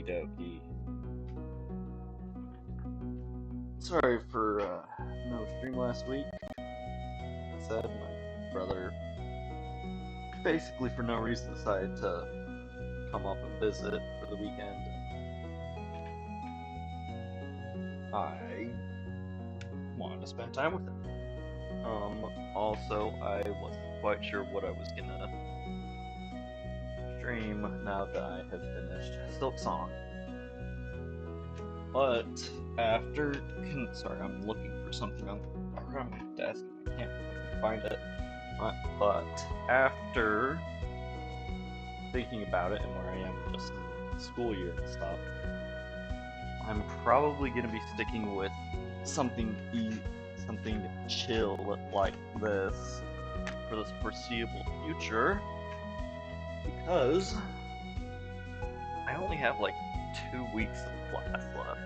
dokie. Sorry for no stream last week. Like I said, my brother basically for no reason decided to come up and visit for the weekend. I wanted to spend time with him. Also, I wasn't quite sure what I was gonna stream now that I have finished Silk Song. But after, sorry, I'm looking for something around my desk. I can't find it. But after thinking about it and where I am just in the school year and stuff, I'm probably gonna be sticking with something chill like this for this foreseeable future, because I only have like 2 weeks of class left.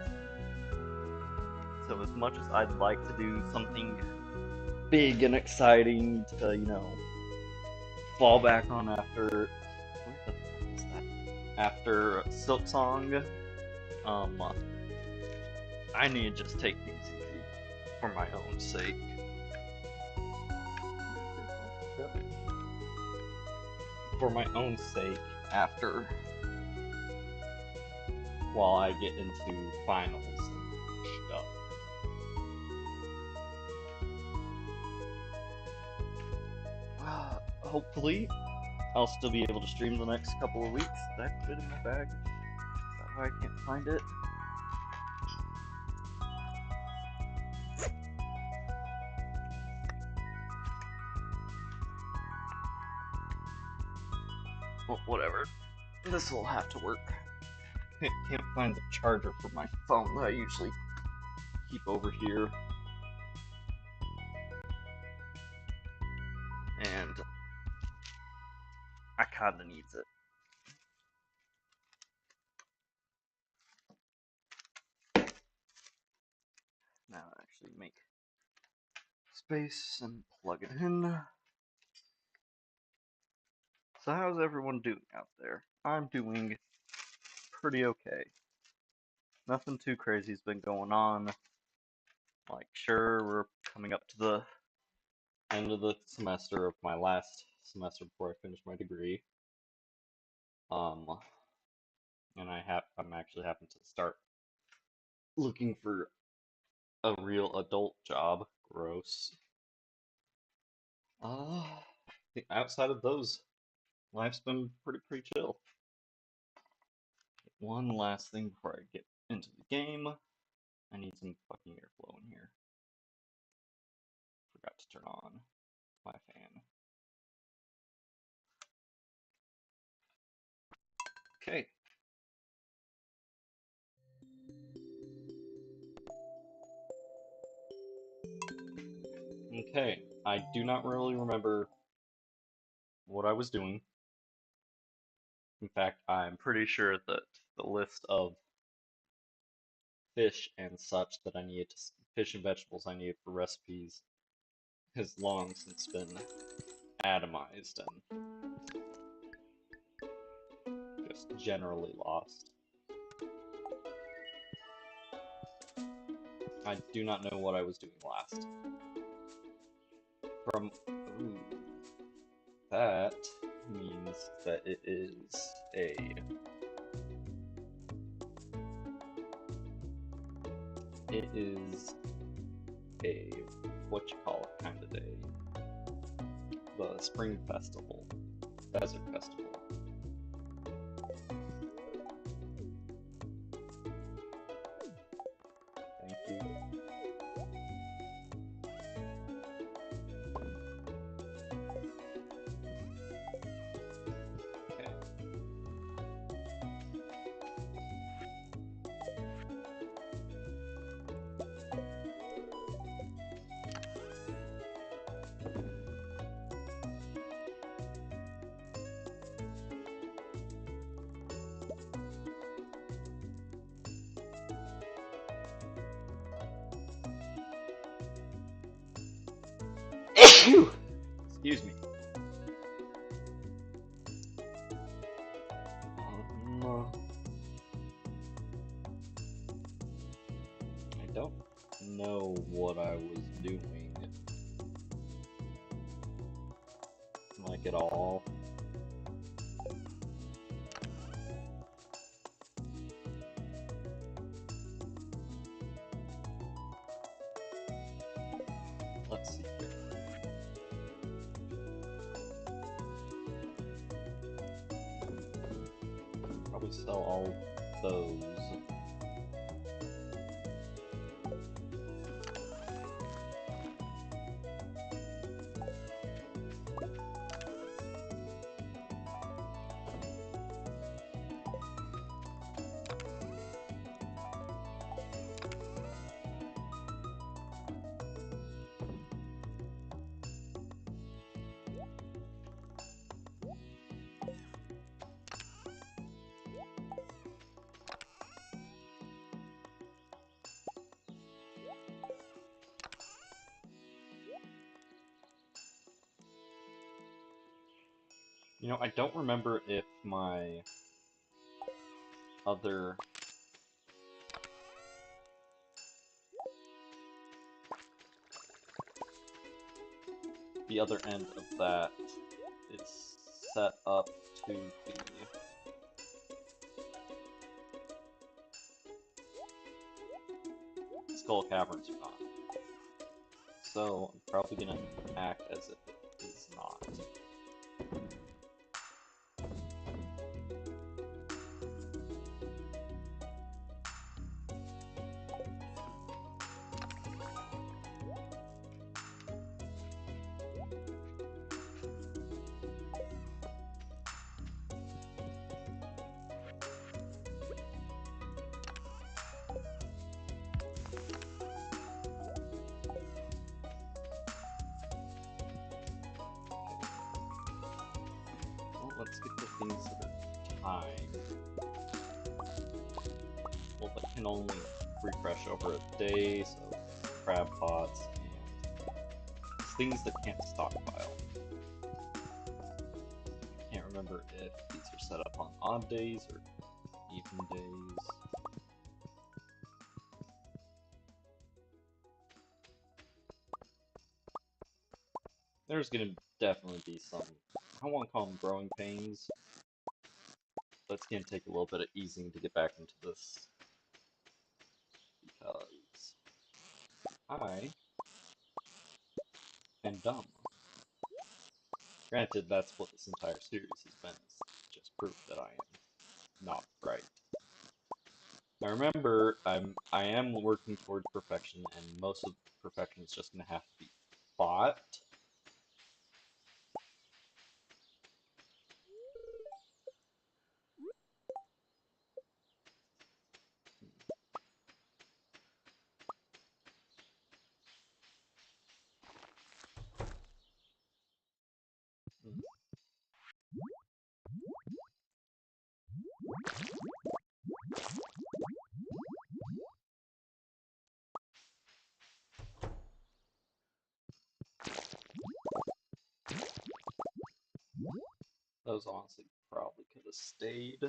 So as much as I'd like to do something big and exciting to, fall back on after Silk Song, I need to just take things easy for my own sake. For my own sake, while I get into finals and stuff. Hopefully, I'll still be able to stream the next couple of weeks. That fit in my bag. That's why I can't find it. Well, whatever. This will have to work. Can't find the charger for my phone that I usually keep over here. And I kinda needs it. Now actually make space and plug it in. So how's everyone doing out there? I'm doing pretty okay. Nothing too crazy's been going on. Like, sure, we're coming up to the end of the semester of my last semester before I finish my degree. And I'm actually having to start looking for a real adult job. Gross. Outside of those, life's been pretty chill. One last thing before I get into the game. I need some fucking airflow in here. Forgot to turn on my fan. Okay. Okay, I do not really remember what I was doing. In fact, I'm pretty sure that the list of fish and such that I needed to, fish and vegetables I needed for recipes has long since been atomized and just generally lost. I do not know what I was doing last. That means that it is a what you call it kind of day. The spring festival, desert festival. Thank you. Excuse me. don't know what I was doing, like, at all. Let's see here. Probably sell all those. You know, I don't remember if my other... the other end of that is set up to the... Skull Caverns or not. So, I'm probably gonna act as if it is not. Well, let's get the things that are timed. Well, that can only refresh over a day, so crab pots and things that can't stockpile. I can't remember if these are set up on odd days or even days. There's gonna definitely be some, I don't want to call them growing pains, but it's gonna take a little bit of easing to get back into this. Because I am dumb. Granted, that's what this entire series has been, is just proof that I am not bright. I remember I am working towards perfection, and most of perfection is just gonna have to be fought. Those honestly probably could have stayed.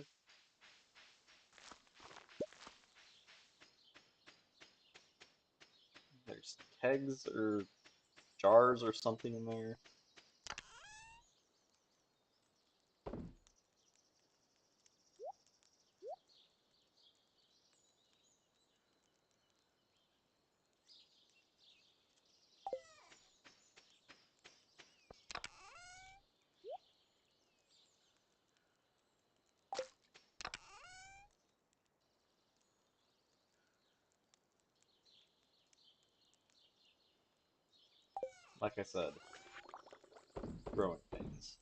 There's kegs or jars or something in there. Like I said, growing pains.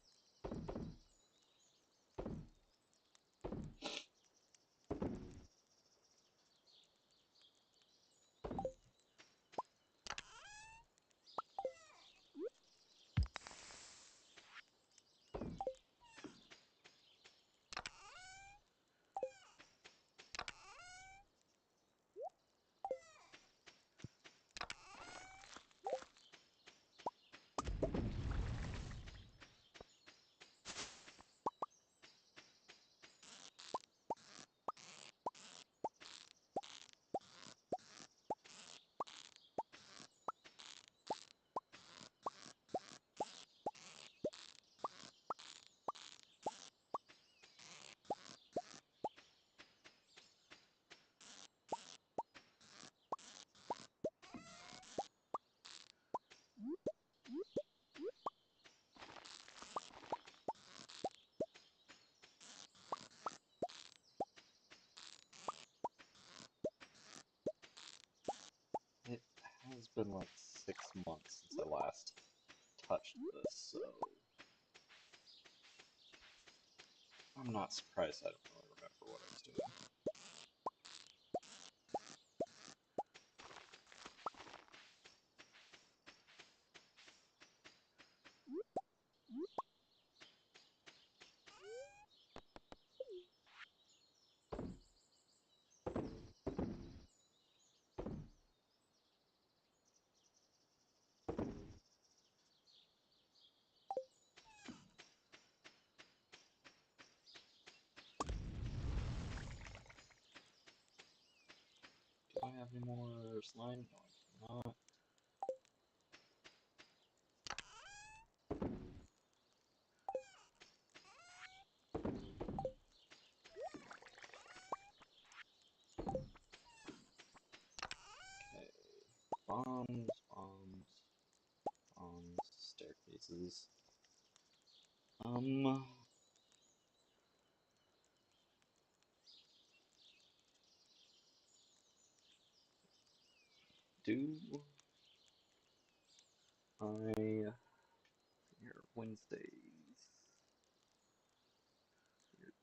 been like 6 months since I last touched this, so I'm not surprised I don't really remember what I was doing. Do I have any more slime? No, I do not. Okay. Bombs, staircases. Do I here Wednesdays?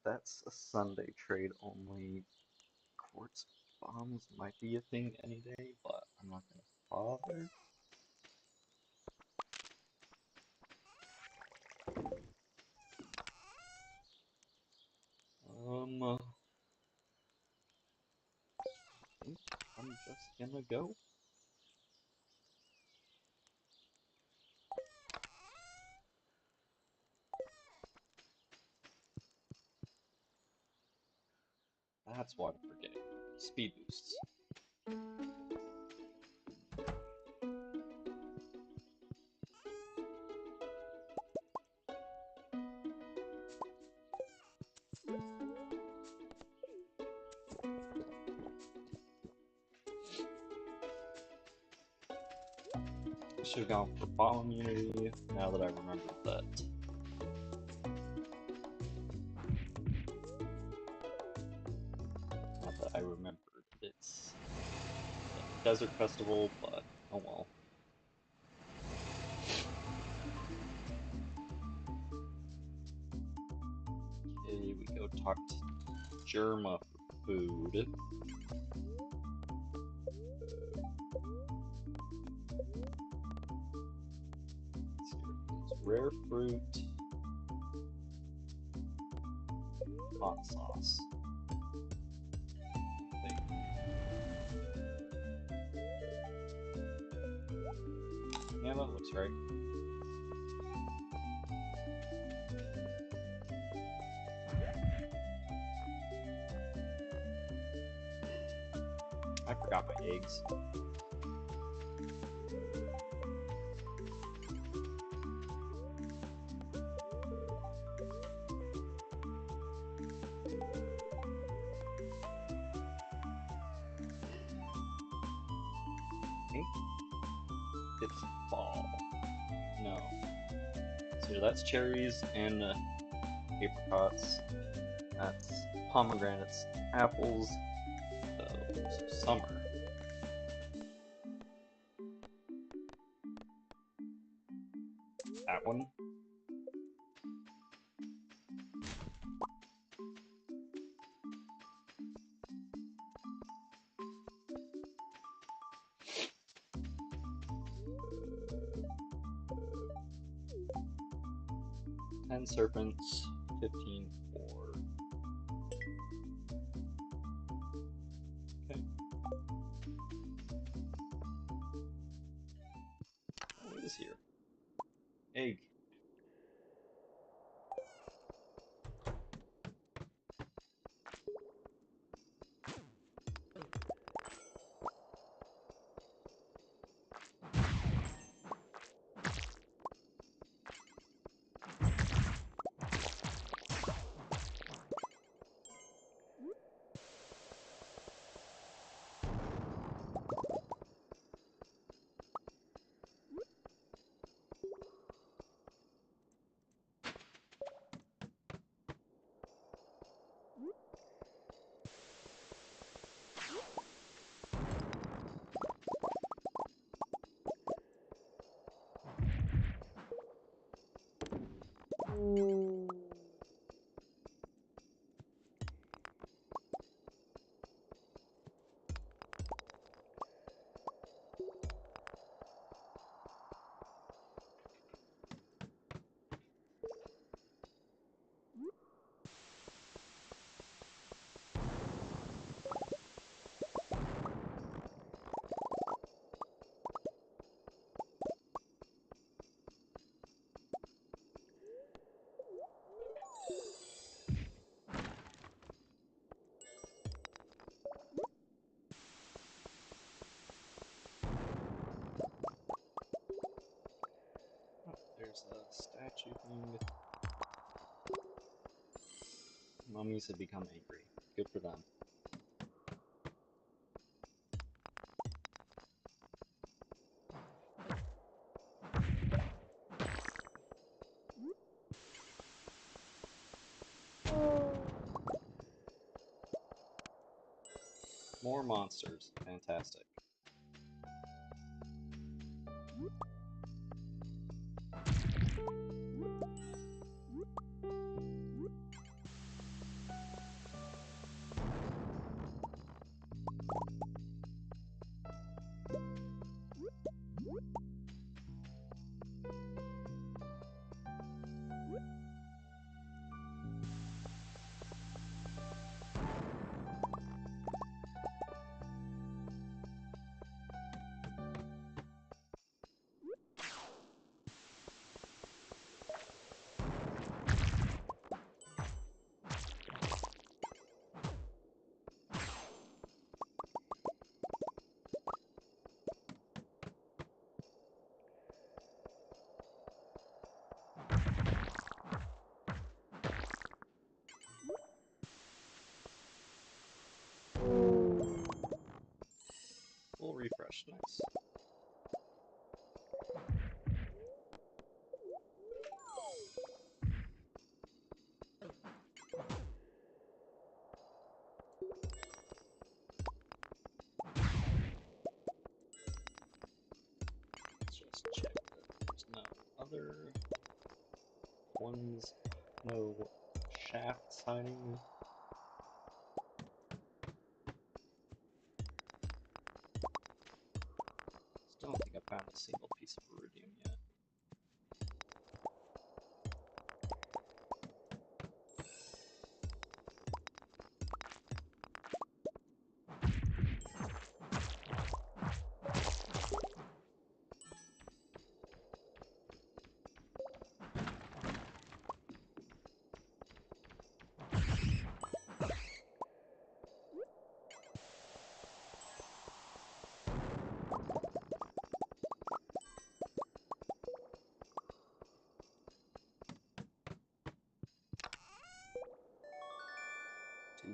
That's a Sunday trade only. Quartz bombs might be a thing any day, but I'm not gonna bother. I think I'm just gonna go. That's what I'm forgetting. Speed boosts. I should have gone for bomb immunity now that I remembered that. Now that I remembered it's a desert festival, but oh well. Okay, we go talk to Germa for food. Rare fruit, hot sauce. Wait. Yeah, that looks right. I forgot my eggs. I think it's fall. No. So that's cherries and apricots. That's pomegranates, apples. So summer. That one. Ten serpents, 15 for. Okay. Oh, it is here. Egg. statue thing. Mummies have become angry. Good for them. More monsters. Fantastic. Full refresh, nice. Let's just check that there's no other ones, no shafts hiding. Still don't think I found a single piece of iridium yet.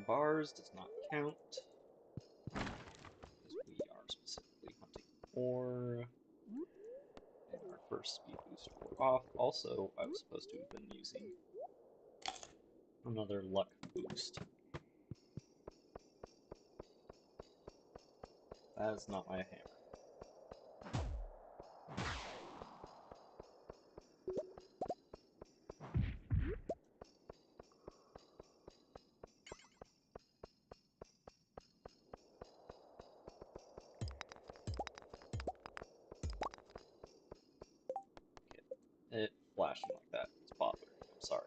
Bars does not count, because we are specifically hunting ore, and our first speed boost wore off. Also, I was supposed to have been using another luck boost. That is not my hammer. It flashing like that. It's bothering me. I'm sorry.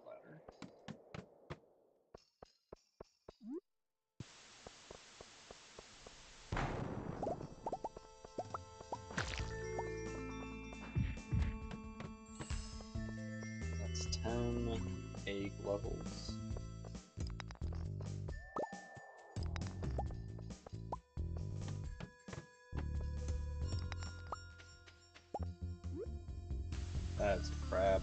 Ladder. That's 10 egg levels. That's a crab.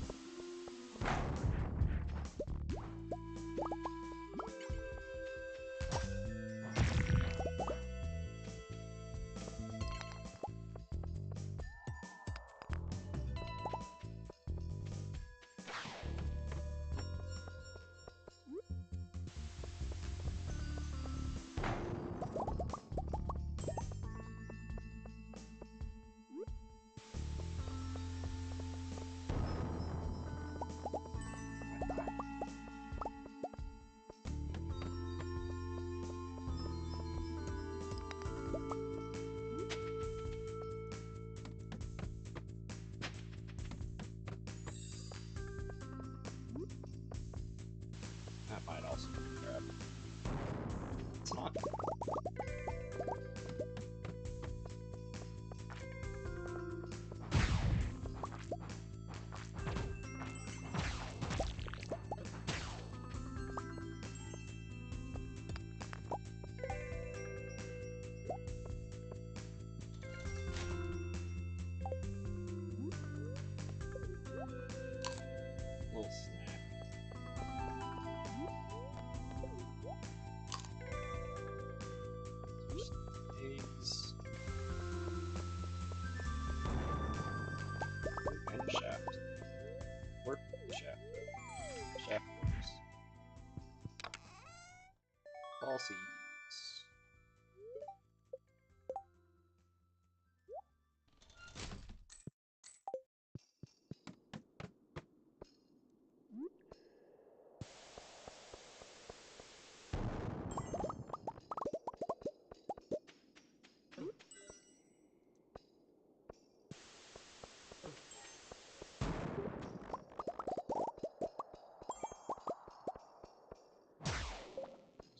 All seeds.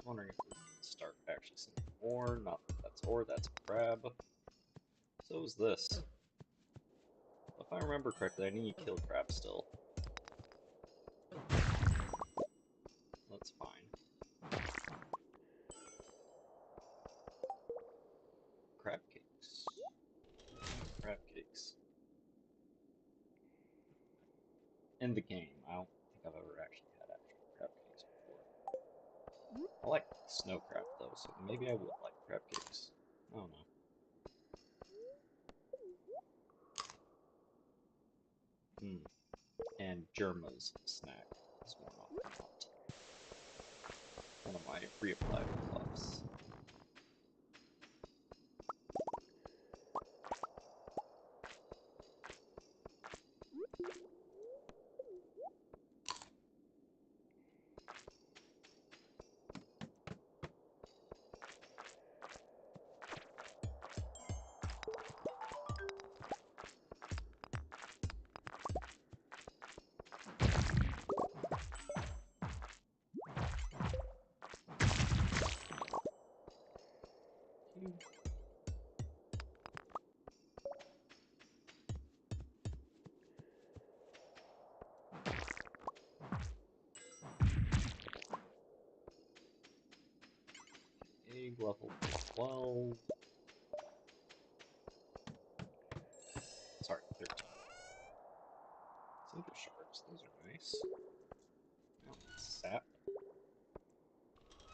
Wondering if we can start actually sending ore. Not that that's ore, that's a crab. So is this. If I remember correctly, I need to kill crabs still. That's fine. Crab cakes. Crab cakes. In the game, I don't think I've ever actually had actual crab cakes before. I like snow crab though, so maybe I would like crab cakes. I don't know. And Germa's snack is more often than not. One of my reapplied fluffs. Egg level 12. Sorry, 13. Cinder shards, those are nice. Now, sap.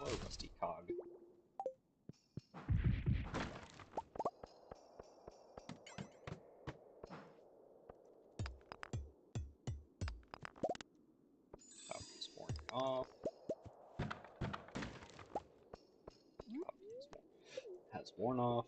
Or a rusty cog. Copy's worn off. Has worn off.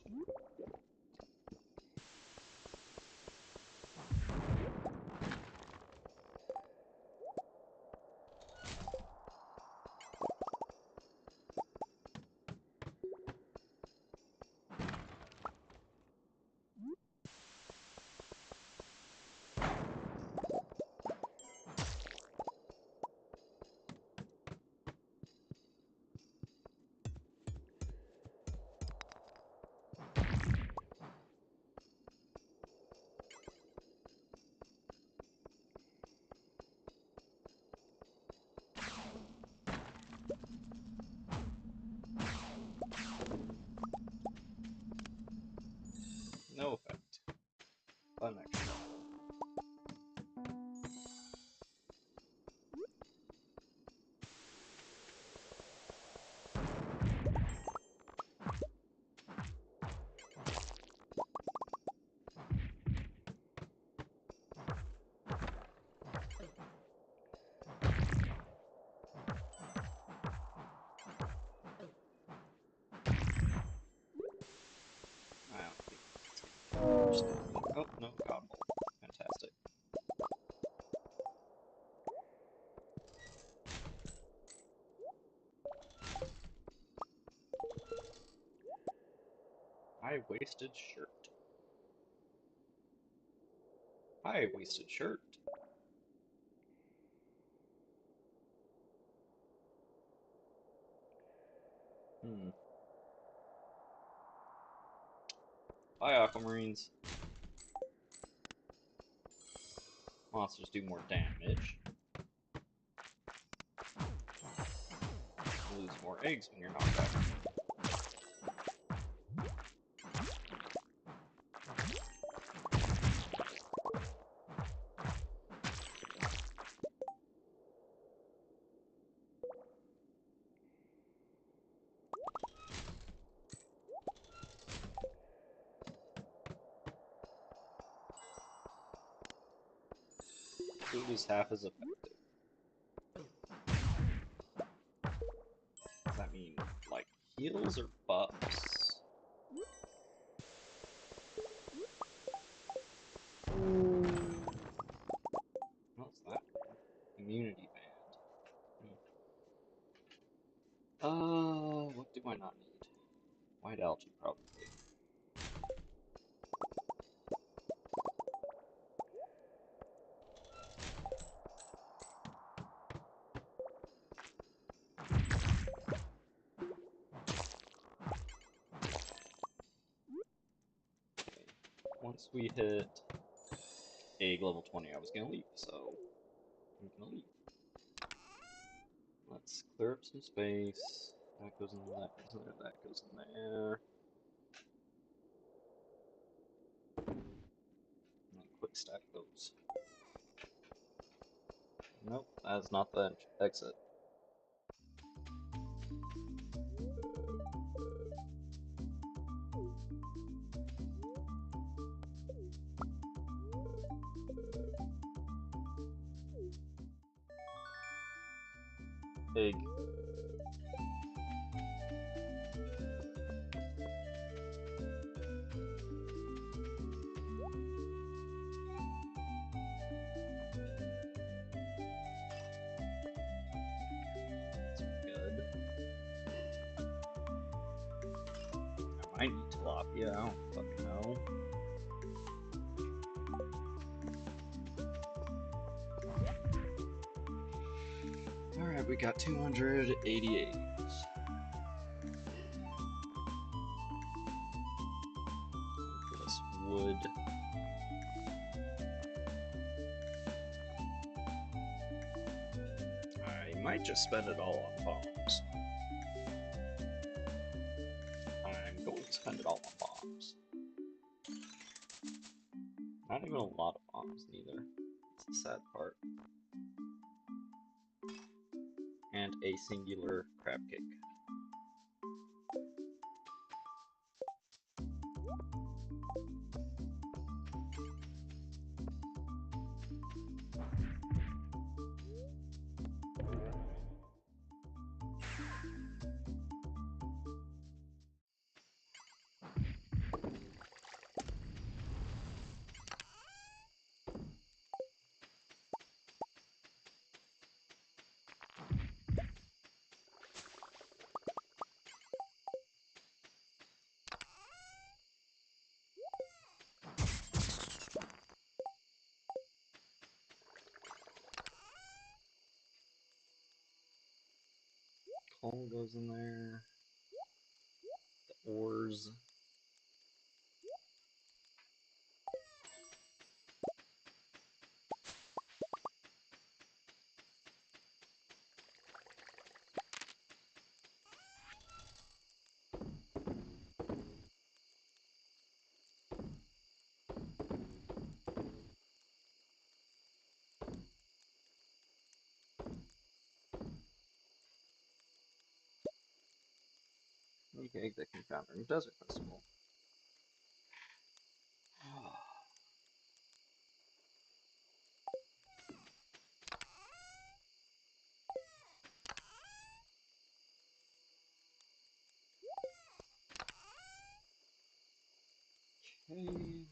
No effect. An extra. I don't think it's oh, no, cobble. Fantastic. I wasted shirt. I wasted shirt. Bye, aquamarines. Monsters do more damage. You lose more eggs when you're knocked out. Food is half as effective. Does that mean, like, heals or buffs? What's that? Immunity band. What do I not need? White algae, probably. Okay. Once we hit egg level 20, I was gonna leave, so I'm gonna leave. Let's clear up some space. That goes in there, that goes in there, that goes in there. And then quick stack those. Nope, that's not the exit. Egg. Good. I might need tilapia, I don't fucking know. Alright, we got 280 eggs. Give us wood. I might just spend it all on bombs. I'm going to spend it all on bombs. Not even a lot of bombs, neither. It's the sad part. And a singular crab cake. Coal goes in there. The ores. Unique egg that can be found during Desert Festival. Okay.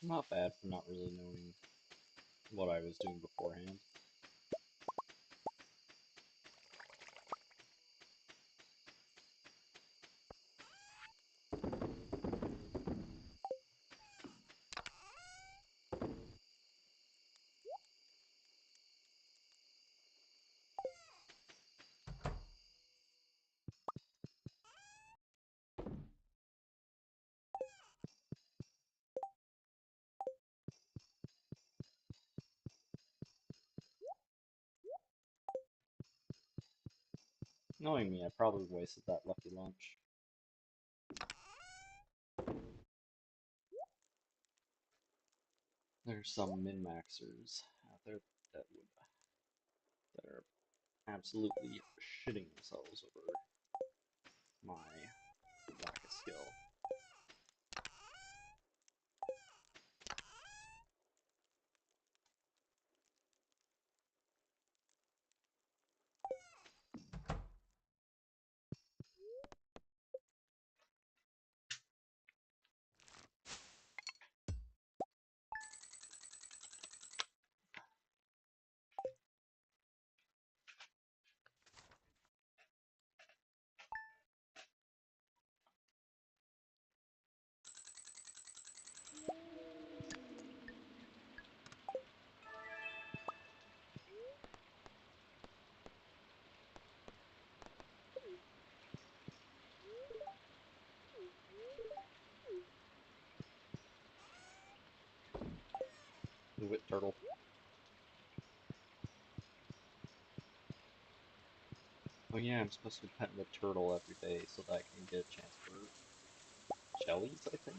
Not bad for not really knowing what I was doing beforehand. Knowing me, I probably wasted that lucky lunch. There's some min-maxers out there that are absolutely shitting themselves over my lack of skill. Move it, turtle. Oh yeah, I'm supposed to be petting the turtle every day so that I can get a chance for jellies, I think?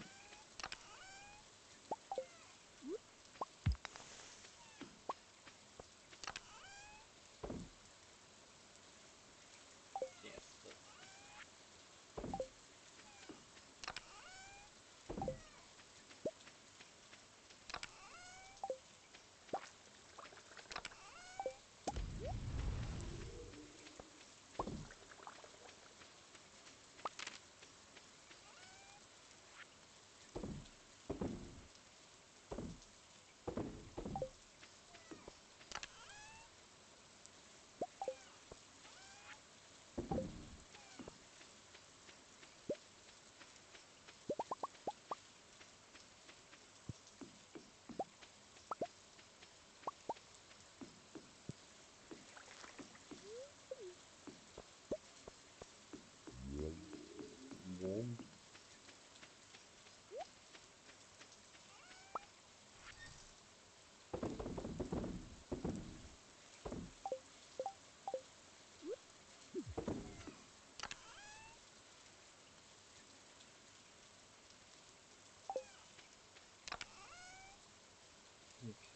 Yes, but... Warm.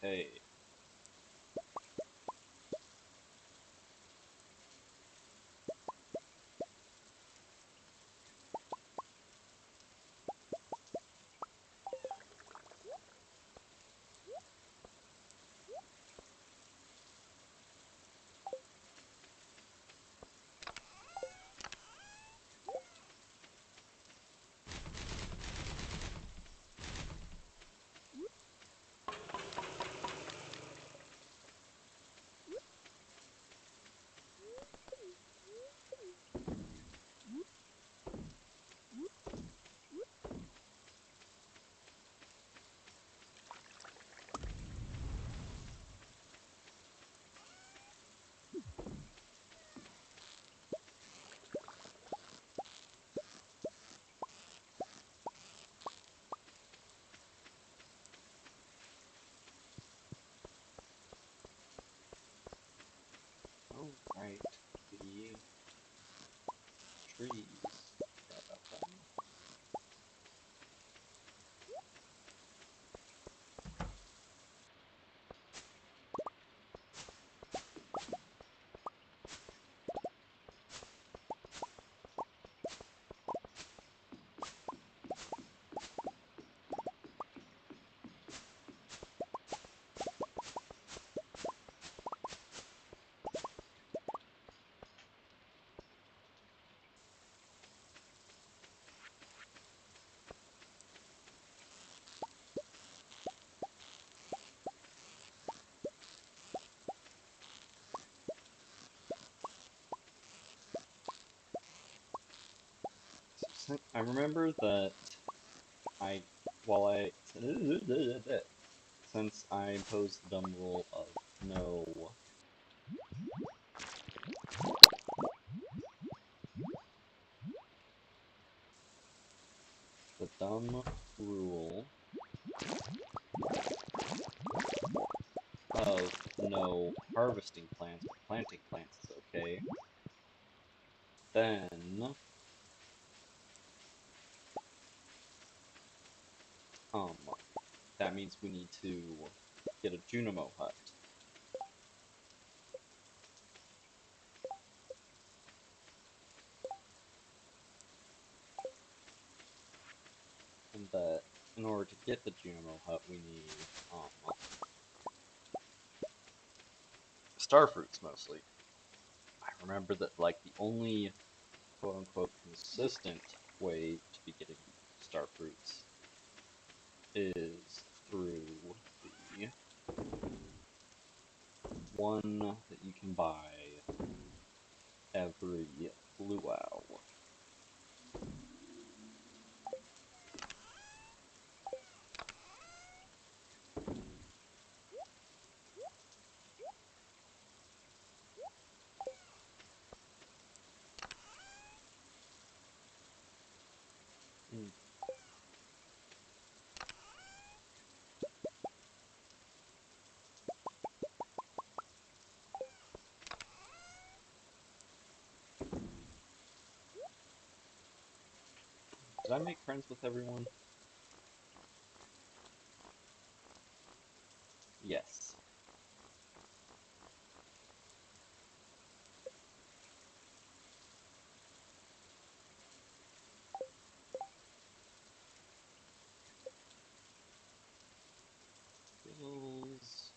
Okay. Oh, right. The trees. Forgot about them. I remember that I, while I, since I imposed the dumb rule of no, the dumb rule of no harvesting plants, but planting plants is okay. Then, um, that means we need to get a Junimo hut. And that in order to get the Junimo hut, we need starfruits mostly. I remember that like the only quote unquote consistent way to be getting starfruits is through the one that you can buy every luau. Mm. Did I make friends with everyone? Yes. Skills.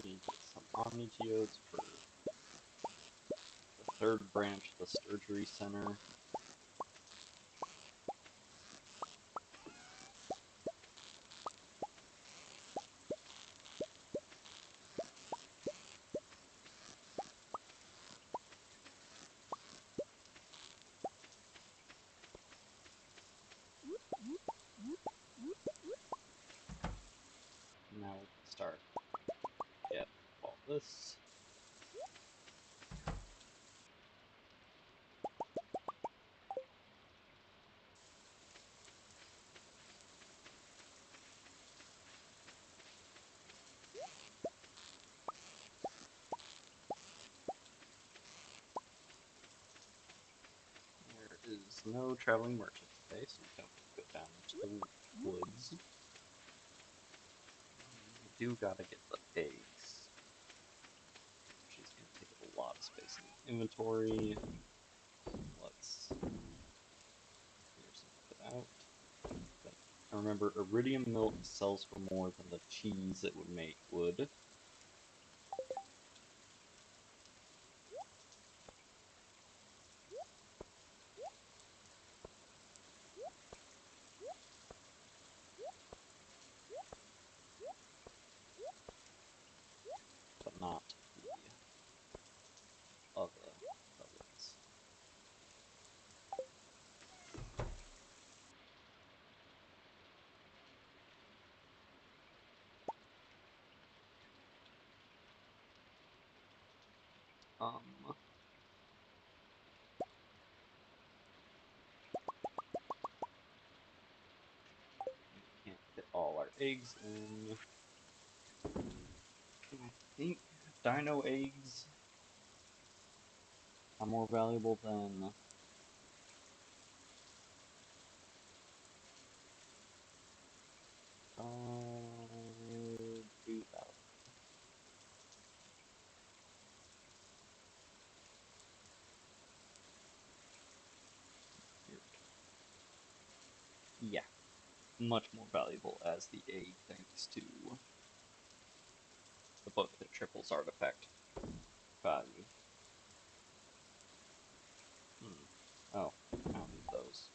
We need to get some Omni Geodes for the third branch of the Surgery Center. Now we can start gathering up all this. There is no traveling merchant today, so we don't have to go down into the woods. We do gotta get the eggs, which is gonna take up a lot of space in the inventory. Let's clear some of it out. But I remember iridium milk sells for more than the cheese it would make would. But not the other pellets. Um, we can't fit all our eggs in. I think dino eggs are more valuable than Stardew Valley. Yeah, much more valuable as the egg thanks to the book that triples artifact. value. Oh, I don't need those.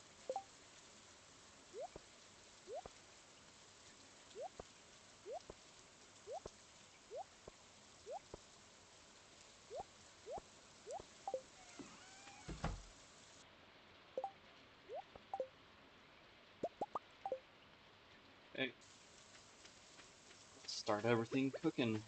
Okay, let's start everything cooking.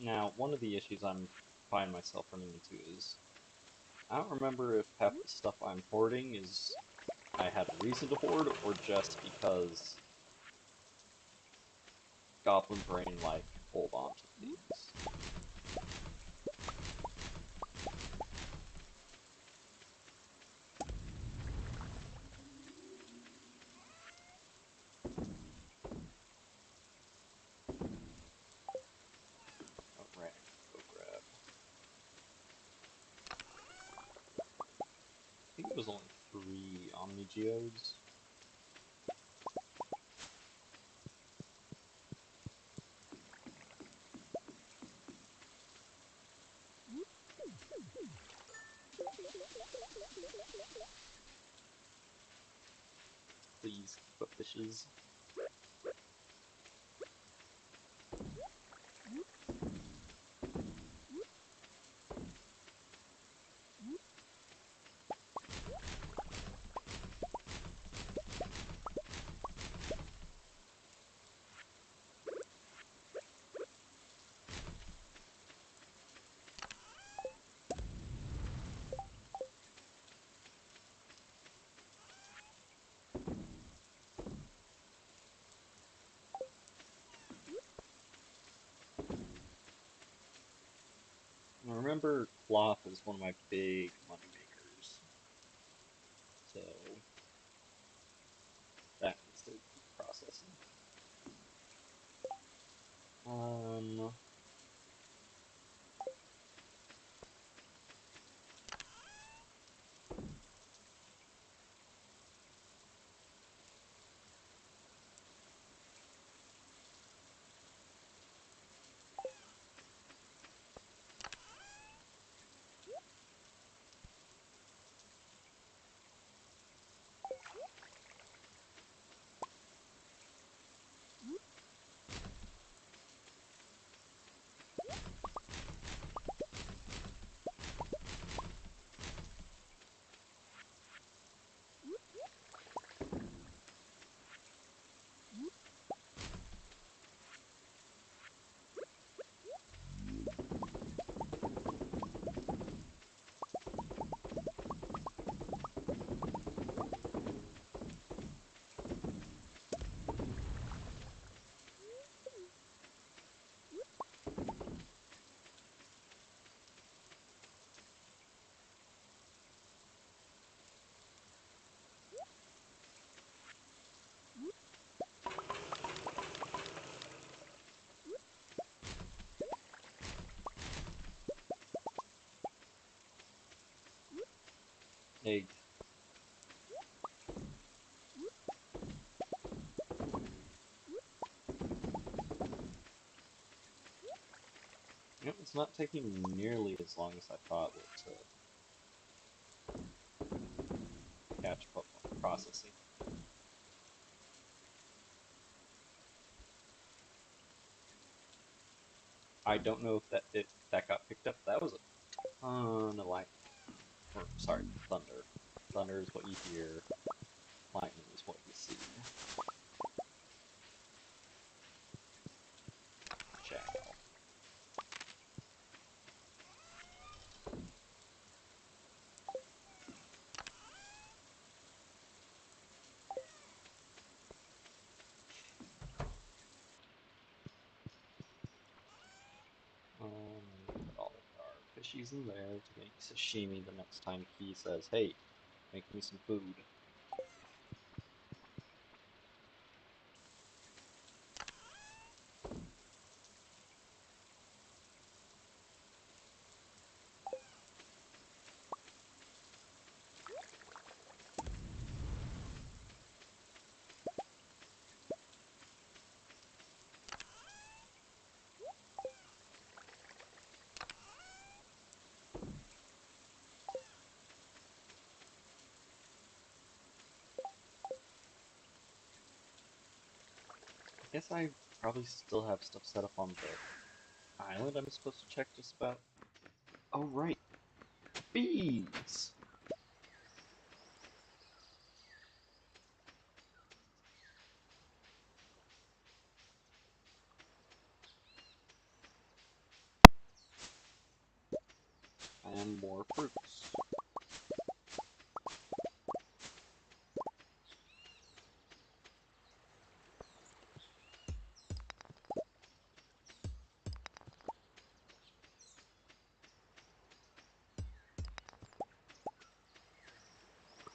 Now, one of the issues I'm find myself running into is I don't remember if half the stuff I'm hoarding is I had a reason to hoard or just because Goblin Brain like hold on to things. Alright, I need to go grab. I think it was only 3 Omni Geodes. Please, the fishes. I remember cloth is one of my big money makers, so that needs to keep processing. Um, egg. Yep, it's not taking nearly as long as I thought it would to processing. I don't know if that got picked up. That was a ton of lightning. Or sorry, thunder. Thunder is what you hear. Lightning is what you see. Ciao. And put all of our fishies in there to make sashimi the next time Key says, "Hey, make me some food." I guess I probably still have stuff set up on the island I'm supposed to check just about. Oh, right. Bees! And more fruits.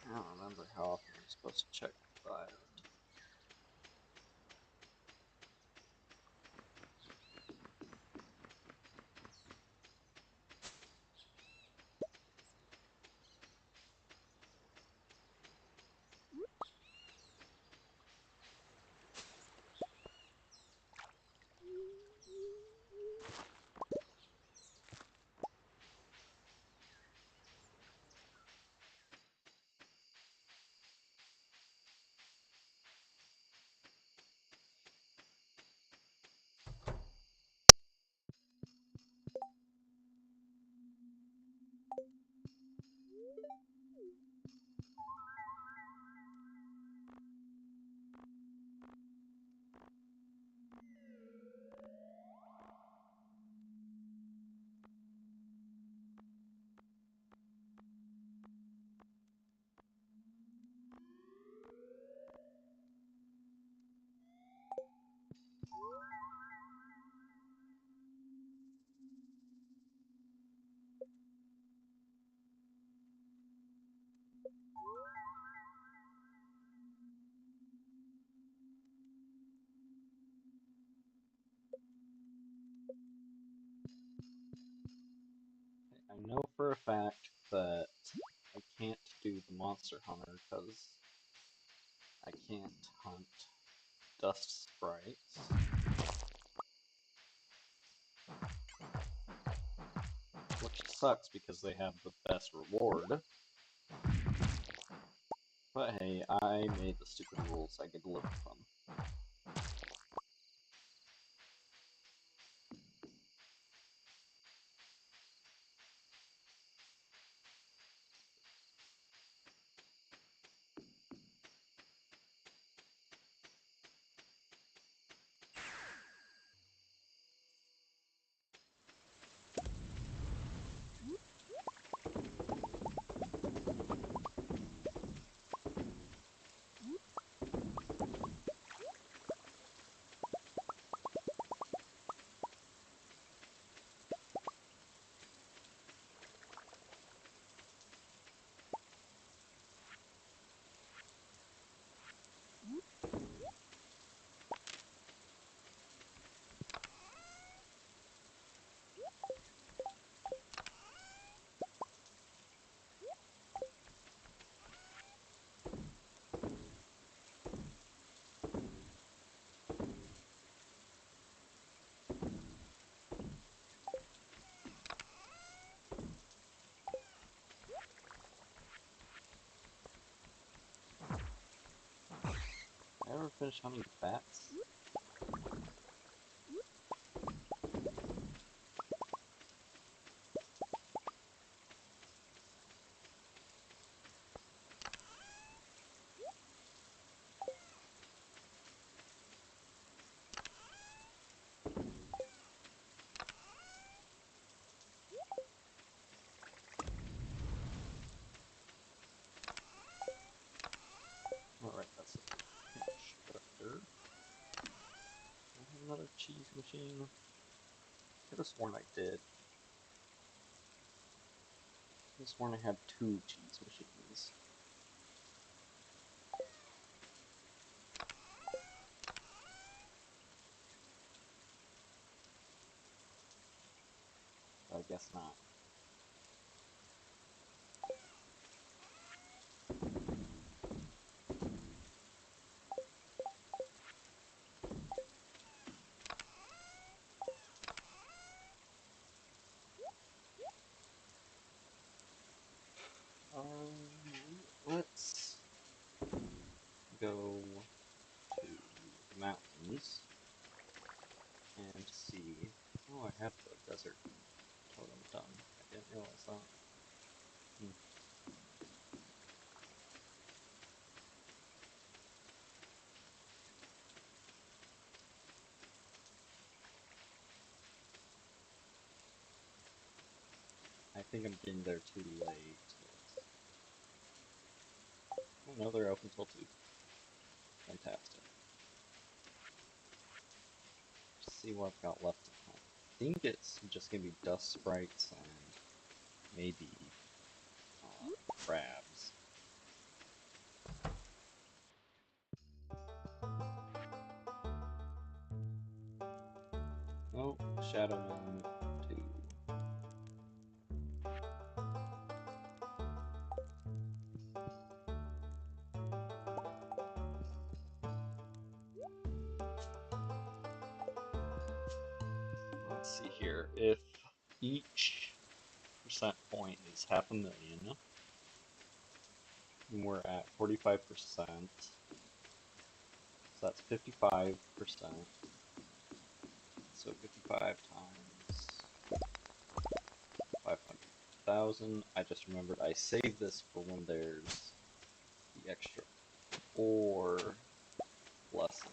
I don't remember how often I'm supposed to check the island. I know for a fact that I can't do the monster hunter because I can't hunt dust sprites. Which sucks because they have the best reward. But hey, I made the stupid rules, I get to live with them. finish hunting bats? Alright, that's a constructor. Do I have another cheese machine? Could have sworn I did. Could have sworn I had 2 cheese machines. But I guess not. Let's go to the mountains and see. Oh, I have the desert totem done. I didn't realize that. Hmm. I think I'm getting there too late. Oh no, they're open till 2. Fantastic. Let's see what I've got left to hunt. I think it's just gonna be dust sprites and maybe crabs. Oh, Shadow Moon 2. Let's see here. If each percent point is 500,000, and we're at 45%, so that's 55%. So 55 times 500,000. I just remembered I saved this for when there's the extra ore blessing.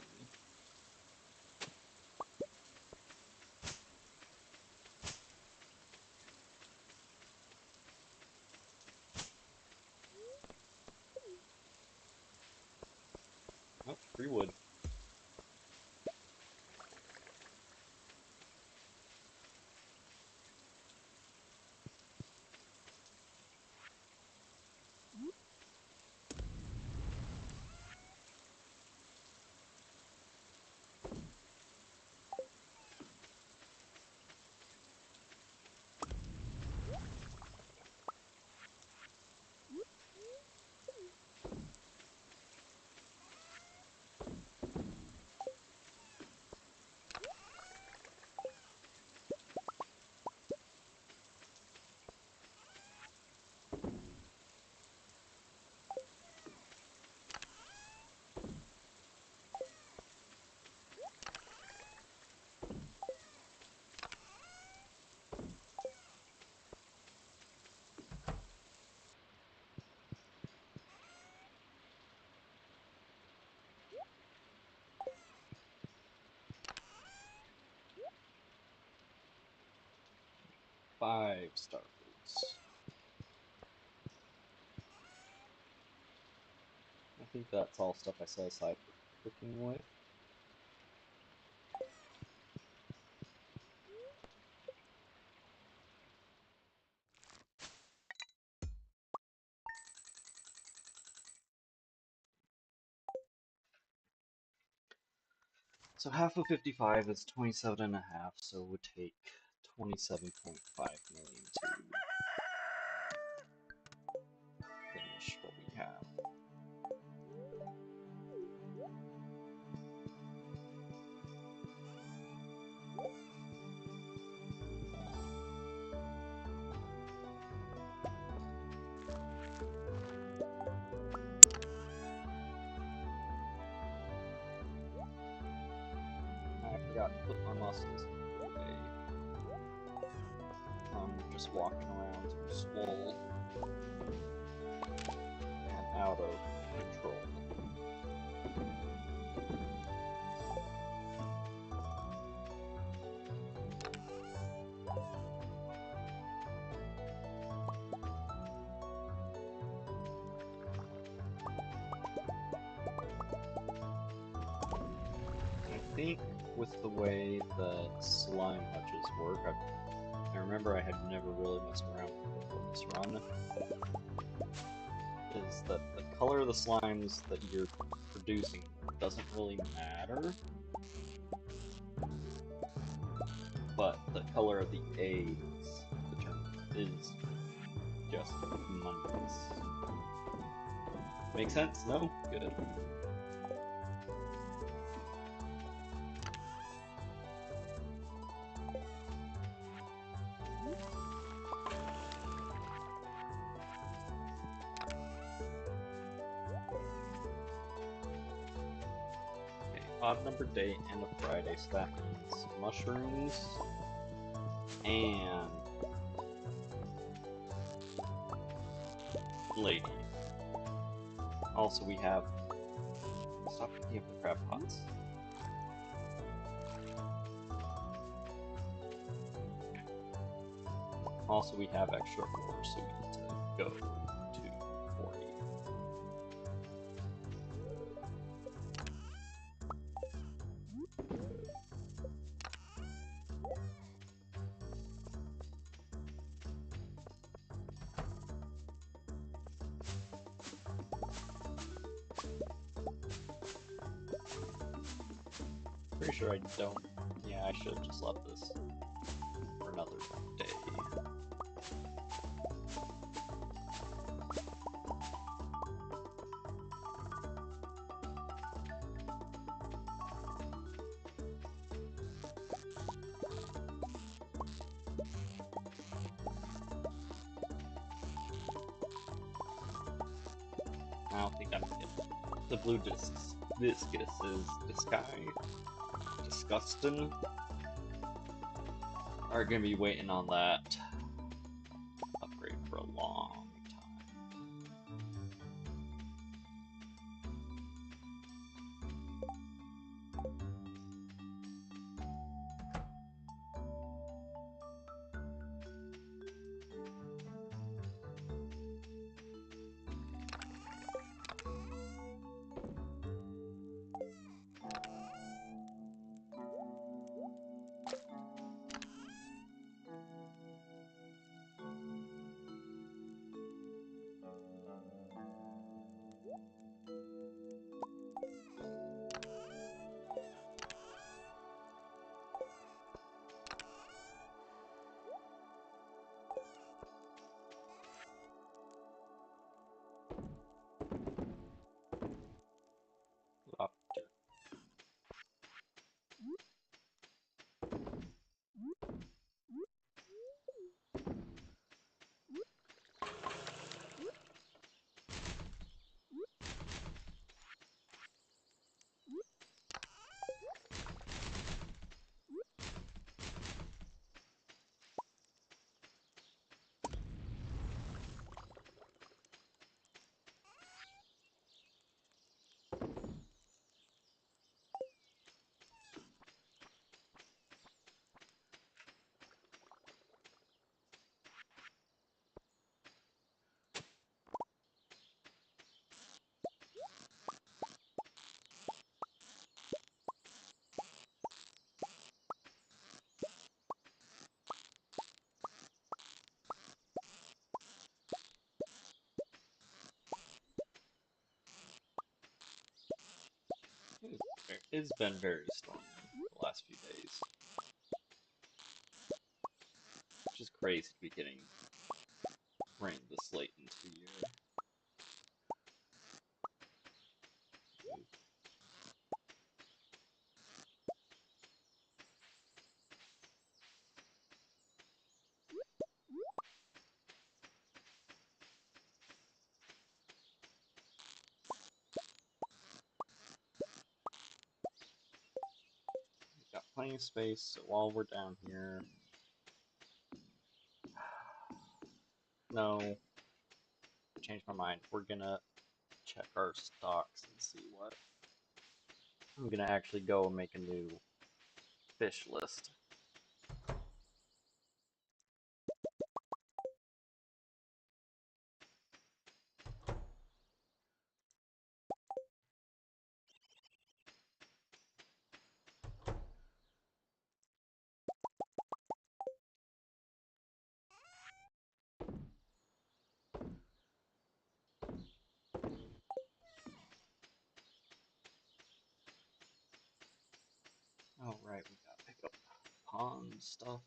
Oh, free wood. Five starfruits. I think that's all stuff I set aside for cooking with. So half of 55 is 27 and a half, so it would take 27.5 million to finish what we have. forgot to put my muscles away. I'm just walking around swole and out of control. I think with the way that slime hutches work, I remember I had never really messed around before this run, is that the color of the slimes that you're producing doesn't really matter, but the color of the eggs is just humongous. Make sense? No? Good. Odd number day and a Friday, so that means mushrooms and lady. Also, we have. Stop picking up the crab pots. Also, we have extra ore, so we need to go to quarry. Pretty sure I don't. Yeah, I should have just left this for another day. I don't think I'm getting the blue discs. Viscous is disgusting. Are gonna be waiting on that upgrade for a long time. It's been very stormy the last few days. It's just crazy to be getting rain this late into the year. plenty of space, so while we're down here... No. Changed my mind. We're gonna check our stocks and see what... I'm gonna actually go and make a new fish list. Oh, right, we gotta pick up pond stuff.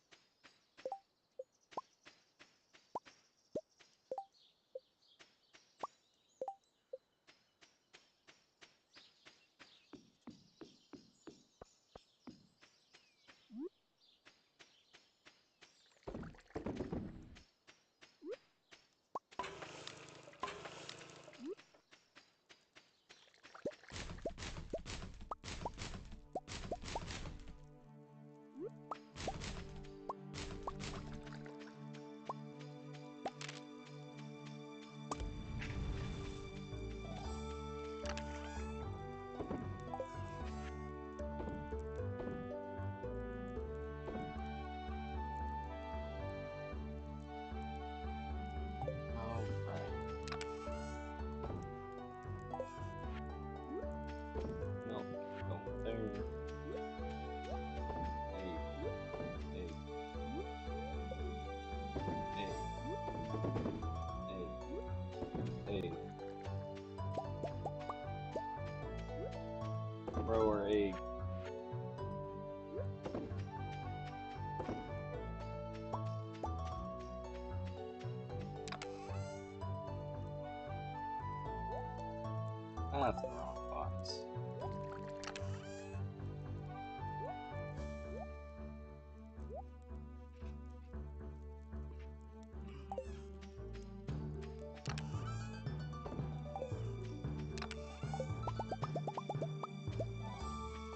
Alright. Milk going there. Egg, egg, egg, egg, egg. Grower egg. Ah, that's the wrong box.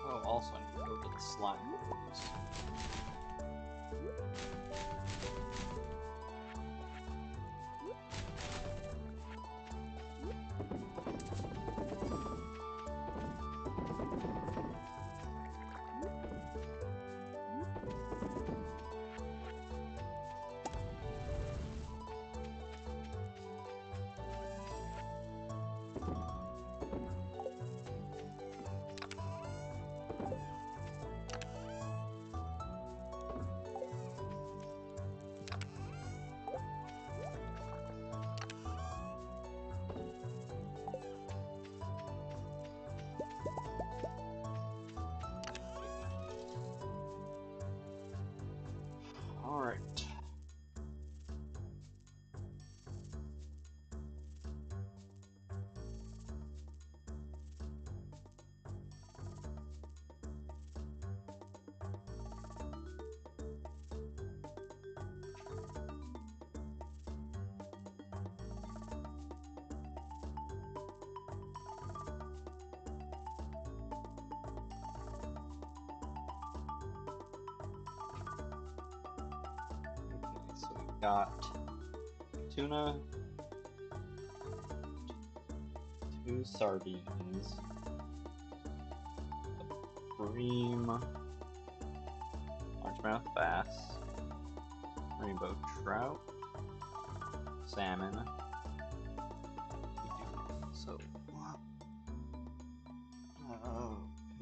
Oh, also I need to go to the slime quarries. Alright. Okay, so we got tuna, 2 sardines, a bream, largemouth bass, rainbow trout, salmon. We do. So, come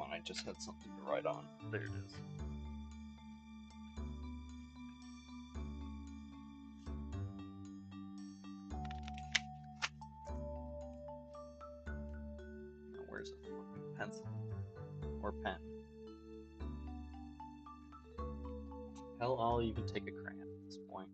on, I just had something to write on. There it is. Now, where's a fucking Pencil. or pen? Hell, I'll even take a crayon at this point.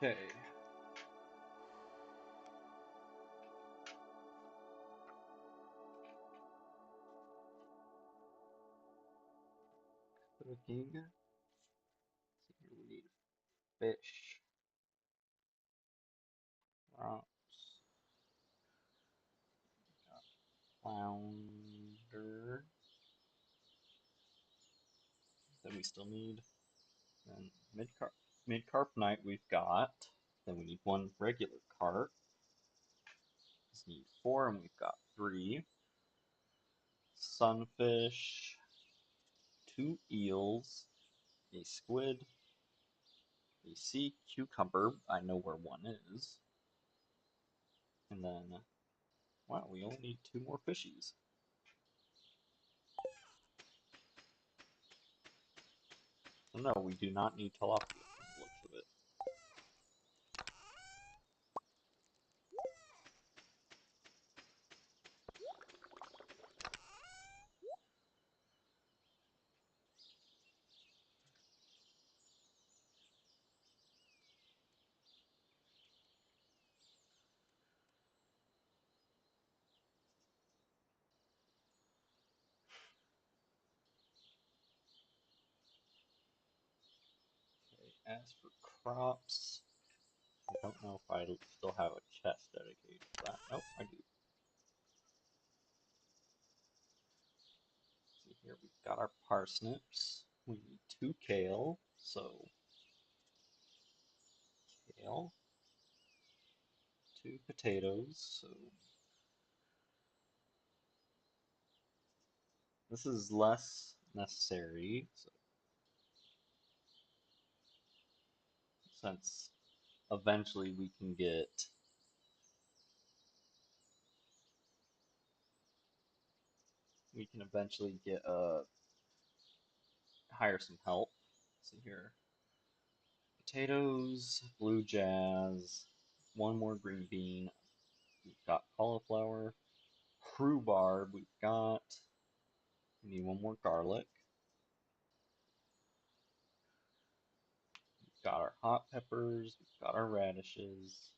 Okay. cooking. So here we need fish, rocks, got flounder. Then we still need then mid-carp we've got. Then we need one regular carp. Just need 4 and we've got 3. Sunfish, 2 eels, a squid, a sea cucumber. I know where one is. And then, wow, we only need 2 more fishies. So no, we do not need tilapia from the looks of it. Okay, as for crops, I don't know if I still have a chest dedicated to that. Nope, I do. See here, we've got our parsnips. We need 2 kale, so kale, 2 potatoes, so this is less necessary, so since eventually we can eventually get hire some help. See here. Potatoes, blue jazz, 1 more green bean. We've got cauliflower, rhubarb. We need 1 more garlic. We've got our hot peppers. We've got our radishes.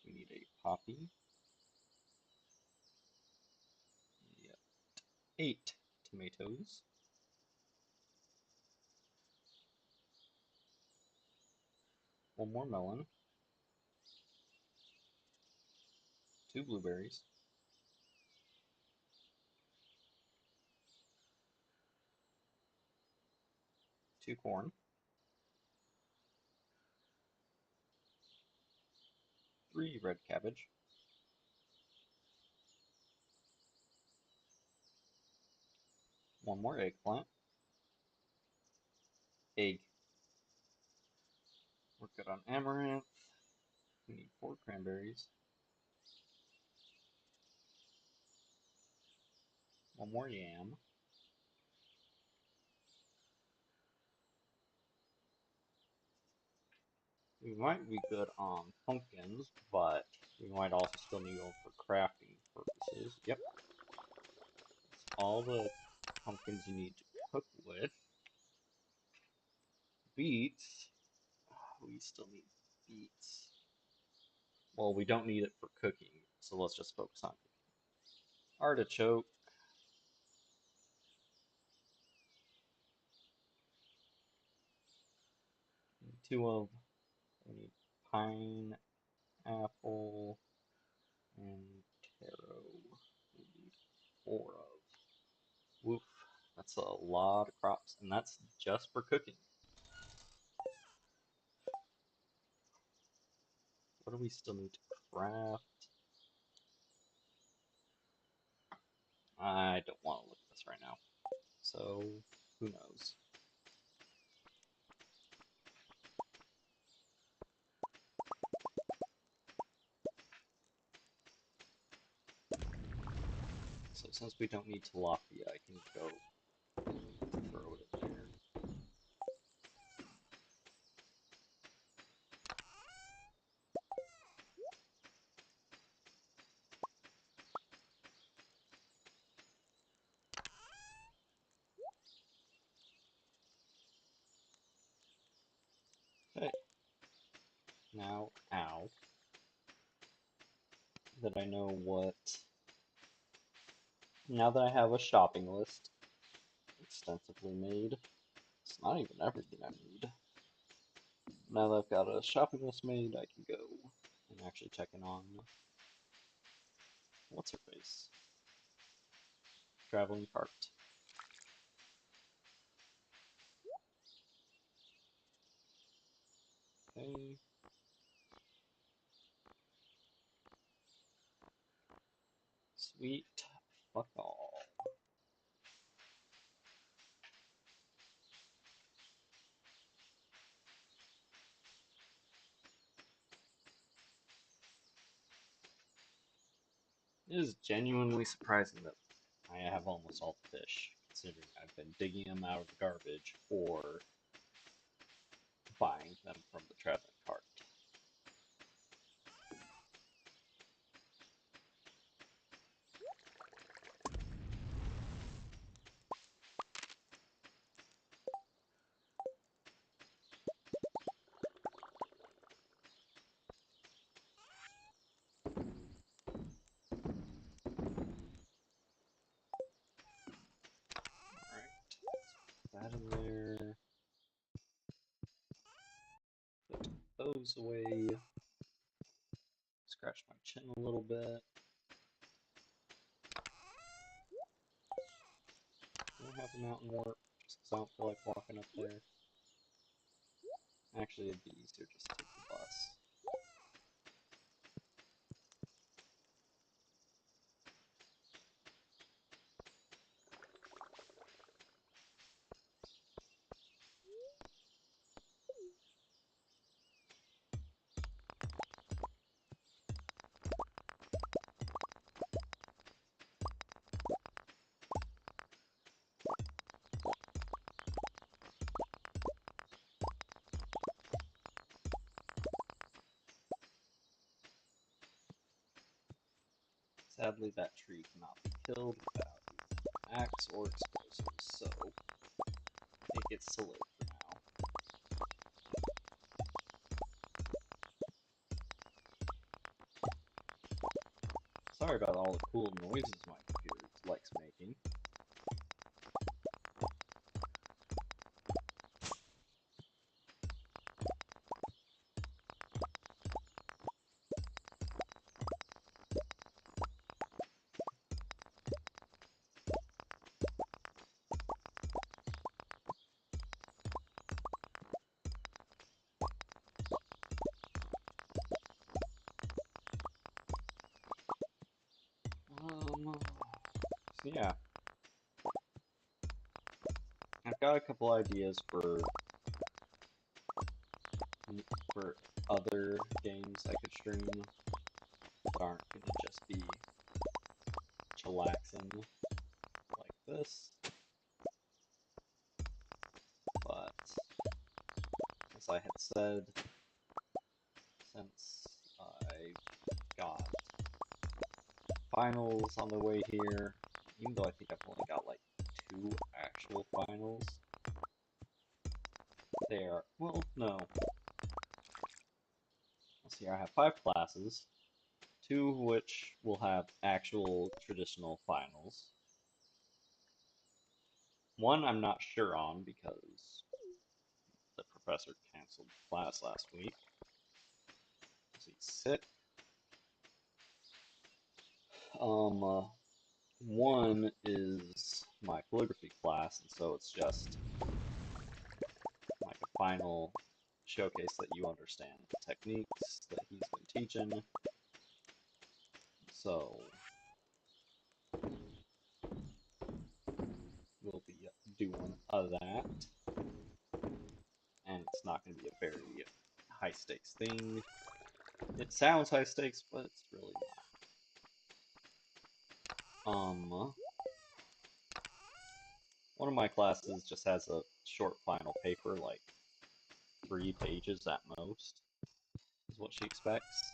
We need a poppy. Yep. 8 tomatoes. 1 more melon. 2 blueberries. 2 corn. 3 red cabbage. 1 more eggplant. Egg. We're good on amaranth. We need 4 cranberries. 1 more yam. We might be good on pumpkins, but we might also still need them for crafting purposes. Yep. That's all the pumpkins you need to cook with. Beets. We still need beets. Well, we don't need it for cooking, so let's just focus on cooking. Artichoke. 2 of. We need pineapple and taro. We need 4 of. Woof. That's a lot of crops, and that's just for cooking. What do we still need to craft? I don't want to look at this right now. So, who knows? So since we don't need tilapia, I can go throw it in there. Okay. Now, ow. That I know what... Now that I have a shopping list extensively made, It's not even everything I need. Now that I've got a shopping list made, I can go and actually check in on what's her face? Traveling cart. Okay. Sweet fuck all. It is genuinely surprising that I have almost all the fish, considering I've been digging them out of the garbage or buying them from the traveling cart. Alright, put that in there. Put those away. Scratch my chin a little bit. Don't have the mountain warp, just because I don't feel like walking up there. Actually, it'd be easier just to take the bus. Sadly, that tree cannot be killed without using an axe or explosives, so it gets to live for now. Sorry about all the cool noises my computer likes making. So yeah, I've got a couple ideas for other games I could stream that aren't gonna just be chillaxing like this. But as I had said, since I've got finals on the way here, even though I think I've only got like 2 actual finals, they are, well, no. Let's see, I have 5 classes, 2 of which will have actual traditional finals. One I'm not sure on because the professor canceled class last week. He's sick. One is my calligraphy class, and so it's just like a final showcase that you understand the techniques that he's been teaching. So we'll be doing that, and it's not going to be a very high stakes thing. It sounds high stakes, but it's really not. One of my classes just has a short final paper, like 3 pages at most, is what she expects.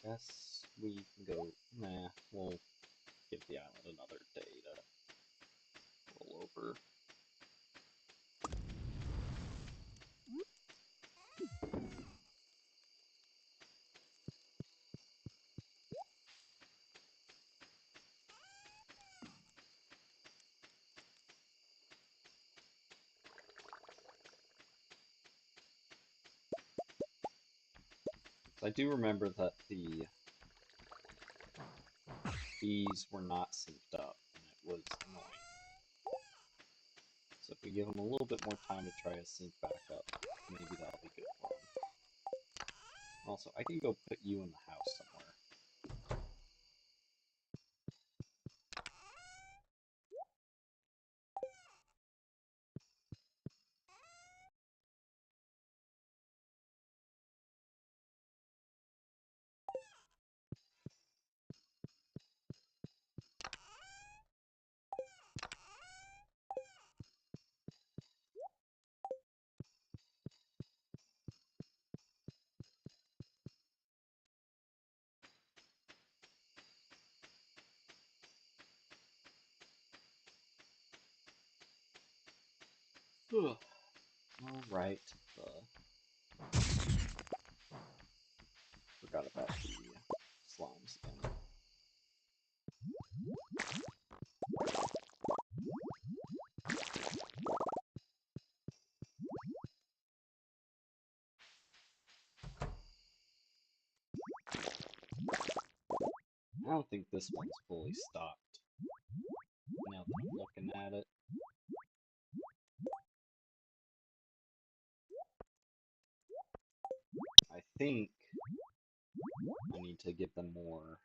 Guess we can go. Nah, we'll give the island another day to roll over. I do remember that the bees were not synced up, and it was annoying. So if we give them a little bit more time to try to sync back up, maybe that'll be good for them. Also, I can go put you in the house somewhere. Alright, forgot about the slimes again. I don't think this one's fully stocked. Now that I'm looking at it. I think I need to give them more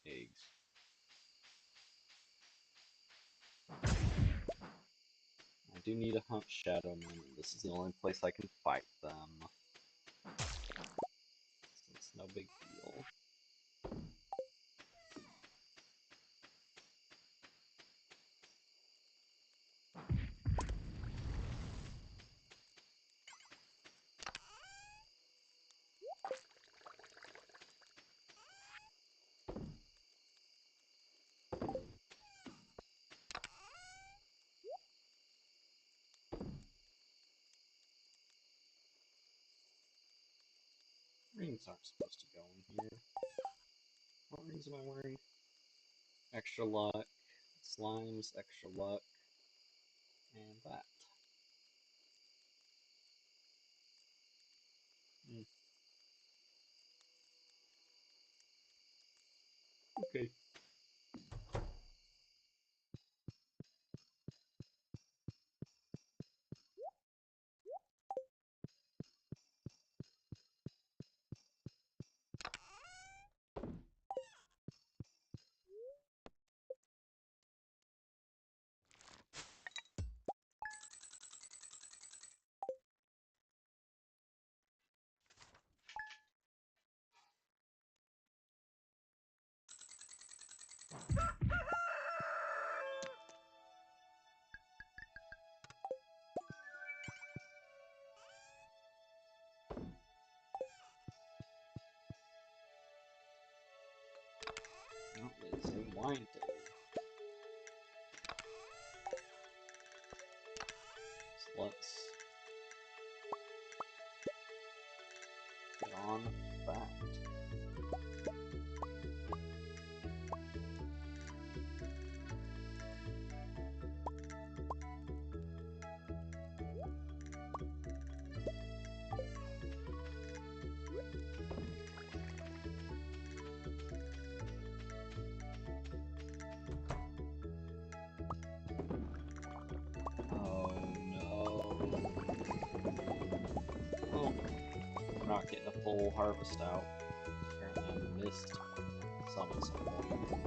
eggs. I do need to hunt shadow men, and this is the only place I can fight them. So it's no big deal. Rings aren't supposed to go in here. What rings am I wearing? Extra luck, slimes, extra luck, and that. Okay. Oh, it's a wine day. So let's get on that. Oh no. Well, we're not getting a full harvest out. Apparently I missed some at some point.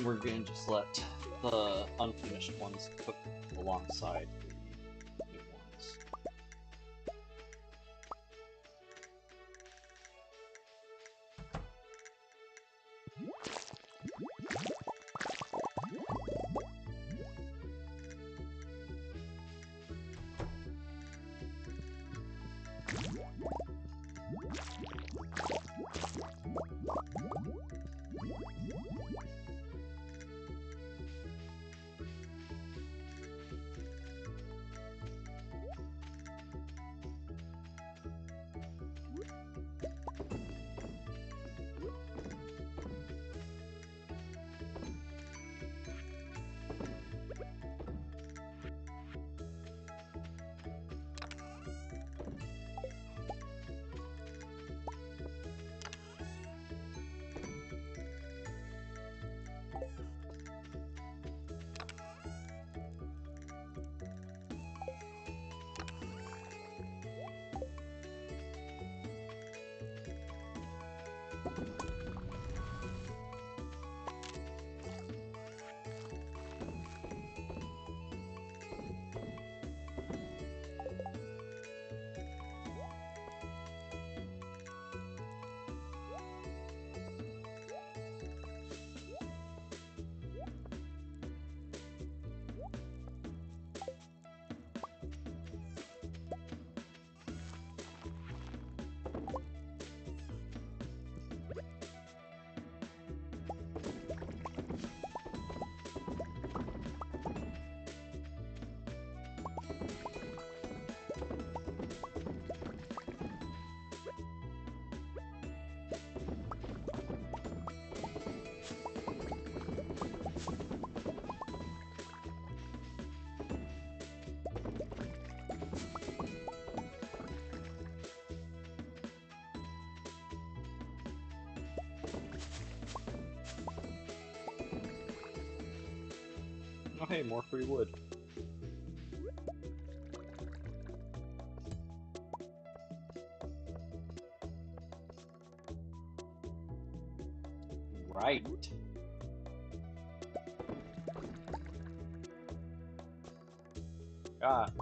we're going to just let the unfinished ones cook alongside the new ones. Oh hey, more free wood. Right. Forgot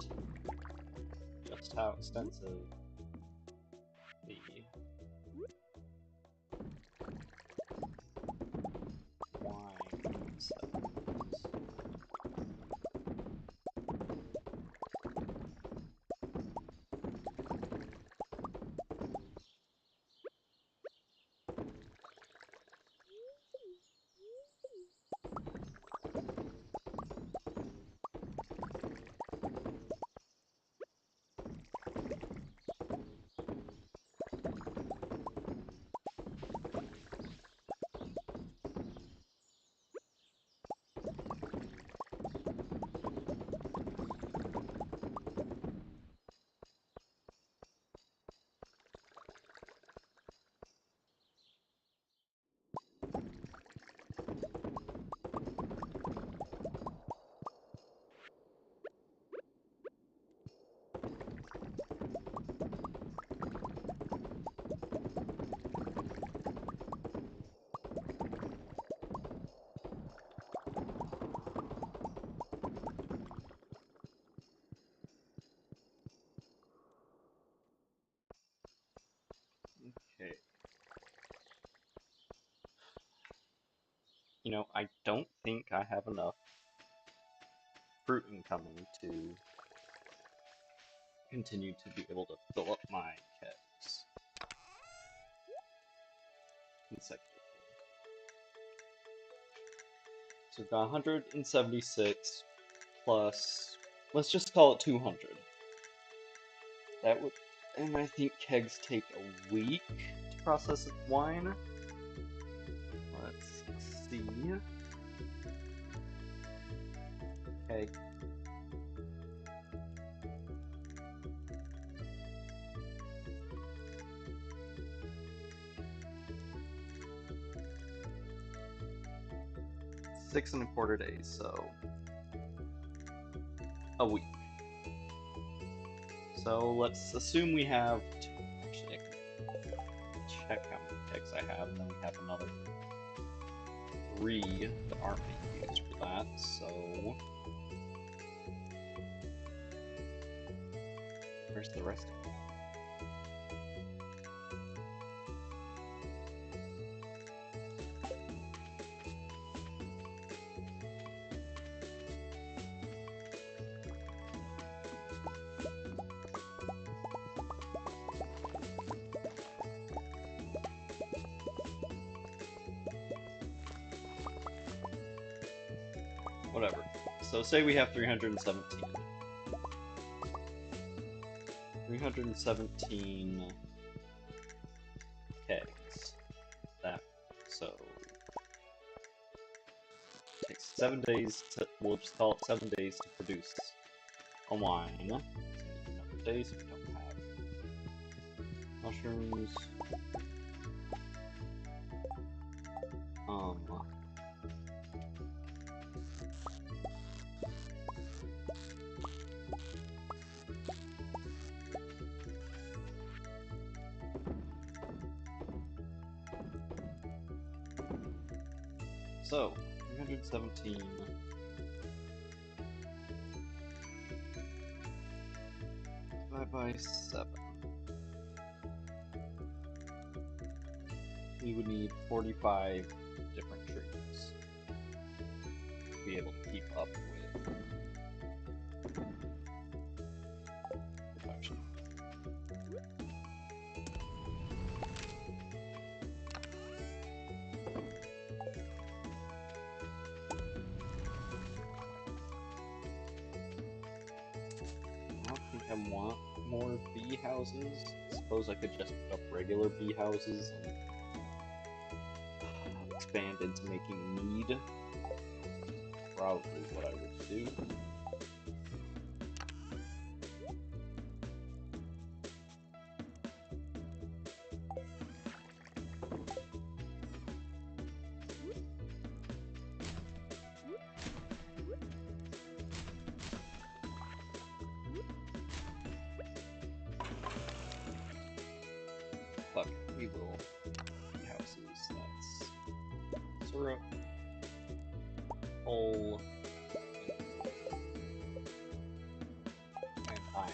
just how extensive the wine setup is. Okay. You know, I don't think I have enough fruit incoming to continue to be able to fill up my kegs consecutively. So we've got 176 plus, let's just call it 200. That would, and I think kegs take a week to process wine. Let's see. Keg. Six and a quarter days, so a week. So let's assume we have actually, I can check how many kegs I have, and then we have another 3 that aren't being used for that, so... Where's the rest of it? Whatever. So say we have 317. 317 kegs. That, so... It takes 7 days to, we'll just call it 7 days to produce a wine. Number of days if we don't have mushrooms. So, 317 divided by 7. We would need 45 different trees to be able to keep up with production. I don't think I want more bee houses. I suppose I could just put up regular bee houses and expand into making mead, which is probably what I would do. But we will bee houses. That's syrup, coal, and iron.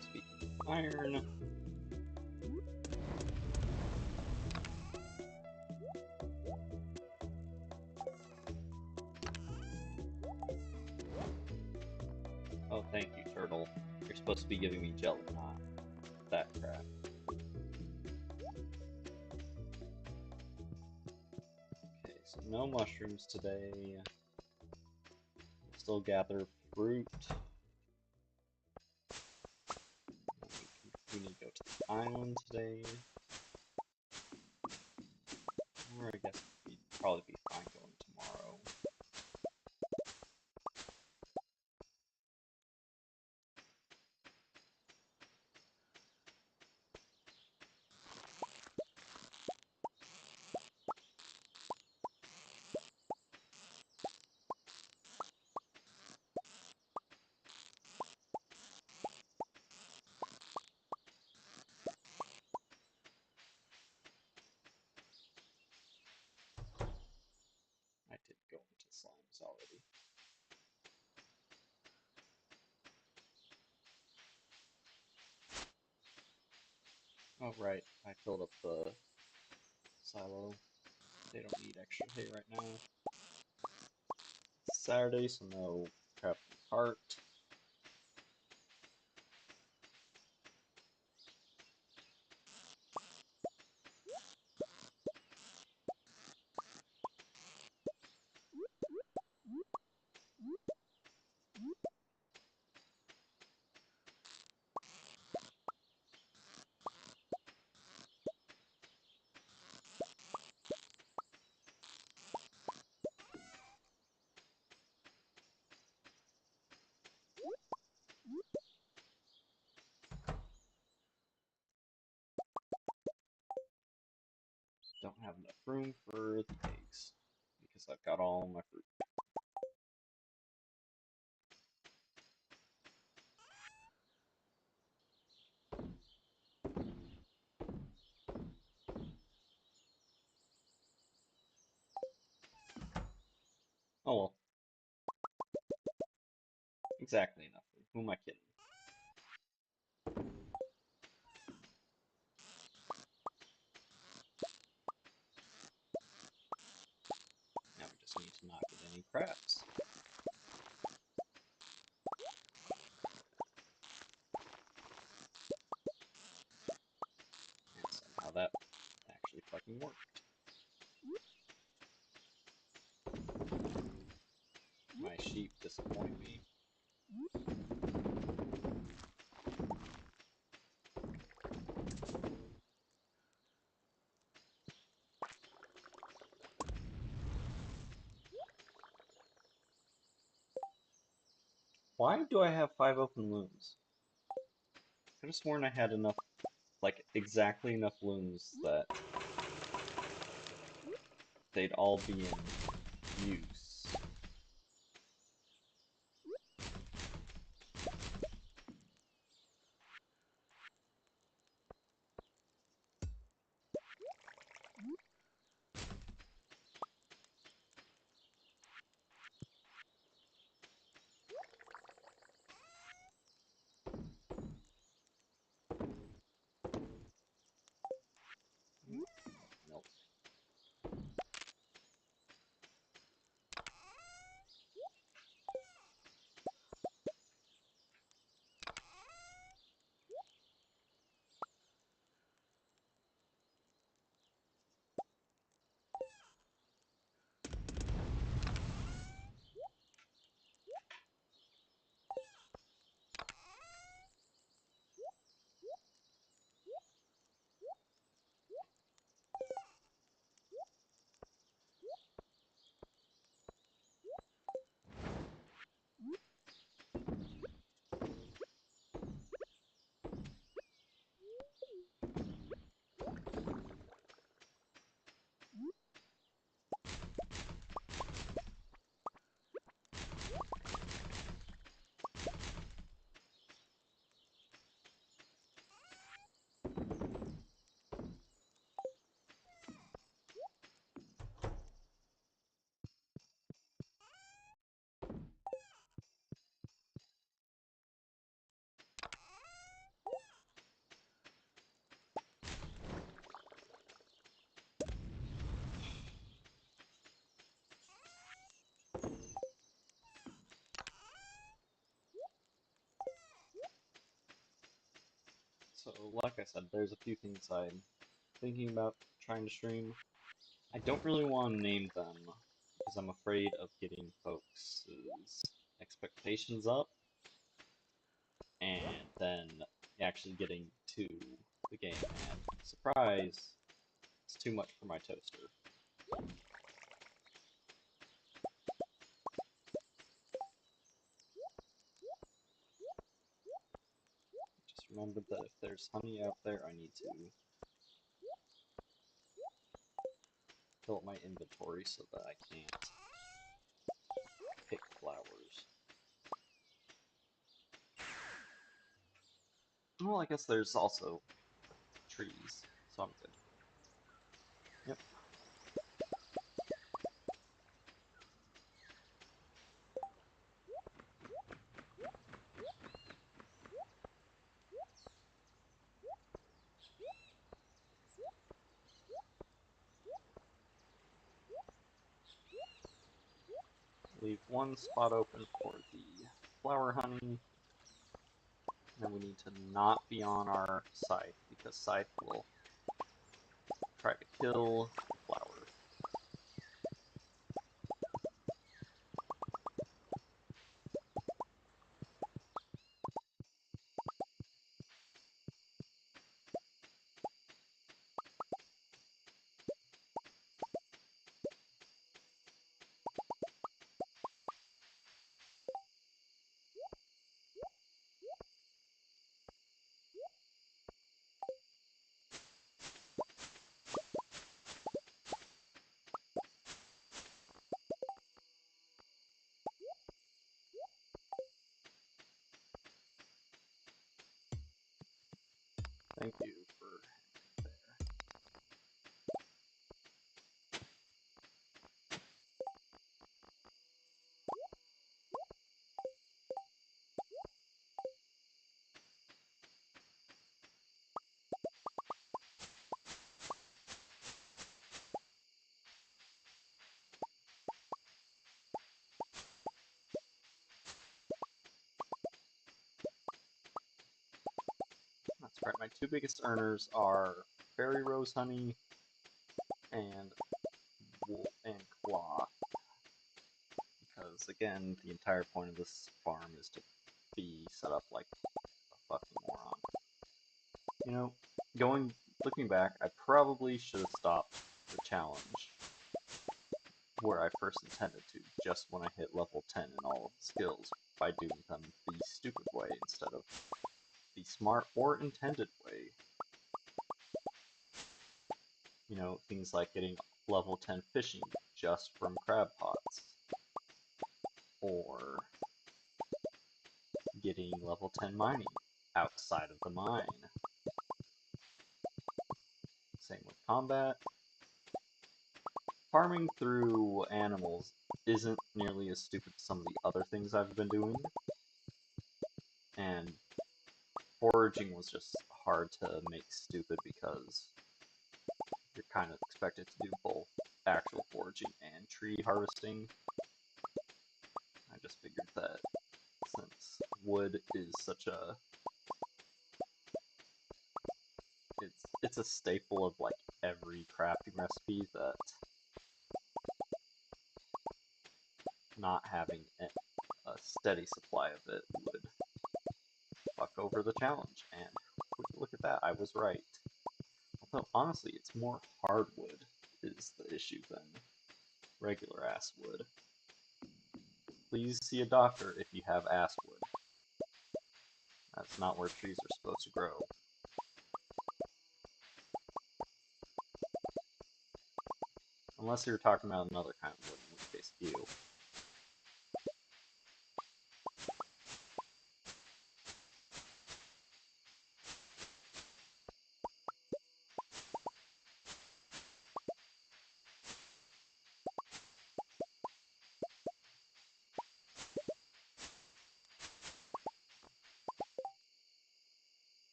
Speaking of iron, oh, thank you, turtle. You're supposed to be giving me jelly, not that crap. Okay, so no mushrooms today. Still gather fruit. We need to go to the island today. Or I guess we'd probably be fine going tomorrow. I did go into slimes already. Oh right, I filled up the silo. They don't need extra hay right now. It's Saturday, so no crap in the cart. Don't have enough room for the eggs because because I've got all my fruit. Oh well. Exactly enough. Who am I kidding? Now we just need to not get any crabs. And somehow that actually fucking worked. My sheep disappoint me. Why do I have 5 open looms? I could have sworn I had enough, like, exactly enough looms that they'd all be in use. Nope. So, like I said, there's a few things I'm thinking about trying to stream. I don't really want to name them because I'm afraid of getting folks' expectations up and then actually getting to the game and surprise, it's too much for my toaster. Just remember that if there's honey out there, I need to fill up my inventory so that I can't pick flowers. Well, I guess there's also trees, so I'm good. Yep. Leave one spot open for the flower honey. And we need to not be on our scythe, because scythe will try to kill the flower. Thank you for there. That's right, my two biggest earners are berry rose honey and wool and cloth. Because again, the entire point of this farm is to be set up like a fucking moron. You know, looking back, I probably should have stopped the challenge where I first intended to, just when I hit level 10 in all of the skills, by doing them the stupid way instead of the smart or intended way. You know, things like getting level 10 fishing just from crab pots, or getting level 10 mining outside of the mine. Same with combat. Farming through animals isn't nearly as stupid as some of the other things I've been doing, and foraging was just hard to make stupid because you're kind of expected to do both actual foraging and tree harvesting. I just figured that since wood is such a it's a staple of like every crafting recipe, that not having a steady supply of it would fuck over the challenge. And would you look at that, I was right. Although honestly, it's more hardwood is the issue than regular ass wood. Please see a doctor if you have ass wood. That's not where trees are supposed to grow. Unless you're talking about another kind of wood, in which case you.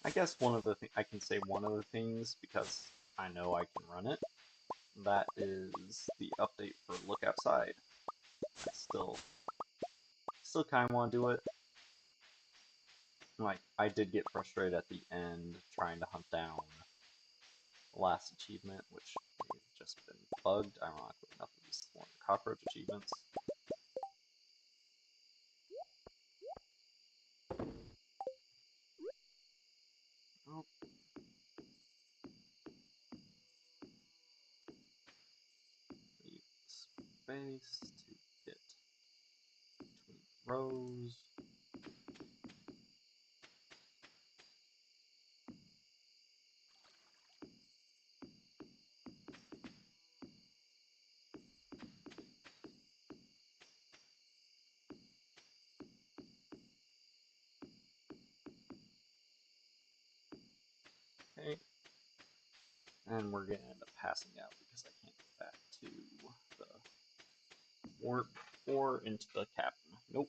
I guess I can say one of the things, because I know I can run it. That is the update for Look Outside. I still kind of want to do it. Like, I did get frustrated at the end trying to hunt down the last achievement, which may have just been bugged. Ironically enough, it was one of the cockroach achievements. Oh. Leave space to get between rows. Okay. And we're gonna end up passing out because I can't get back to the warp or into the cabin. Nope.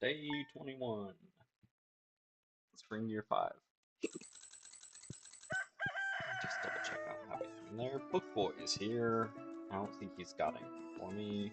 Day 21. Spring year 5. Just double check I don't have anything in there. Book Boy is here. I don't think he's got anything for me.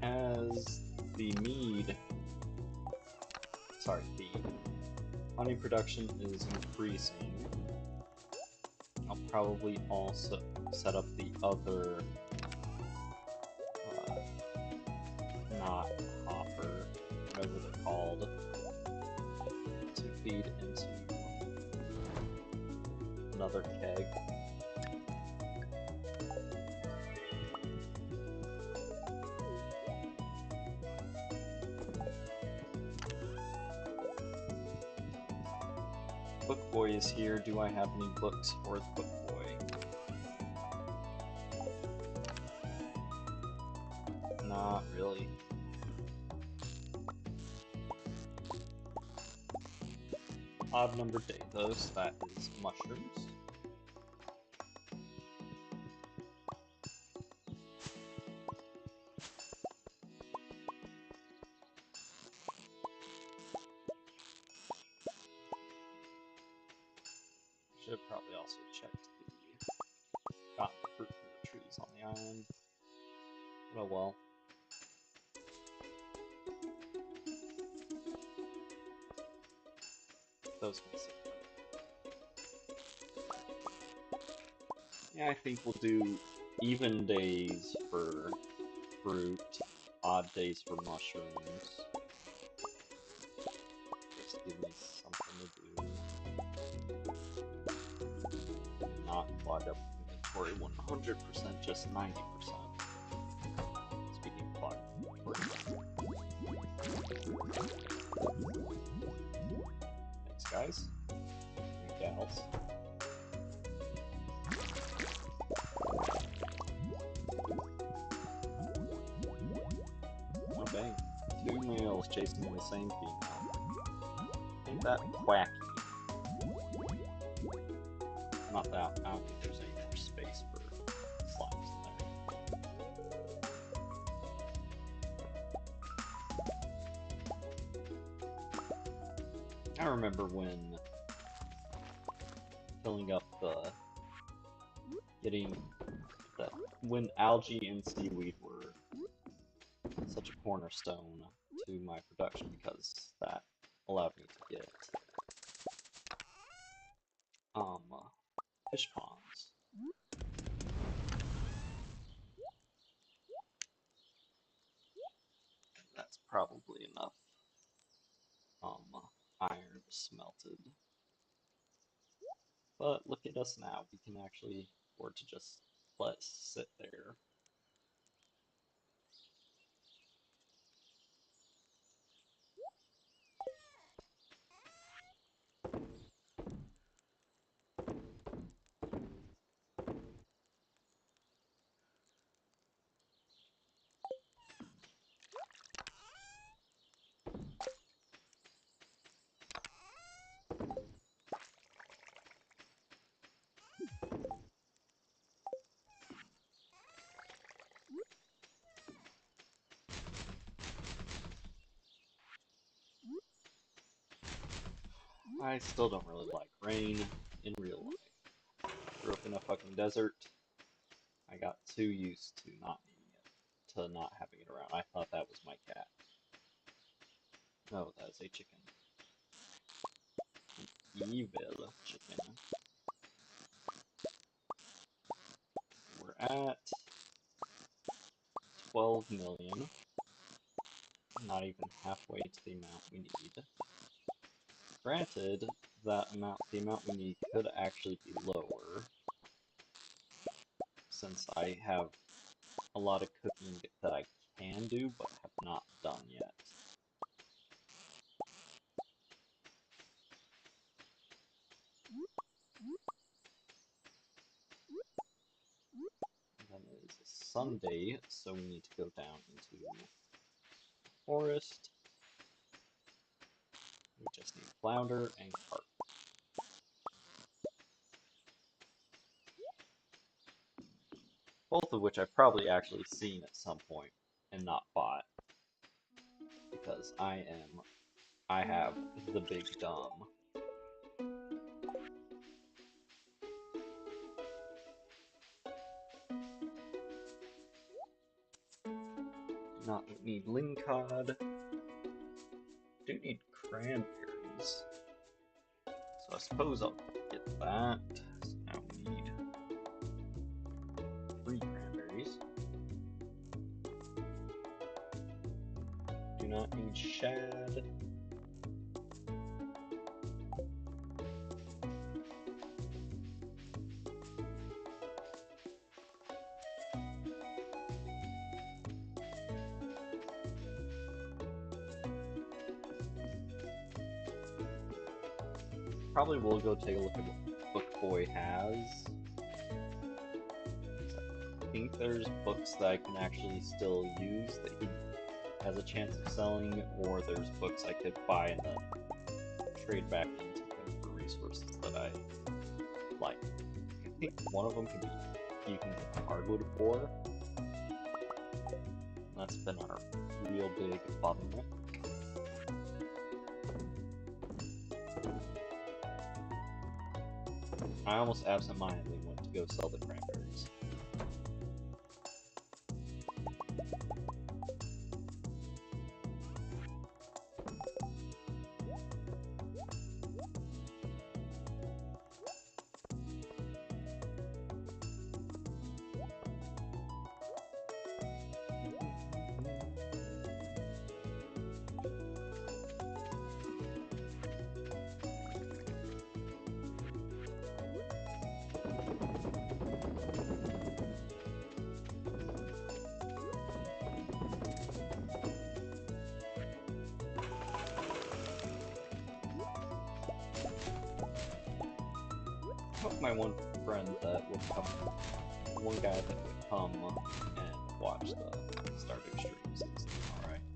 As the honey production is increasing, I'll probably also set up the other, not hopper, whatever they're called, to feed into another keg. Book Boy is here. Do I have any books for the Book Boy? Not really. Odd numbered day though, so that is mushrooms. Should have probably also checked the fruit from the trees on the island. But oh well. Those can sit. Yeah, I think we'll do even days for fruit, odd days for mushrooms. Just give me something to do. Not clog up inventory 100%, just 90%. Speaking of clogging inventory. Thanks, guys. And gals. Oh dang. 2 males chasing the same female. Ain't that wacky? Not that. I don't think there's any more space for slimes in there. I remember when filling up when algae and seaweed were such a cornerstone to my production because that allowed me to get fish ponds. That's probably enough iron smelted. But look at us now, we can actually afford to just let it sit there. I still don't really like rain in real life. Grew up in a fucking desert. I got too used to not needing it, to not having it around. I thought that was my cat. No, that is a chicken. Evil chicken. million. Not even halfway to the amount we need. Granted, the amount we need could actually be lower, since I have a lot of cooking that I can do, but have not done yet. And then it is a Sunday, so we need to go down into the forest. We just need flounder and carp. Both of which I've probably actually seen at some point and not bought. Because I have the big dumb. Do not need lingcod. Do need cranberries. So I suppose I'll get that. So now we need 3 cranberries. Do not need shad. Probably will go take a look at what Book Boy has. I think there's books that I can actually still use that he has a chance of selling, or there's books I could buy and then trade back into him for resources that I like. I think one of them can be you can get hardwood for. And that's been our real big bottleneck. I almost absentmindedly went to go sell the cranberries. I hope my one friend that would come, one guy that would come and watch the Stardew streams is doing alright.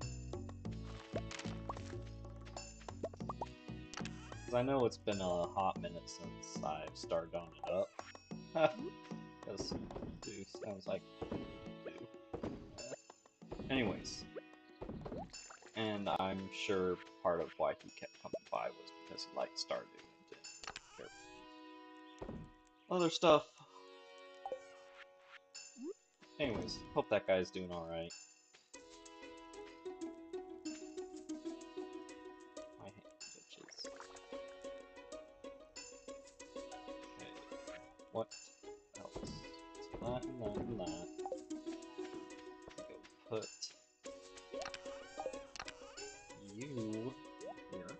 Because I know it's been a hot minute since I've started on it up. Because dude sounds like do. Anyways. And I'm sure part of why he kept coming by was because he liked Stardew and didn't care for other stuff. Anyways, hope that guy's doing alright. My hand itches. Okay, what else? So that and that and that. Go put you here.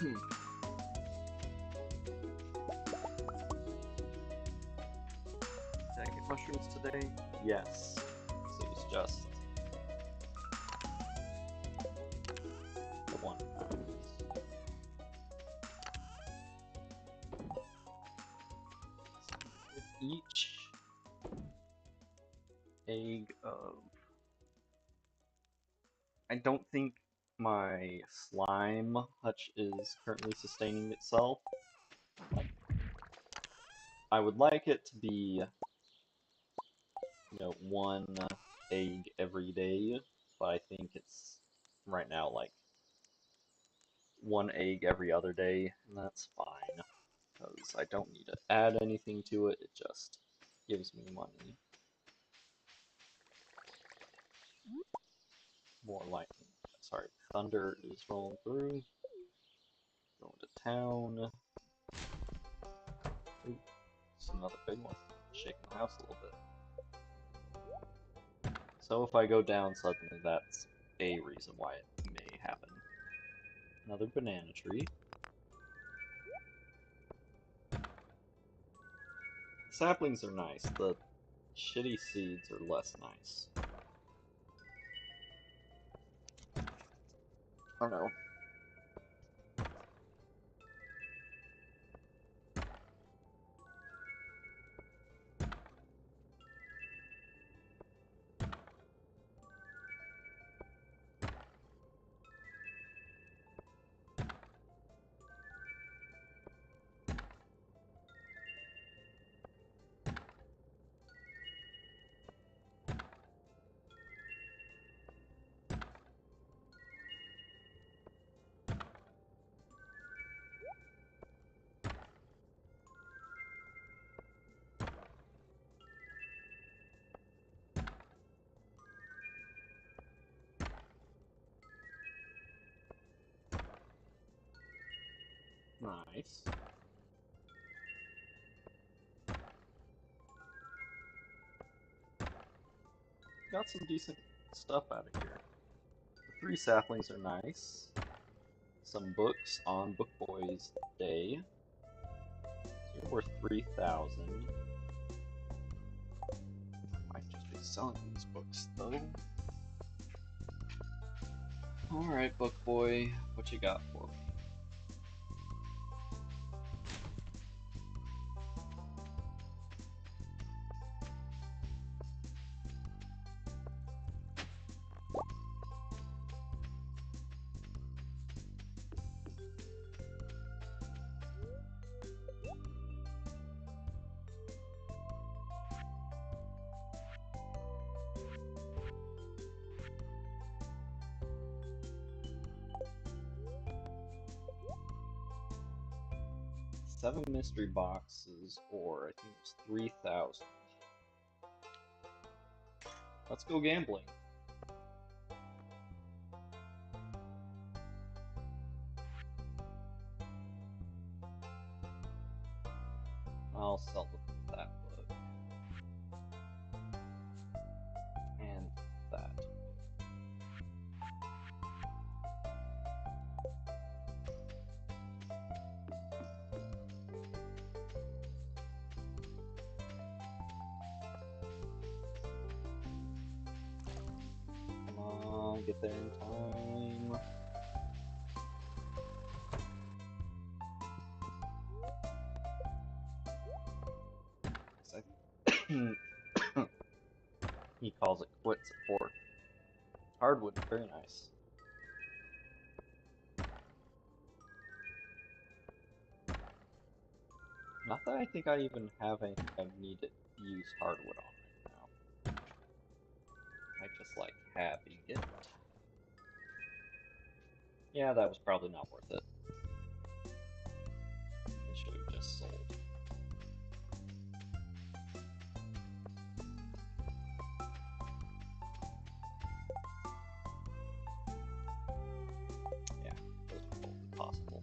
Did I get mushrooms today? Yes. So it's just the 1 pound. With each egg of... I don't think my slime hutch is currently sustaining itself. I would like it to be, you know, 1 egg every day, but I think it's right now like one egg every other day, and that's fine because I don't need to add anything to it. It just gives me money. More lightning. Sorry, thunder is rolling through. Going to town. Ooh, it's another big one. Shaking the house a little bit. So if I go down suddenly, that's a reason why it may happen. Another banana tree. Saplings are nice. The shitty seeds are less nice. Oh no. Nice. Got some decent stuff out of here. The 3 saplings are nice. Some books on Book Boy's Day. So you're worth 3,000. I might just be selling these books though. Alright, Book Boy, what you got for me? Seven mystery boxes, or I think it was 3,000. Let's go gambling. I'll sell that book. And that. Come on, get there in time. He calls it quits at 4. Hardwood, very nice. Not that I think I even have anything I need to use hardwood on right now. I just like having it. Yeah, that was probably not worth it. I should have just sold. Yeah, those are totally possible.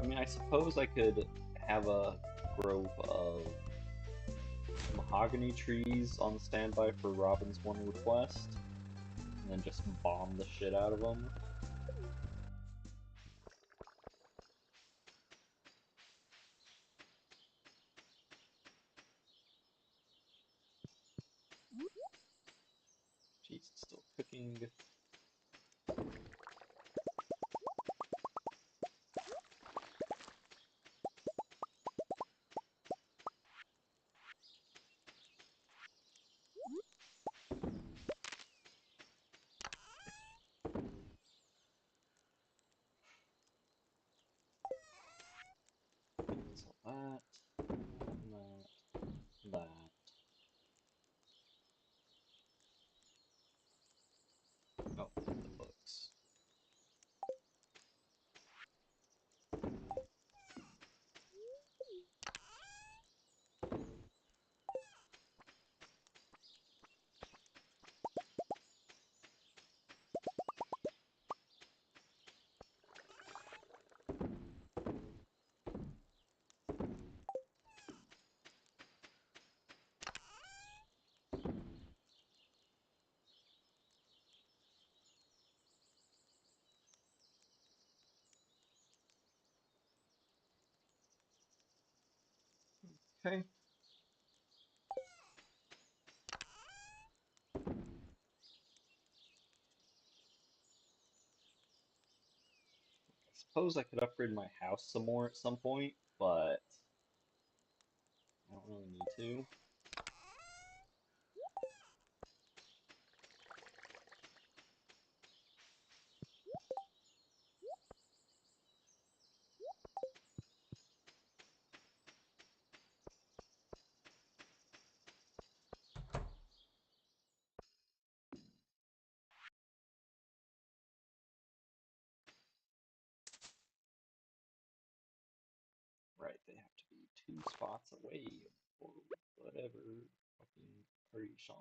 I mean, I suppose I could have a grove of mahogany trees on standby for Robin's one request, and then just bomb the shit out of them. Jeez, it's still cooking. So that, that. Okay. I suppose I could upgrade my house some more at some point, but I don't really need to. Right, they have to be 2 spots away or whatever fucking variation.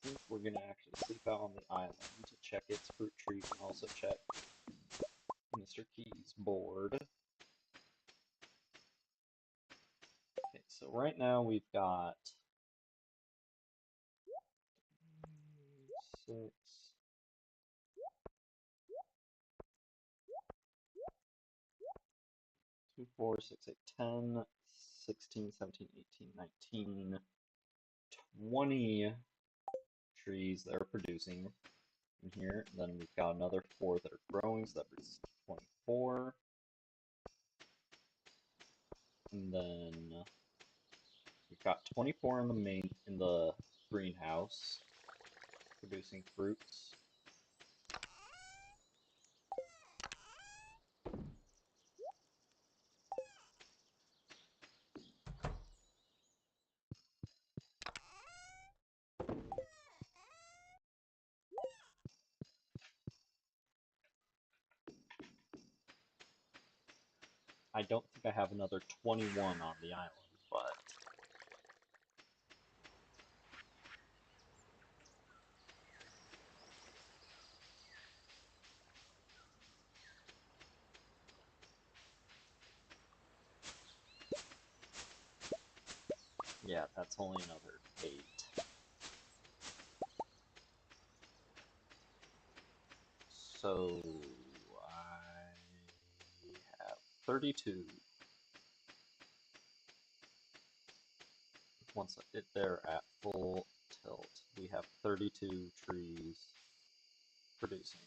I think we're gonna actually sleep out on the island to check its fruit trees and also check Mr. Key's board. Okay, so right now we've got 6, 2, 4, 6, 8, 10, 16, 17, 18, 19, 20 trees that are producing in here. And then we've got another 4 that are growing, so that brings 24. And then we've got 24 in the greenhouse producing fruits. I don't think I have another 21 on the island, but yeah, that's only another 8. So I have 32. Once they're at full tilt, we have 32 trees producing.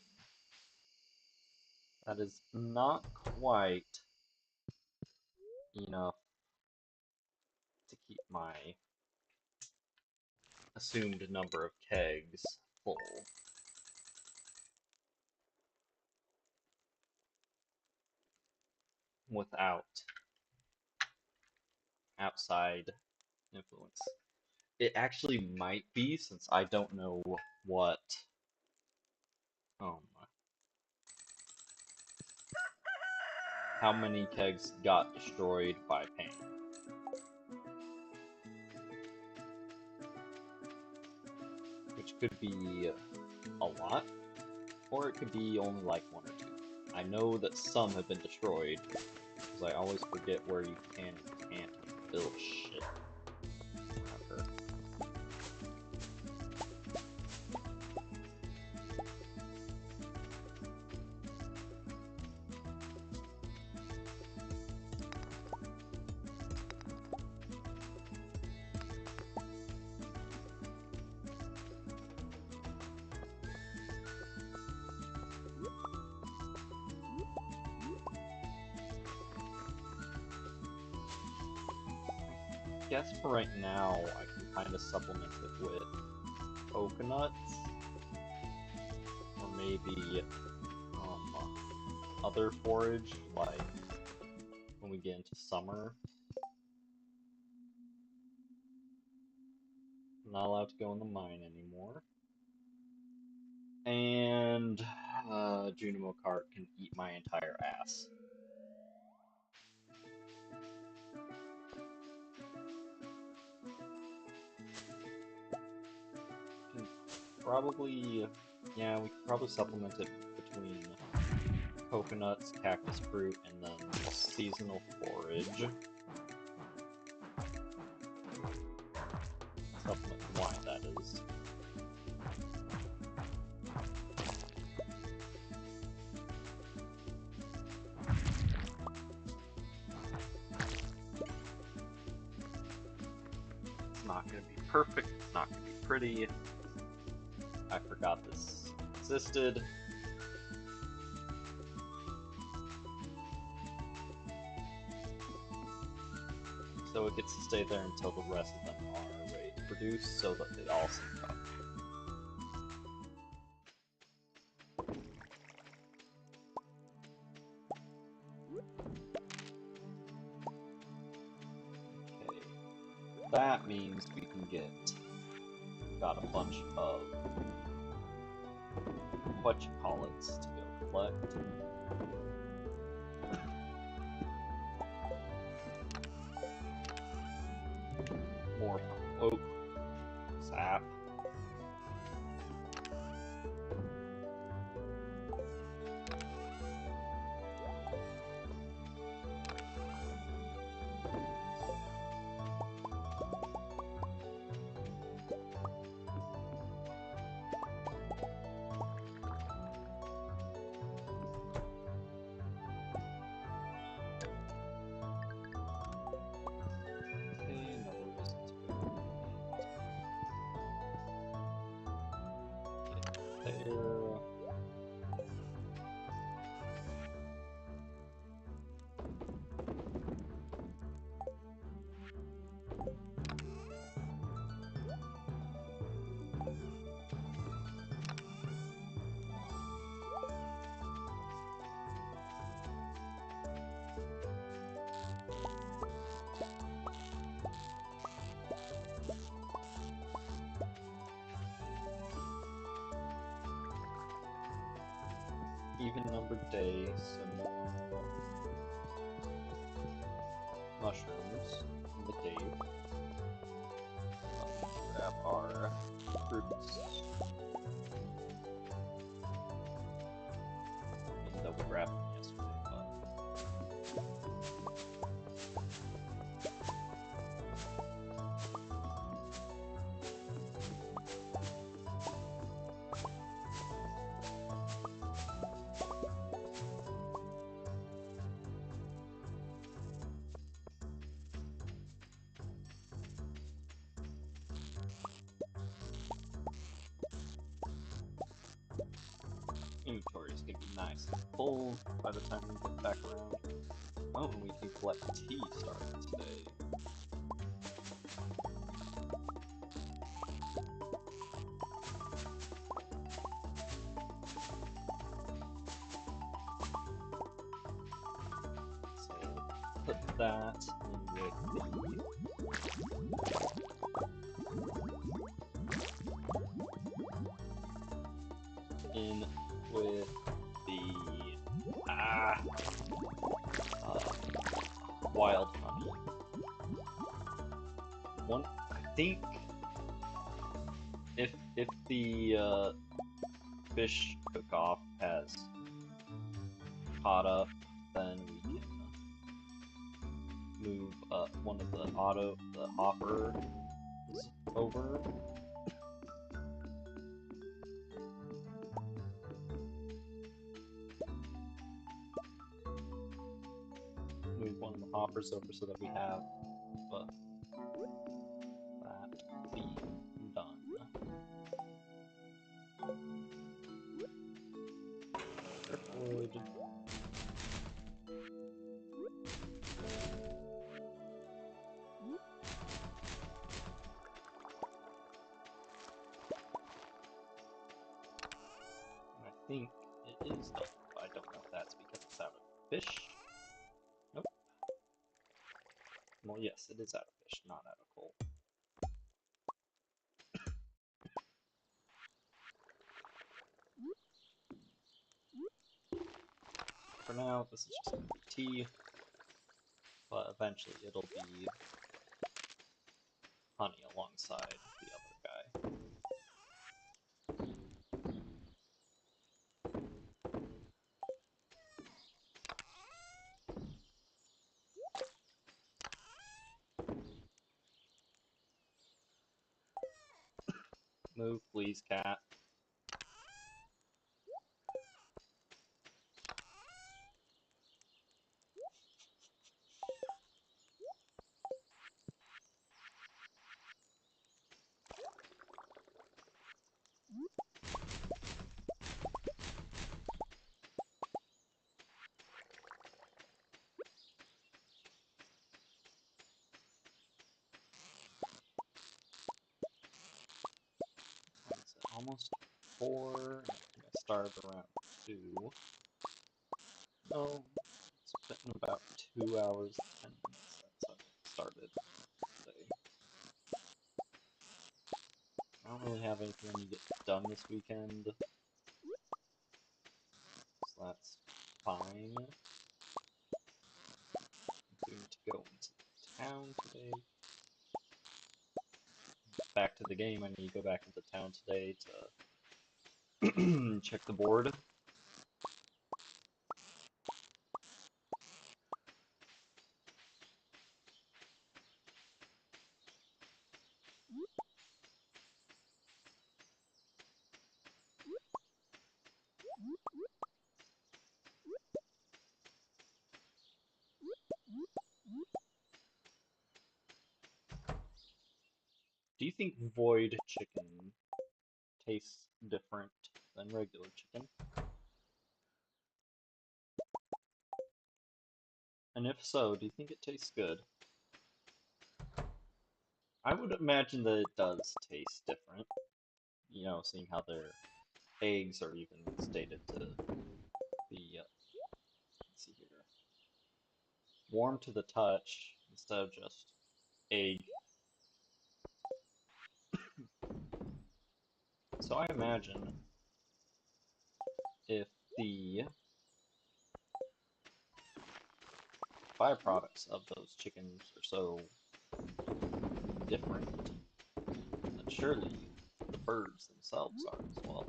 That is not quite enough to keep my assumed number of kegs full without outside influence. It actually might be, since I don't know what um how many kegs got destroyed by pain. Which could be a lot, or it could be only like 1 or 2. I know that some have been destroyed, because I always forget where you can and can't build shit. Whatever. I guess for right now, I can kind of supplement it with coconuts, or maybe other forage, like when we get into summer. I'm not allowed to go in the mine anymore. And Junimo Cart can eat my entire ass. probably, yeah, we could probably supplement it between coconuts, cactus fruit, and then seasonal forage. Supplement wine, that is. It's not going to be perfect, it's not going to be pretty. I forgot this existed. So it gets to stay there until the rest of them are ready to produce, so that they all sync up. Okay, that means we can got a bunch of what you call it to go collect. More oak sap. Okay, another reason to go and get there. Even numbered day, some mushrooms in the cave. Grab our fruits. Even though we grabbed them yesterday, but inventory is gonna be nice and full by the time we get back around. Oh, and we can collect tea starting today. So put that in with the uh, wild honey. I think if the fish cook-off has caught up, then we can move one of the hoppers over. Move one of the hoppers over so that we have that being done. Driftwood. And I think it is done, but I don't know if that's because it's out of fish. Nope. Well, yes, it is out of fish, not out of coal. For now, this is just going to be tea, but eventually it'll be honey alongside the other guy. Move, please, cat. What is it? Almost 4. I think I started around 2. No, it's been about 2 hours and 10 minutes since I started today. I don't really have anything I need to get done this weekend, so that's fine. I'm going to go into town today. Back to the game, I need to go back into town today to check the board. Do you think void chicken tastes different than regular chicken? And if so, do you think it tastes good? I would imagine that it does taste different. You know, seeing how their eggs are even stated to be, let's see here, warm to the touch instead of just egg. So I imagine if the byproducts of those chickens are so different, then surely the birds themselves are as well.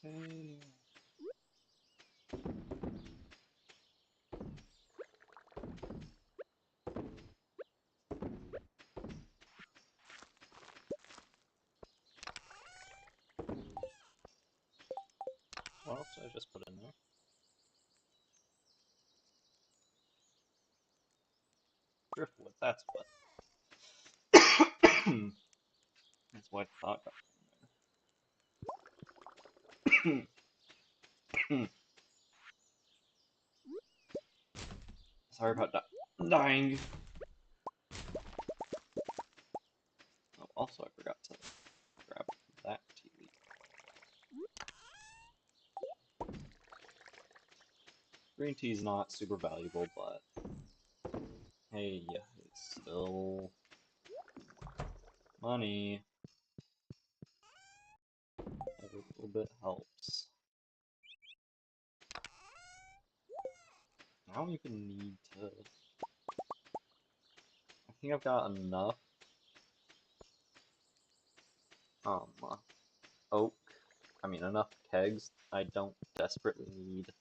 Okay. What else did I just put in there? Driftwood, that's what. That's what I thought got in there. Sorry about dying. Oh, also I forgot to grab that tea leaf. Green tea is not super valuable, but hey, it's still money. Every little bit helps. I don't even need to. I think I've got enough um oak. I mean enough kegs. I don't desperately need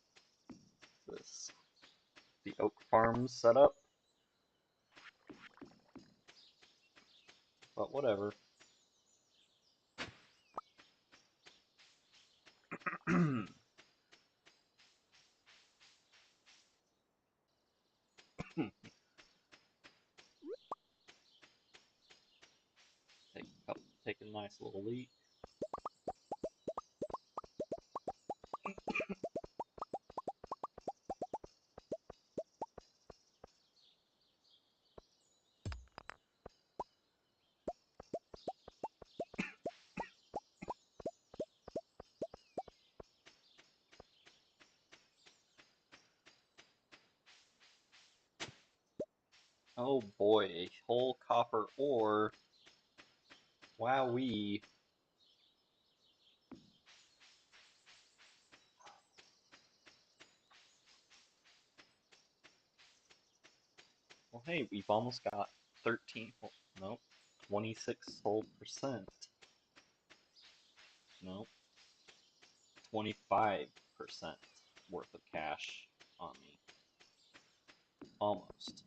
the oak farms set up. But whatever. Take a nice little leak. Oh boy, a whole copper ore. Wowee. Well, hey, we've almost got 13, no, 26 whole percent. No, 25% worth of cash on me. Almost.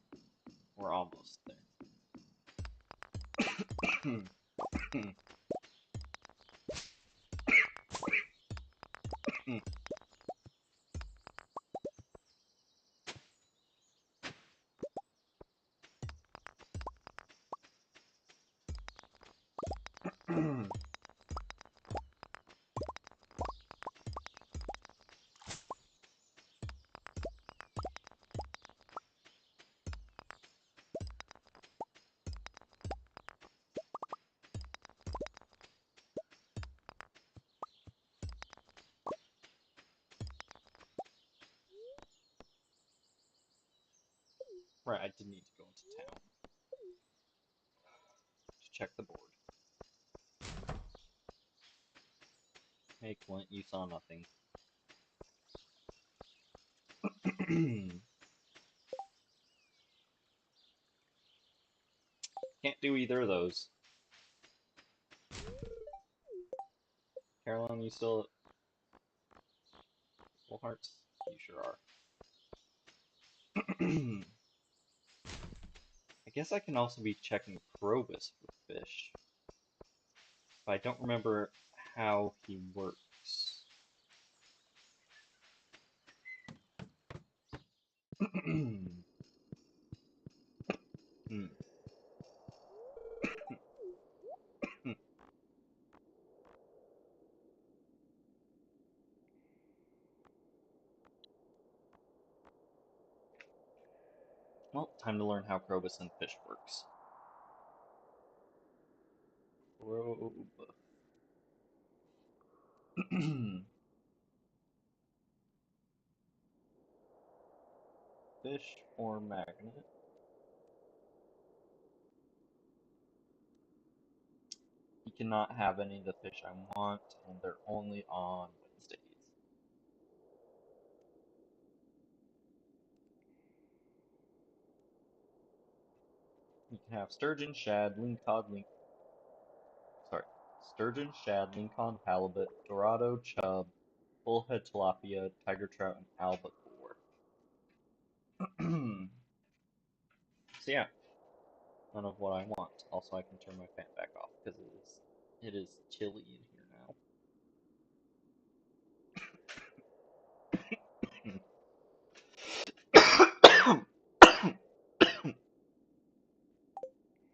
We're almost there. Right, I did need to go into town to check the board. Hey, Clint, you saw nothing. Can't do either of those. Caroline, you still at full hearts? You sure are. I guess I can also be checking Probus for fish. But I don't remember how he works. Hmm. Well, time to learn how Probus and fish works. Probe. Fish or magnet. You cannot have any of the fish I want, and they're only on Wednesdays. You can have sturgeon, shad, halibut, dorado, chub, bullhead tilapia, tiger trout, and albacore. So yeah, none of what I want. Also, I can turn my fan back off because it is chilly in here now.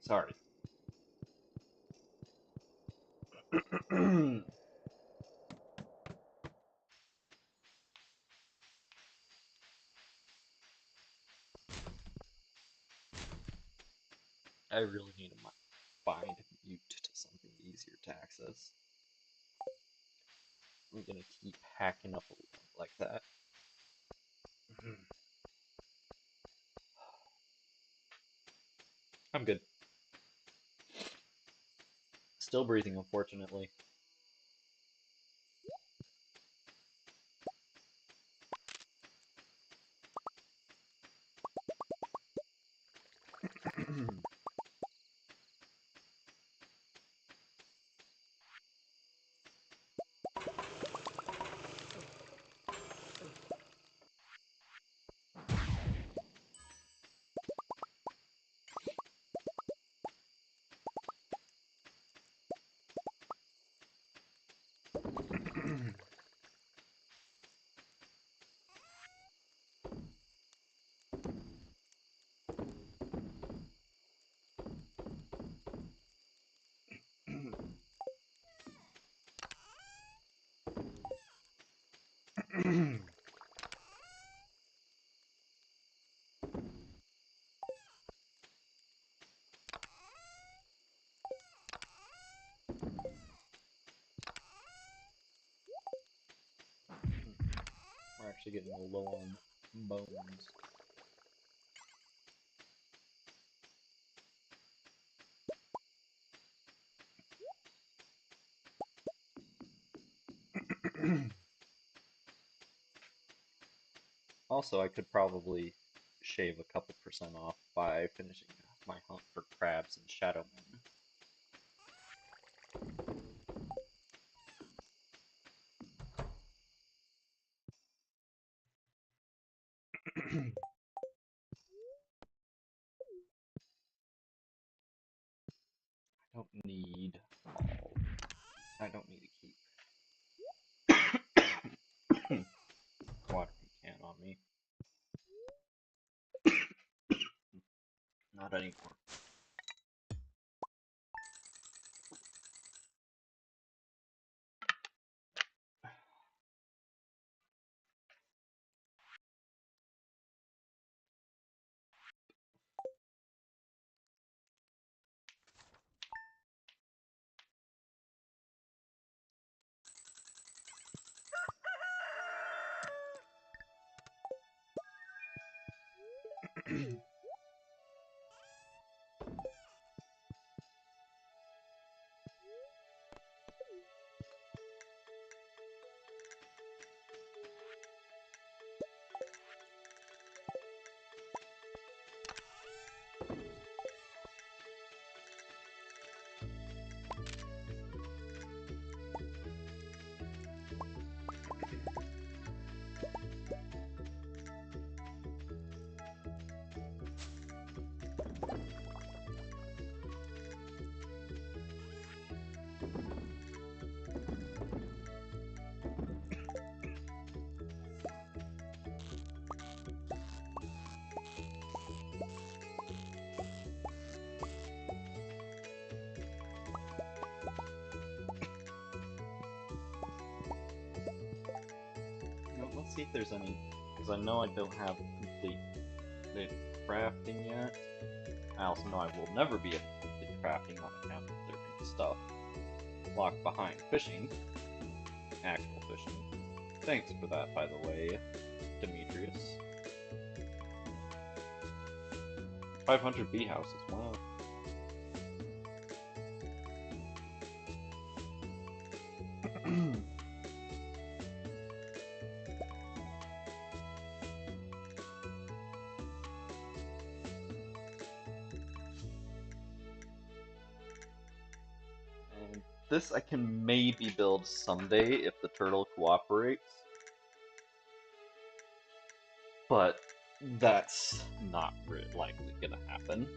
Sorry. I really need to find mute to something easier to access. I'm gonna keep hacking up like that. I'm good. Still breathing, unfortunately. We're actually getting a low on bones. Also, I could probably shave a couple percent off by finishing my hunt for crabs and shadow men. I don't need all. I don't need to keep watering can on me. Not anymore. Let's see if there's any, because I know I don't have completed crafting yet. I also know I will never be able to complete crafting on account of there being stuff locked behind fishing. Actual fishing. Thanks for that, by the way, Demetrius. 500 bee houses, wow. And this I can maybe build someday if the turtle cooperates. But that's not likely gonna happen.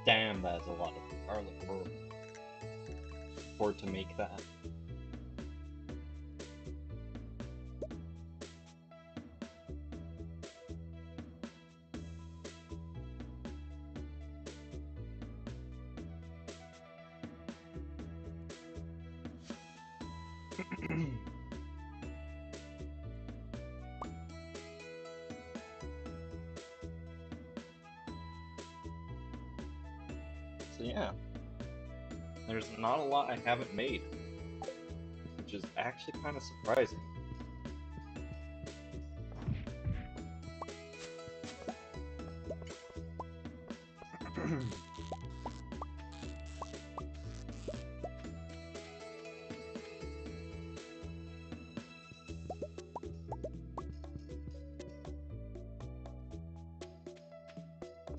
Damn, that is a lot of garlic for to make that. So yeah, there's not a lot I haven't made, which is actually kind of surprising.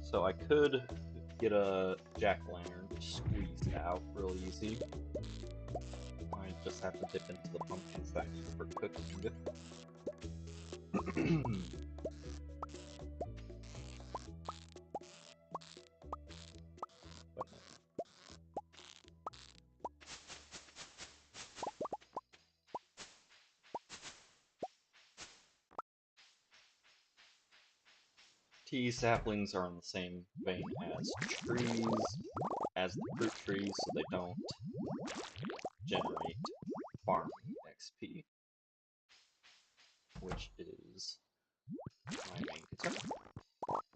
So I could get a jack-o'-lantern squeezed out real easy. I just have to dip into the pumpkins that I need for cooking. But no. Tea saplings are in the same vein as trees, as the fruit trees, so they don't generate farming XP, which is my main concern.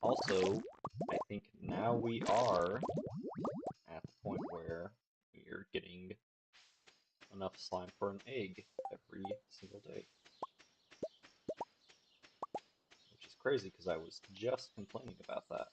Also, I think now we are at the point where we are getting enough slime for an egg every single day. Which is crazy because I was just complaining about that.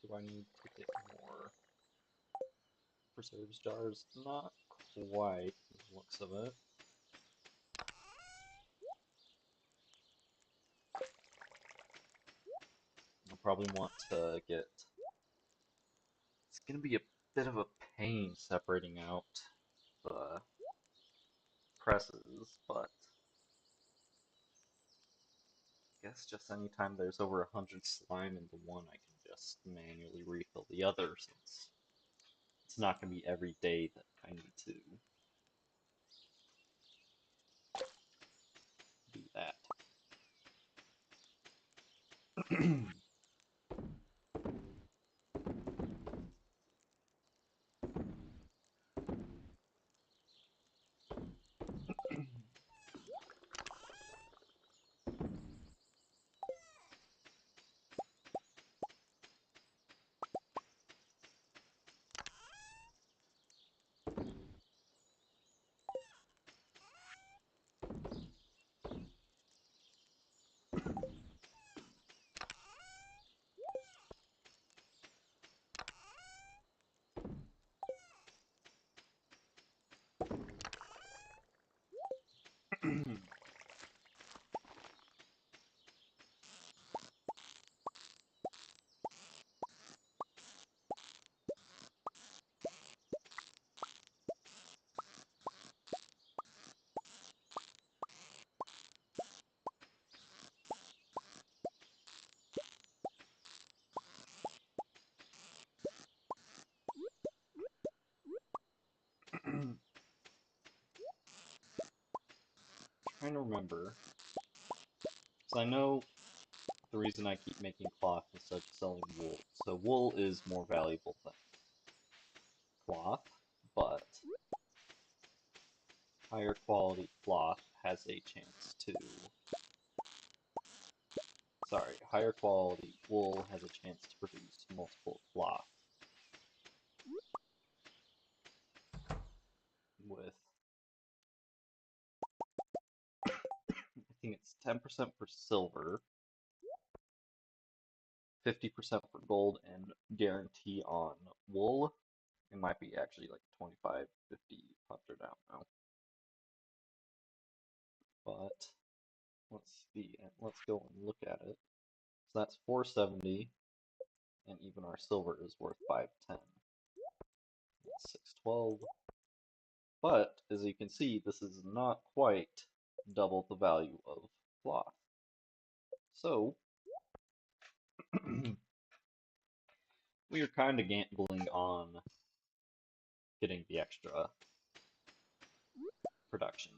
Do I need to get more preserves jars? Not quite, from the looks of it. I'll probably want to get... It's gonna be a bit of a pain separating out the presses, but I guess just anytime there's over 100 slime into one, I can just manually refill the other, since it's not gonna be every day that I need to do that. Trying to remember, because I know the reason I keep making cloth instead of selling wool. So wool is more valuable than cloth, but higher quality cloth has a chance to... Sorry, higher quality wool has a chance to produce multiple cloth with, I think it's 10% for silver, 50% for gold, and guarantee on wool. It might be actually like 25, 50, 100, I don't know. But let's see, and let's go and look at it. So that's 470, and even our silver is worth 510. That's 612. But as you can see, this is not quite double the value of cloth. So we are kind of gambling on getting the extra production.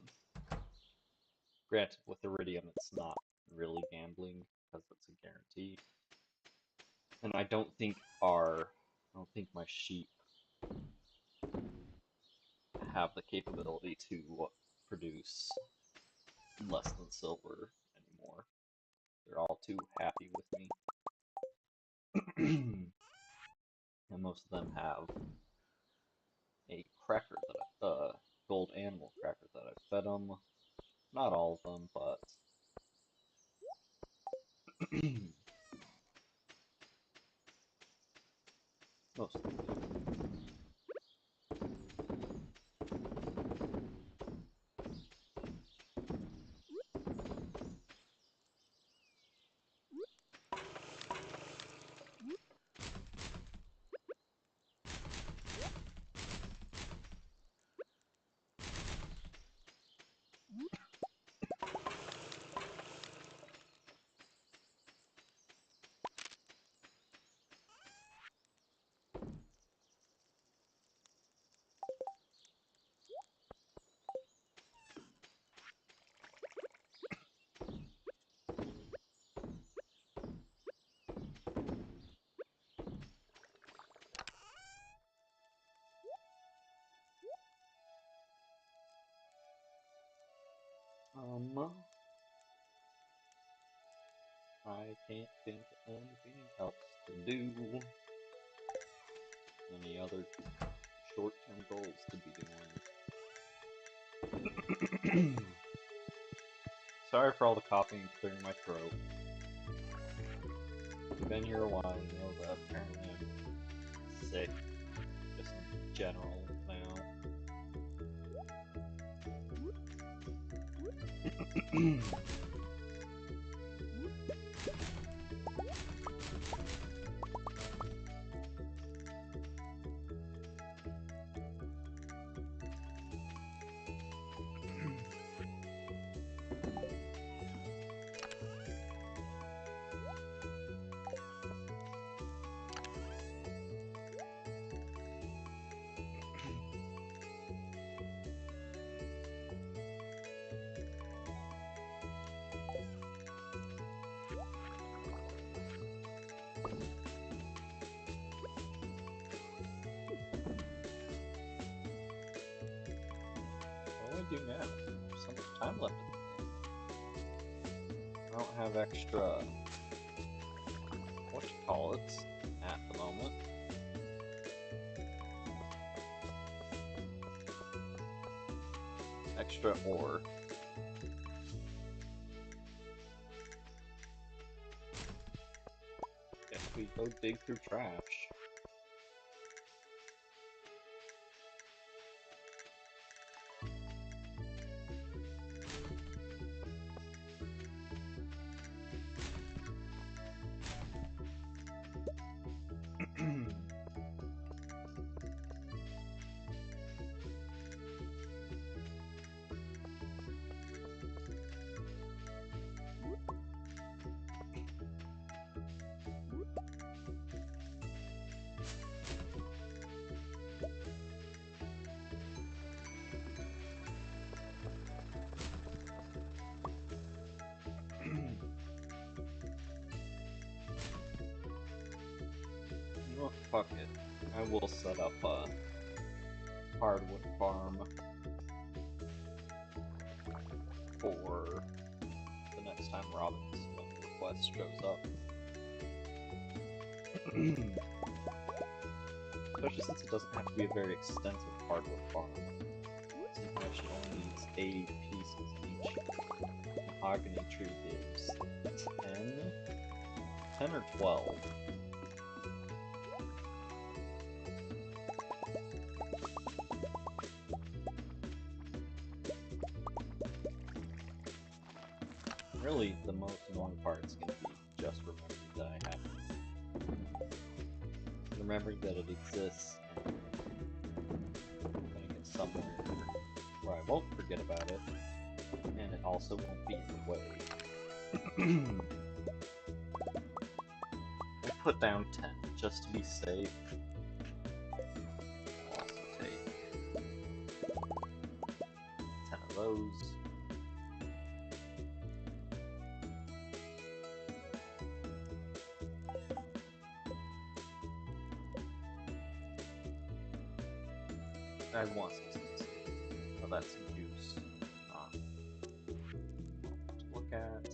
Granted, with iridium, it's not really gambling because it's a guarantee. And I don't think my sheep have the capability to produce less than silver anymore. They're they're all too happy with me. And most of them have a cracker that gold animal cracker that I fed them. Not all of them, but most of them do. I can't think of anything else to do. Any other short-term goals to be doing. Sorry for all the coughing and clearing my throat. If you've been here a while, you know that apparently I'm sick, just in general now. What do I do now? There's so much time left in the day. I don't have extra whatchamacallits at the moment. Extra ore. Guess we go dig through trash. Well, fuck it. I will set up a hardwood farm for the next time Robin's request shows up. Especially since it doesn't have to be a very extensive hardwood farm. Since it actually only needs 8 pieces each. Mahogany tree gives 10 or 12. Really, the most annoying part is going to be just remembering that I have it. Remembering that it exists and putting it somewhere where I won't forget about it, and it also won't be in the way. I put down 10 just to be safe. I'll also take 10 of those. I want some space. Oh, that's some juice. To look at.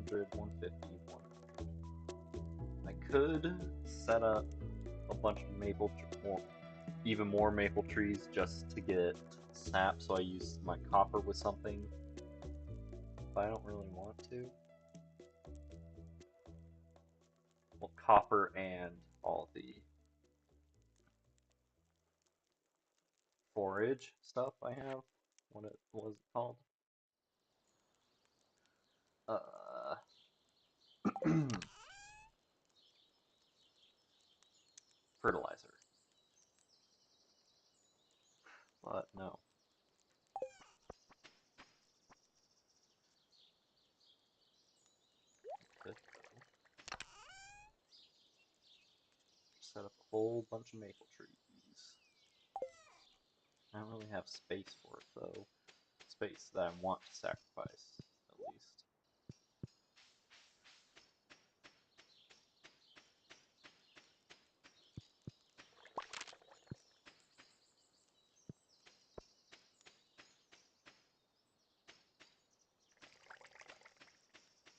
100, 150, 1. I could set up a bunch of even more maple trees just to get sap, so I use my copper with something, but I don't really want to. Well, copper and all the forage stuff I have. What was it called? Uh, fertilizer. But no. Could set up a whole bunch of maple trees. I don't really have space for it though. Space that I want to sacrifice, at least.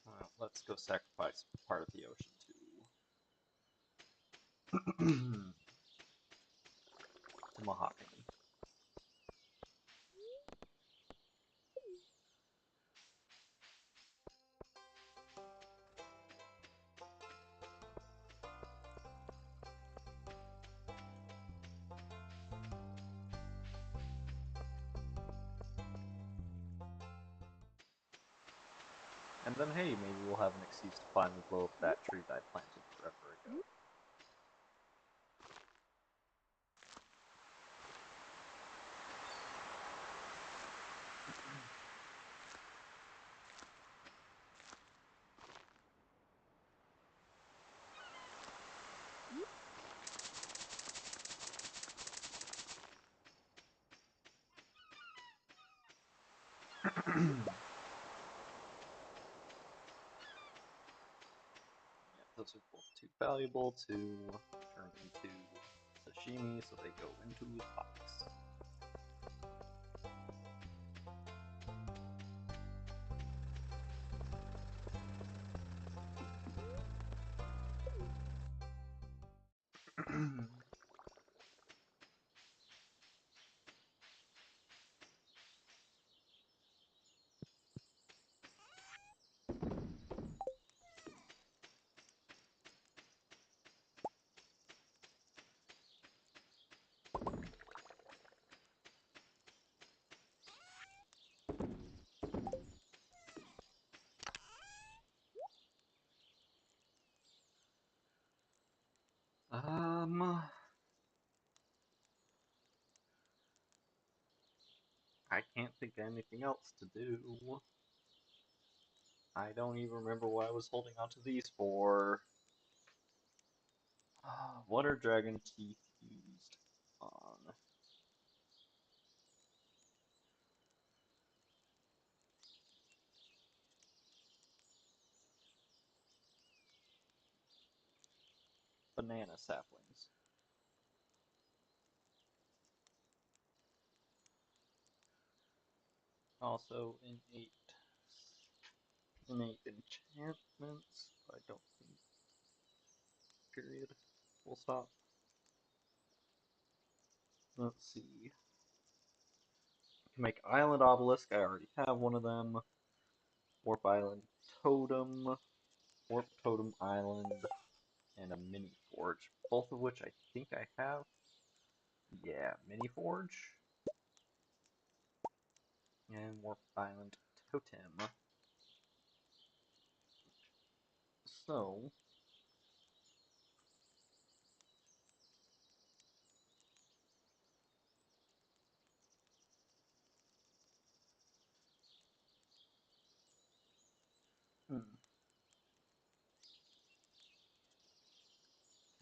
Well, let's go sacrifice part of the ocean to to mahogany. And then hey, maybe we'll have an excuse to finally blow up that tree that I planted forever ago. Yeah, those are both too valuable to turn into sashimi, so they go into the box. I can't think of anything else to do. I don't even remember what I was holding onto these for. What are dragon teeth used on? Banana saplings. Also innate enchantments. I don't think. Period. Full stop. Let's see. I can make island obelisk. I already have one of them. Warp island totem. Warp totem island. And a mini forge. Both of which I think I have. Yeah, mini forge. And warp island totem. So,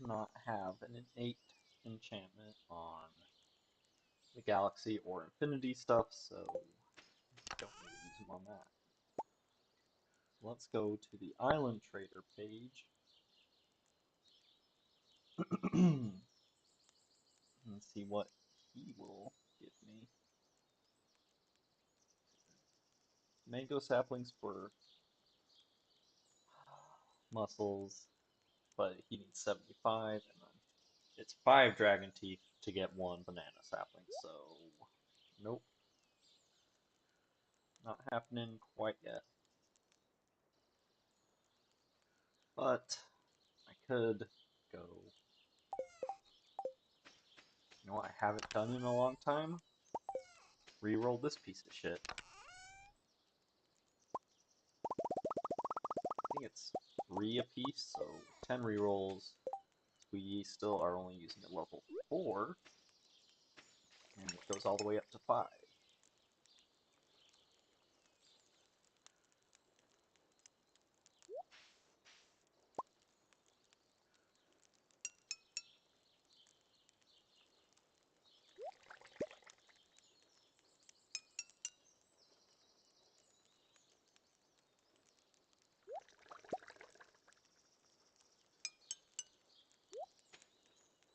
cannot have an innate enchantment on the galaxy or infinity stuff, so don't need to use them on that. So let's go to the island trader page and see what he will give me. Mango saplings for muscles, but he needs 75, and then it's 5 dragon teeth to get 1 banana sapling, so nope, not happening quite yet. But I could go. You know what I haven't done in a long time? Reroll this piece of shit. I think it's 3 apiece, so 10 rerolls. We still are only using a level 4, and it goes all the way up to 5.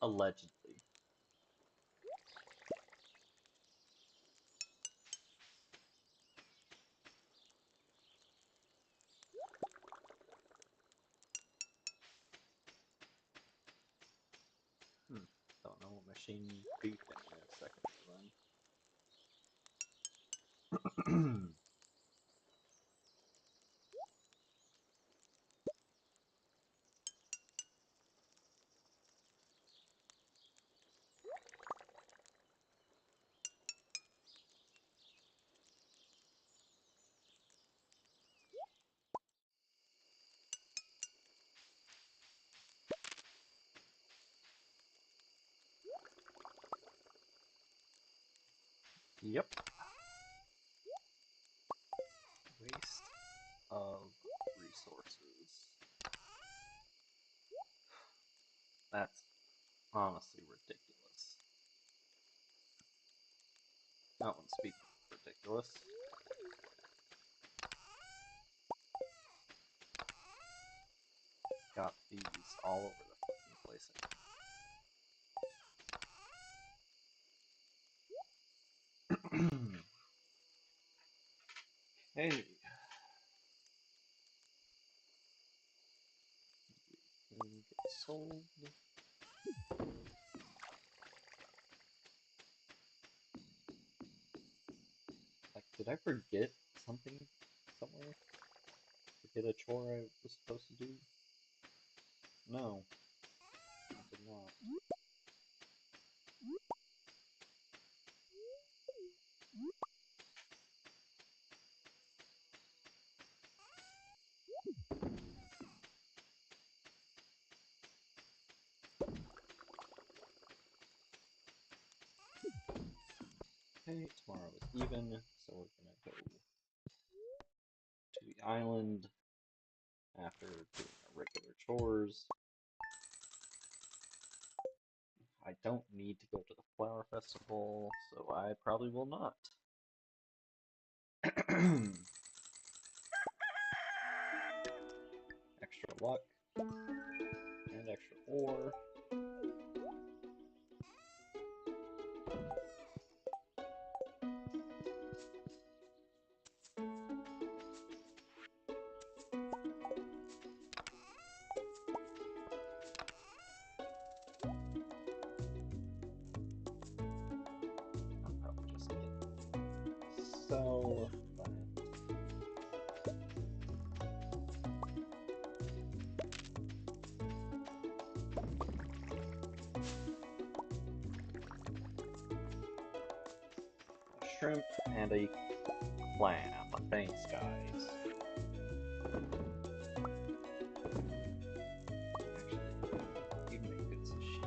Allegedly. Don't know what machine beeped at me a second ago then. Yep. Waste of resources. That's honestly ridiculous. That one speaking of ridiculous. Got bees all over the fucking place. Hey. Get sold. Like, did I forget something somewhere? Forget a chore I was supposed to do? No, I did not. Okay, tomorrow is even, so we're gonna go to the island after doing our regular chores. I don't need to go to the flower festival, so I probably will not. Extra luck and extra ore. I'll probably just sell that. A shrimp and a clam. Thanks, guys. Actually, you make good sushi.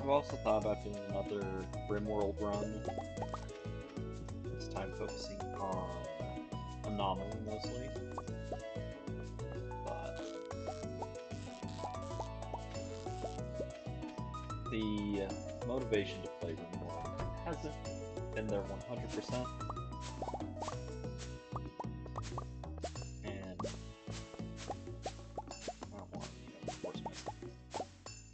I've also thought about doing another Rimworld run, this time focusing on Anomaly mostly, but the motivation to play Rimworld hasn't been there 100%, and I don't want to, force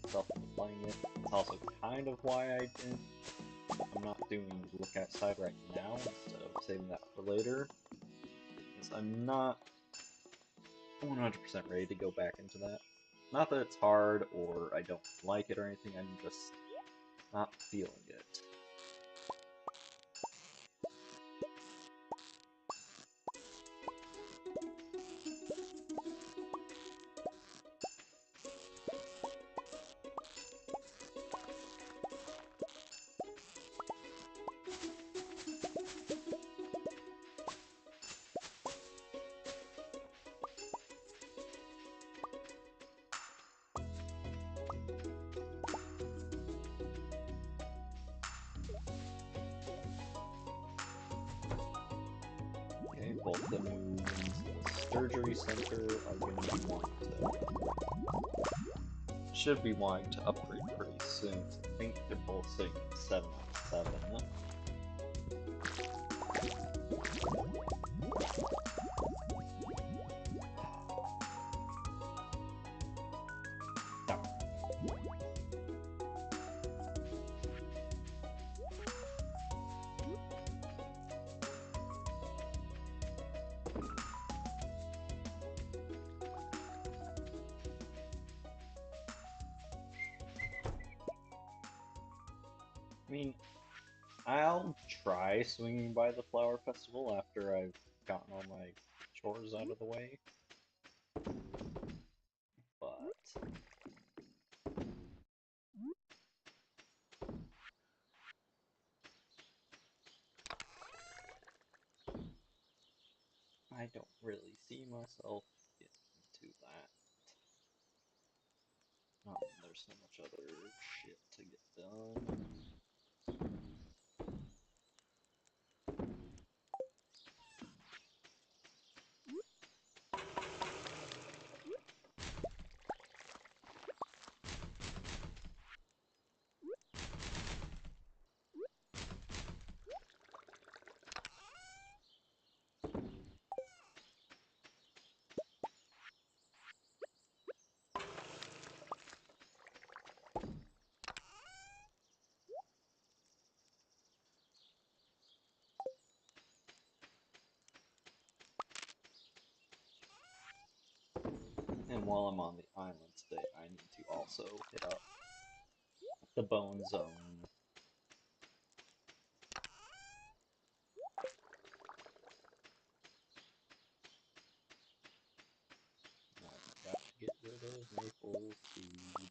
myself into playing it. It's also kind of why I'm not doing Look Outside right now instead of saving that for later, because I'm not 100% ready to go back into that. Not that it's hard or I don't like it or anything, I'm just not feeling it. Okay, both the new rooms in the Surgery Center are going to be wanting should be wanting to upgrade pretty soon. I think they're both sitting at 7 out of 7. I mean, I'll try swinging by the Flower Festival after I've gotten all my chores out of the way, but I don't really see myself getting into that. Not when there's so much other shit to get done. And while I'm on the island today, I need to also hit up the Bone Zone. I've got to get rid of maple seed.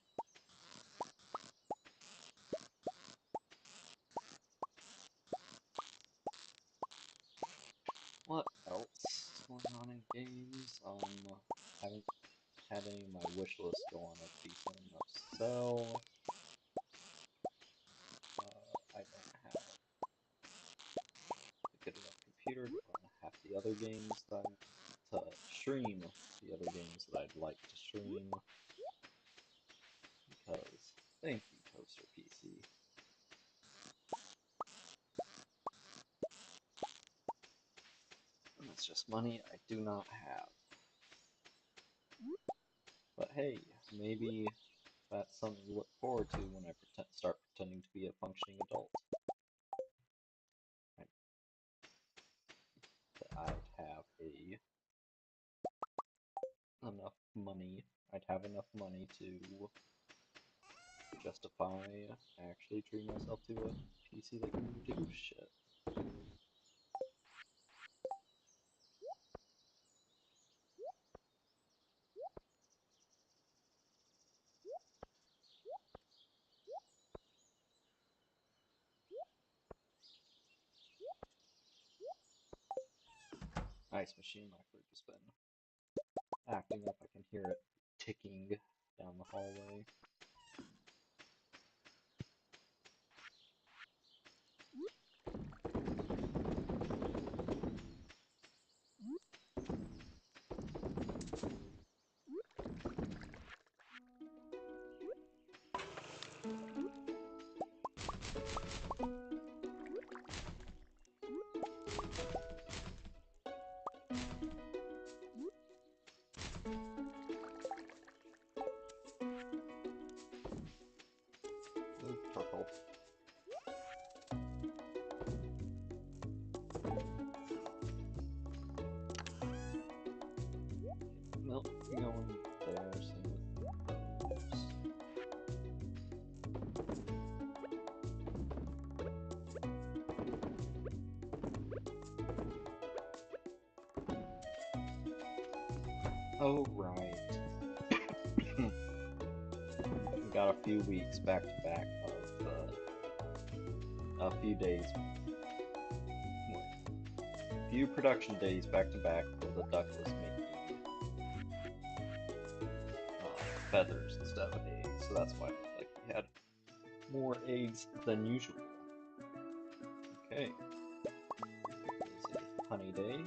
What else is going on in games? Haven't had any of my wish list go on a decent enough sell. I don't have a good enough computer to run half the other games to stream the other games that I'd like to stream. Because thank you, Toaster PC. And it's just money I do not have. But hey, maybe that's something to look forward to when I start pretending to be a functioning adult. That I'd have enough money. I'd have enough money to justify actually treating myself to a PC that can do shit. Ice machine, my fridge has been acting up. I can hear it ticking down the hallway. milk going there, same with those. Oh, right. We got a few weeks back to back of a few days, a few production days back to back where the duck was making feathers instead of eggs, so that's why it looked like we had more eggs than usual. Okay, is a honey day.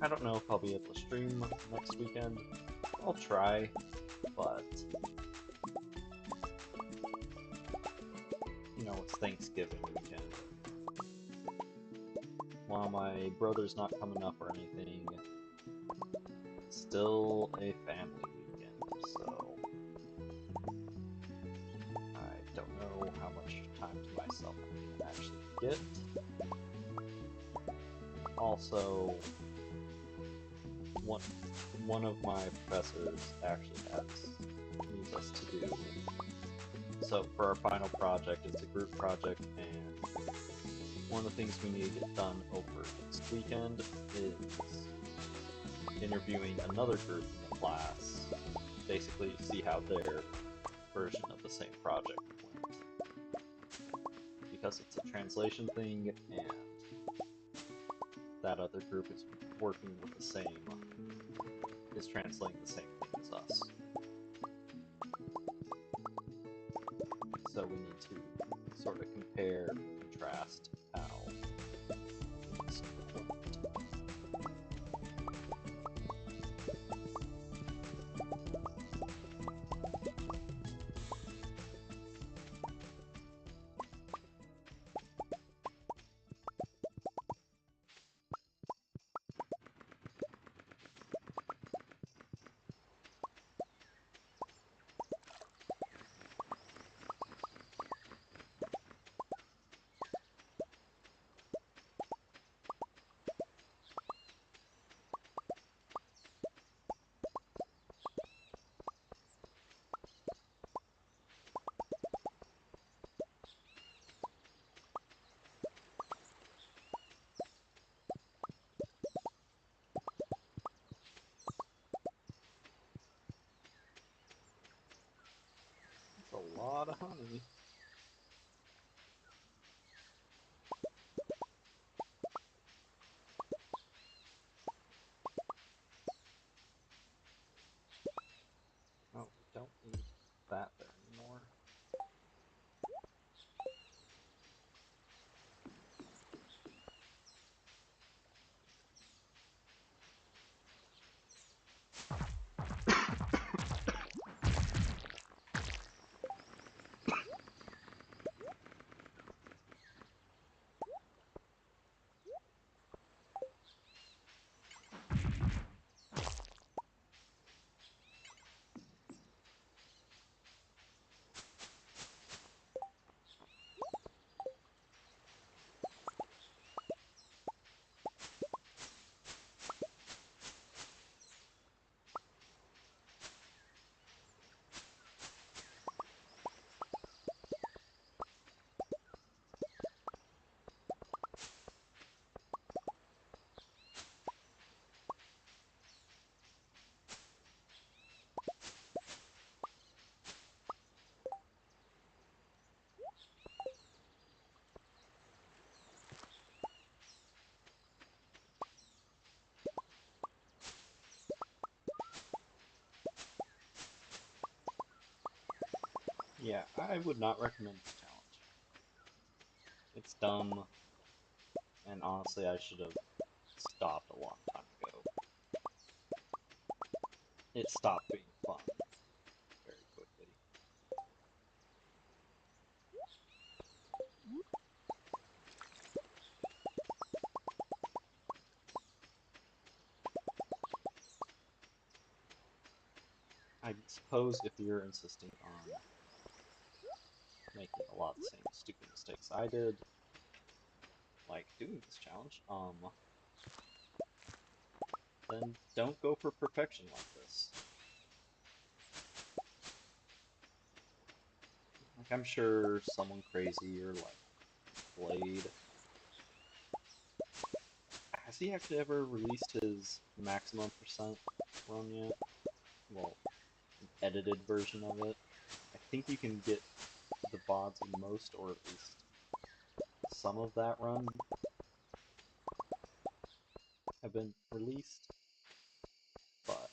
I don't know if I'll be able to stream next weekend. I'll try, but you know, it's Thanksgiving weekend. While my brother's not coming up or anything, it's still a family weekend, so I don't know how much time to myself I can actually get. Also, one of my professors actually needs us to do. So for our final project, it's a group project, and one of the things we need to get done over next weekend is interviewing another group in the class, basically to see how their version of the same project went. Because it's a translation thing, and that other group is working with the same, is translating the same thing as us. So we need to sort of compare and contrast how things went. That's a lot of honey. Oh, we don't need that there anymore. Yeah, I would not recommend this challenge. It's dumb, and honestly, I should have stopped a long time ago. It stopped being fun very quickly. I suppose if you're insisting on making a lot of the same stupid mistakes I did, like doing this challenge, then don't go for perfection like this. Like, I'm sure someone crazy or like Blade. Has he actually ever released his maximum percent run yet? Well, an edited version of it. I think you can get the VODs of most, or at least some of that run have been released, but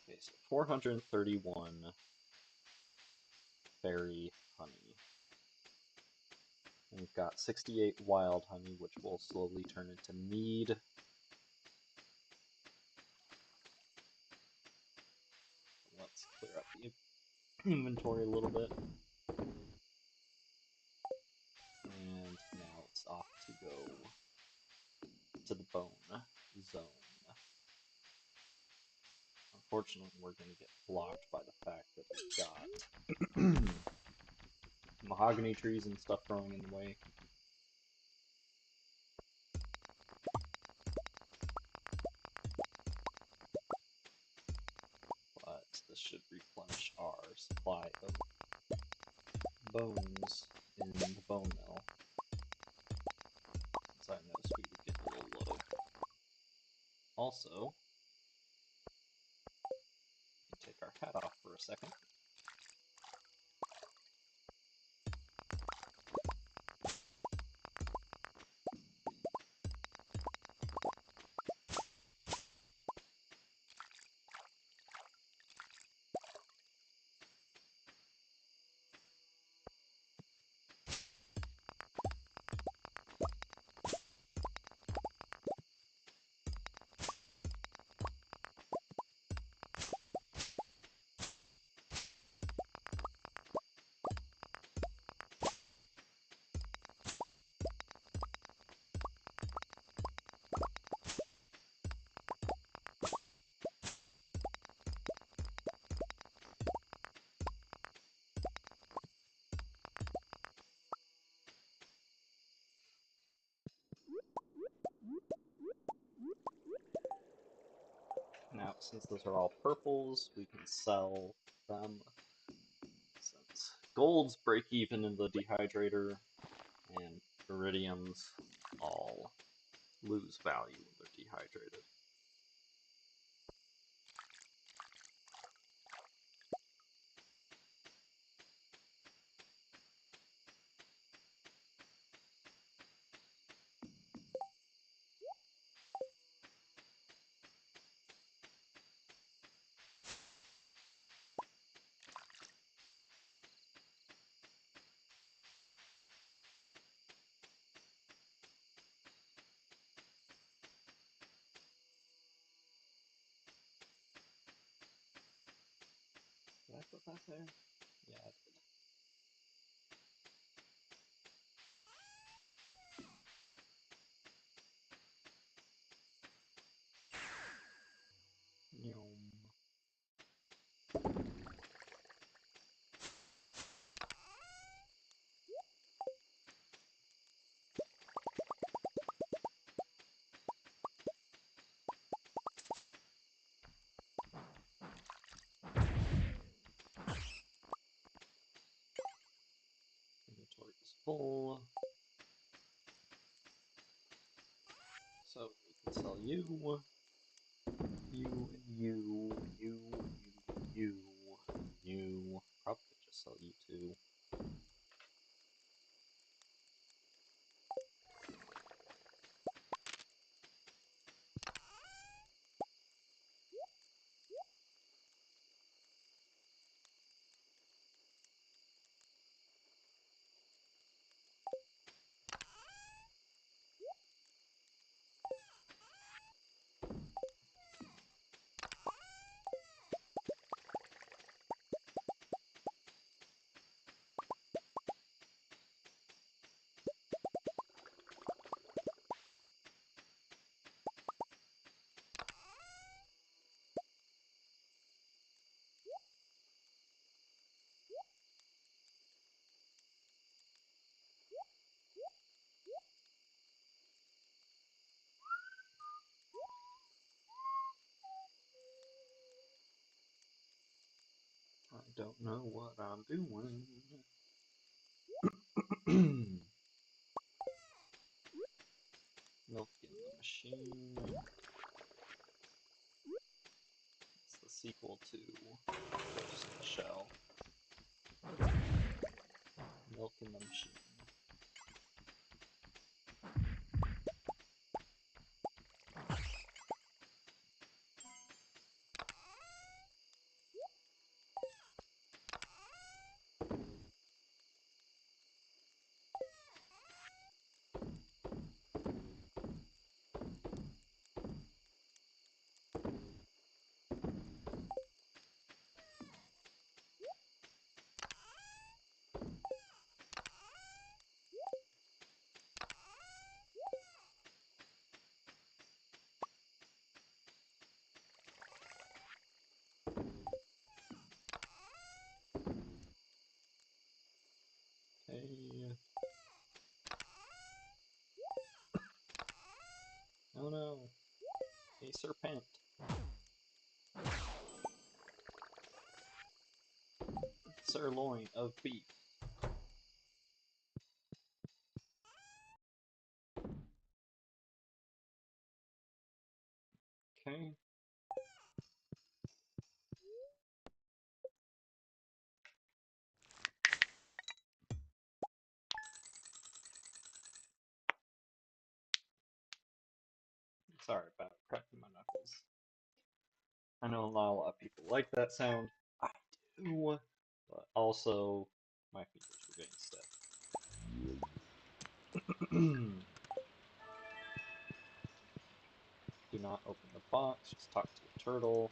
okay, so 431 berry honey. And we've got 68 wild honey, which will slowly turn into mead. Let's clear up the inventory a little bit. And now it's off to go to the bone zone. Unfortunately, we're going to get blocked by the fact that we've got mahogany trees and stuff growing in the way. But this should replenish our supply of bones in the bone mill, since I noticed we were getting a little low. Also, we can take our hat off for a second. Now, since those are all purples, we can sell them. Since golds break even in the dehydrator, and iridiums all lose value when they're dehydrated. Did I put that there? Yeah, I did. Yum. Inventory is full. So we can sell you, you, you, you, you, you. Probably could just sell you too. don't know what I'm doing. Milk in the machine. It's the sequel to Ghost in the Shell. Milk in the machine. Hey. Oh no. A serpent. Sirloin of beef. Okay. Sorry about cracking my knuckles. I know not a lot of people like that sound. I do. But also, my fingers were getting stiff. Do not open the box, just talk to a turtle.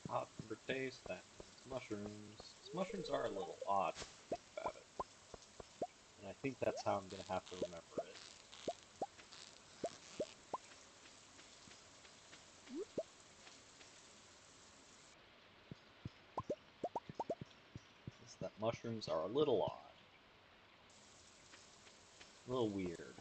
Hot number taste, that means mushrooms. 'Cause mushrooms are a little odd when you think about it. And I think that's how I'm gonna have to remember it. Is that mushrooms are a little odd. A little weird.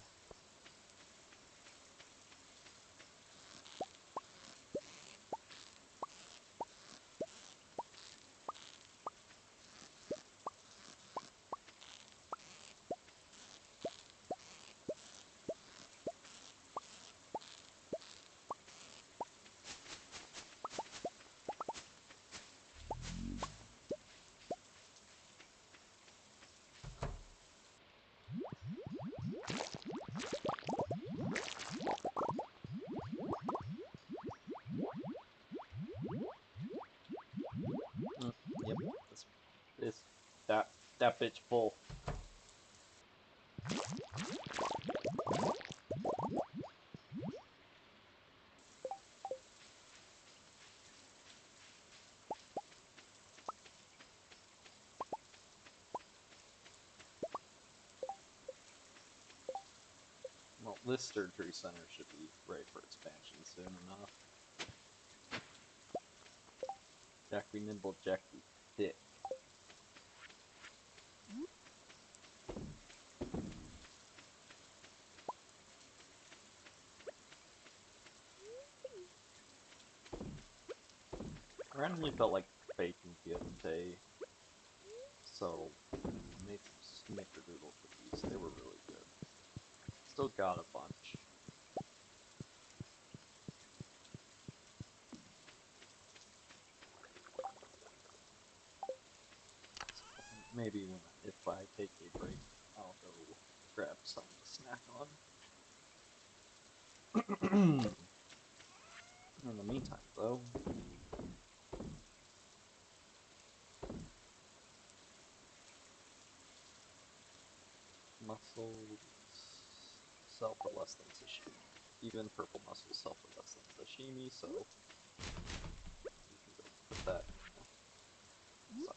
Yep, this, that bitch full. Well, this surgery center should be ready for expansion soon enough. Jack be nimble, Jack be thick. I randomly felt like baking the other day, so I made some snickerdoodle cookies. They were really good. Still got a bunch. So maybe if I take a break, I'll go grab some to snack on. In the meantime, though, mussels sell for less than sashimi. Even purple mussels sell for less than sashimi, so we can go put that in the side.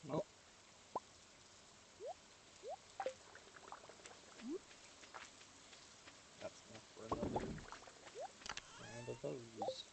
Well, that's enough for another round of those.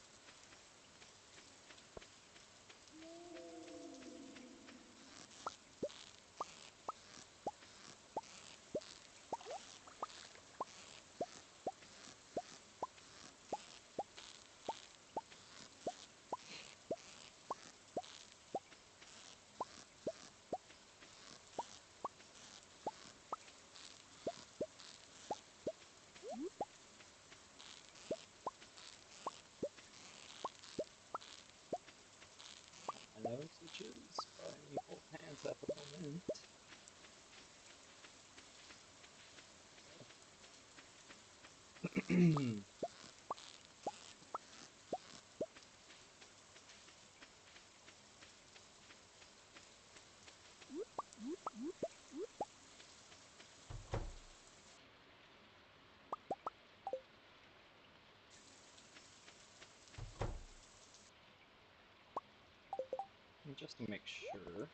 I know switches, but I need both hands at the moment. And just to make sure,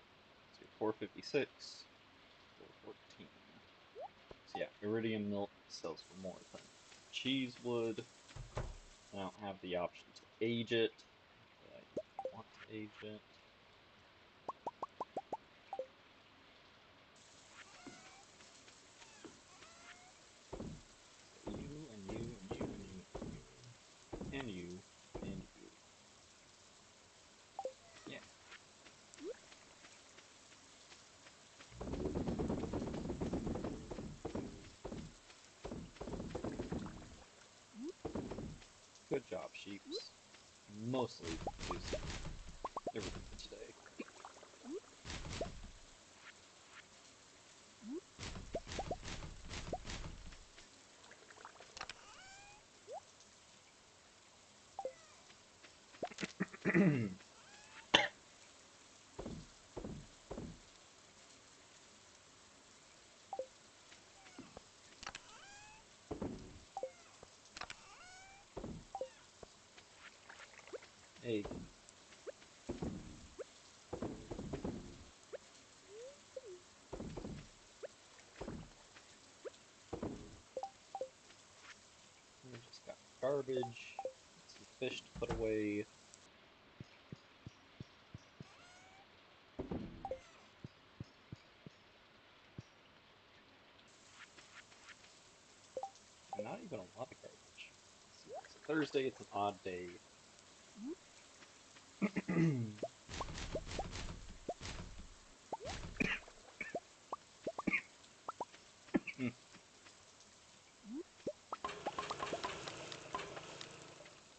so 456, 414. So yeah, iridium milk sells for more than cheese would. I don't have the option to age it, but I want to age it. So you and you and you and you and you and you. Yeah. Good job, sheeps. I'm mostly producing everything for today. Hey, we just got garbage, some fish to put away. And not even a lot of garbage. Let's see, it's a Thursday, it's an odd day.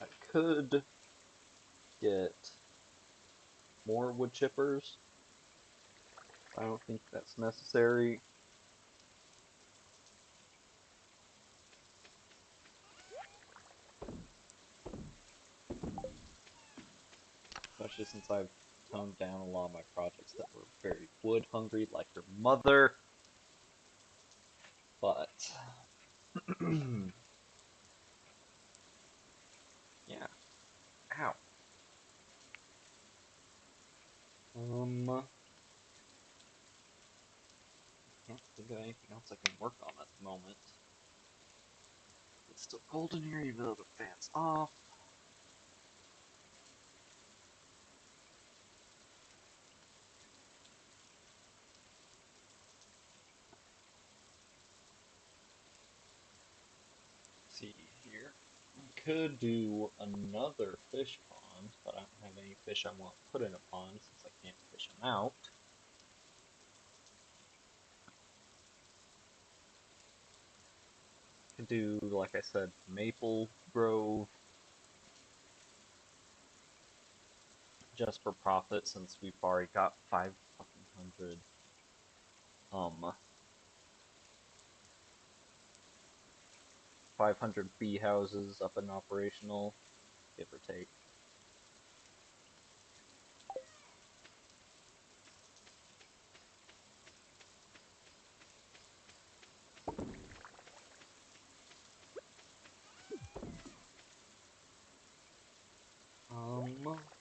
I could get more wood chippers. I don't think that's necessary. Especially since I've toned down a lot of my projects that were very wood hungry, like your mother. But yeah. Ow. I can't think of anything else I can work on at the moment. It's still golden here, even though the fan's off. could do another fish pond, but I don't have any fish I want to put in a pond since I can't fish them out. Could do, like I said, Maple Grove, just for profit since we've already got 500 um 500 bee houses up and operational, give or take.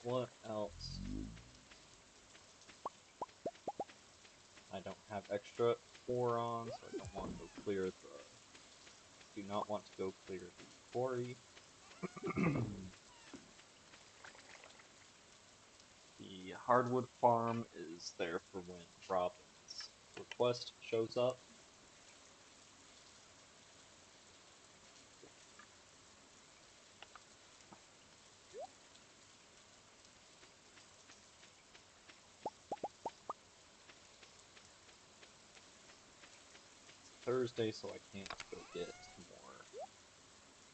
What else? I don't have extra ore on, so I don't want to go clear the. Do not want to go clear the quarry. The hardwood farm is there for when Robin's request shows up. It's a Thursday, so I can't go get more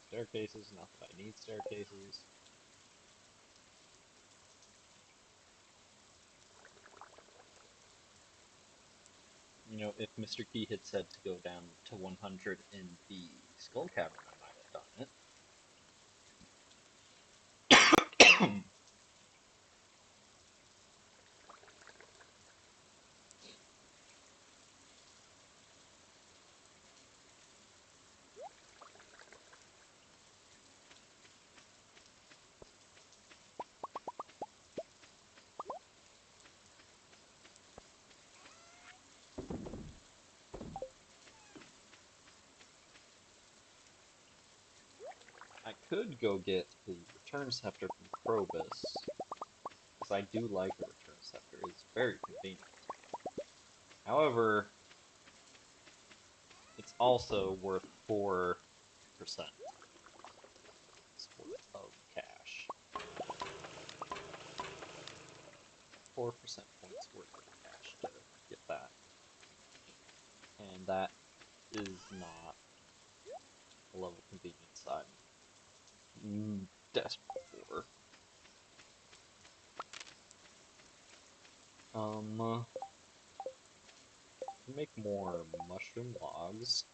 staircases. Not that I need staircases. You know, if Mr. Key had said to go down to 100 in the Skull Cavern, I might have done it. I could go get the return scepter from Krobus, because I do like the return scepter. It's very convenient. However, it's also worth 4% worth of cash. 4% points worth of cash to get that. And that is not a level of convenience I'm desperate for. Can make more mushroom logs.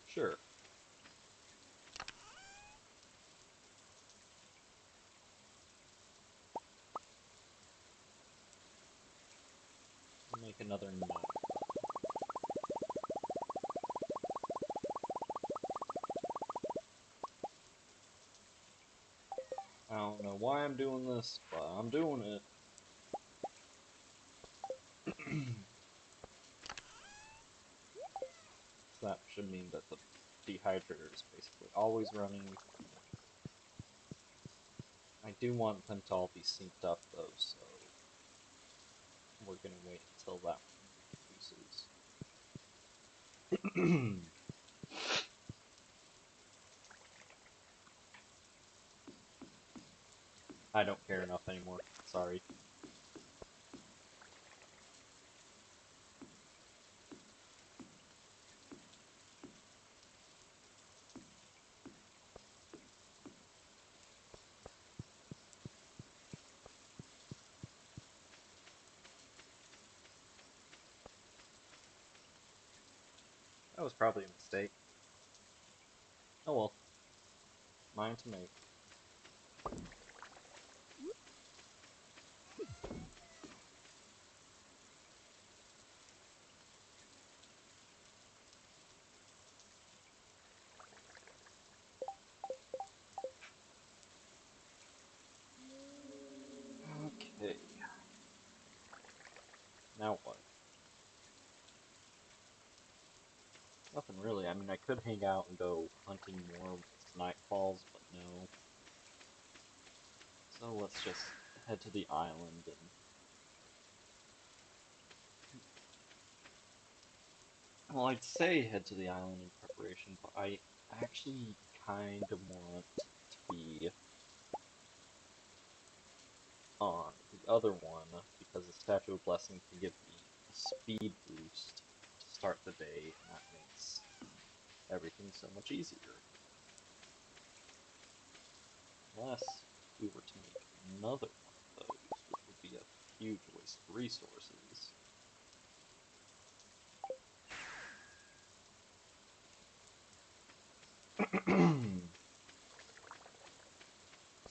Sure. Make another 9 of them. I don't know why I'm doing this, but I'm doing it. So that should mean that the dehydrator is basically always running. I do want them to all be synced up though, so we're gonna wait until that one produces. I don't care enough anymore. Sorry. That was probably a mistake. Oh well. Mine to make. Okay. Now what? Nothing really. I mean, I could hang out and go hunting more once night falls, but no. So let's just head to the island and well, I'd say head to the island in preparation, but I actually kind of want to be on the other one because the Statue of Blessing can give me a speed boost to start the day, and that makes everything so much easier. Unless we were to make another one of those, which would be a huge waste of resources.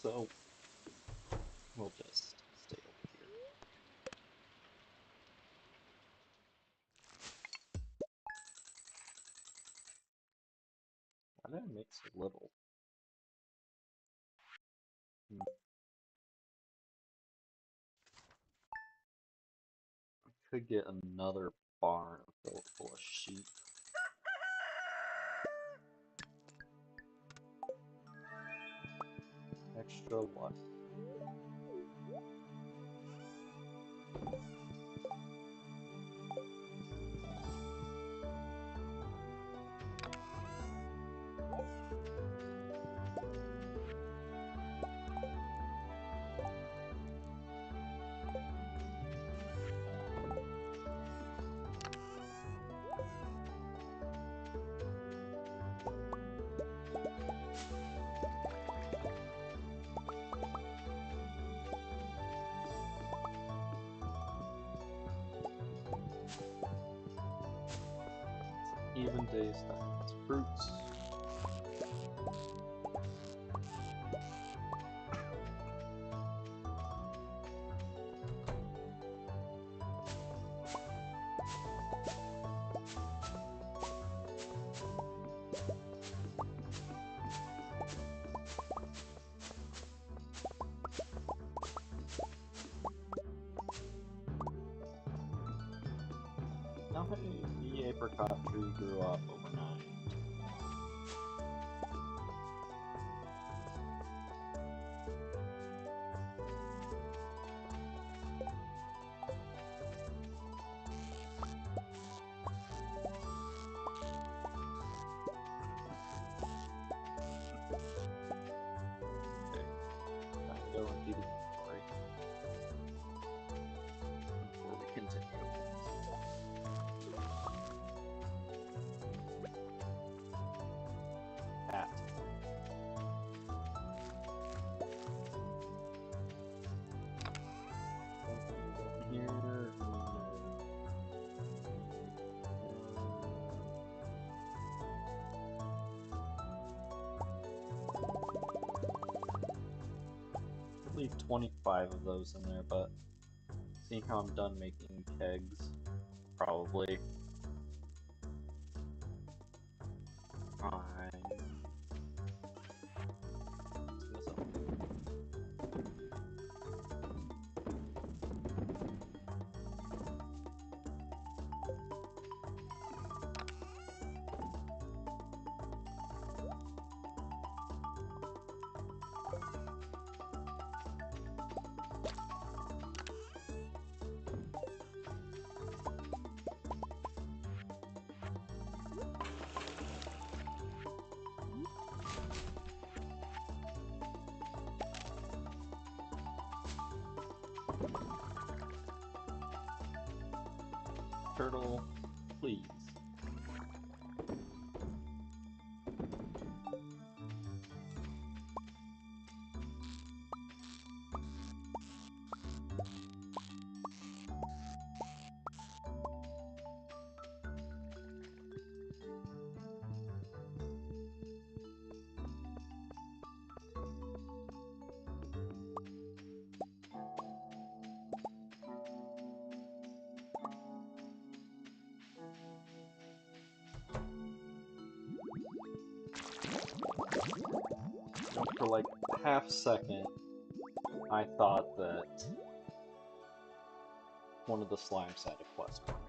So, we'll just stay over here. Why did I make so little? Hmm. I could get another barn filled full of sheep. Extra what? Even days, that means fruits. Now, hey, the apricot tree grew up overnight. Okay, time to go empty the inventory before we continue. Cat. Anything to go in here? No. Could leave 25 of those in there, but seeing how I'm done making kegs, probably. I'm messing this up. Turtle, please. For like half a second, I thought that one of the slimes had a quest for me.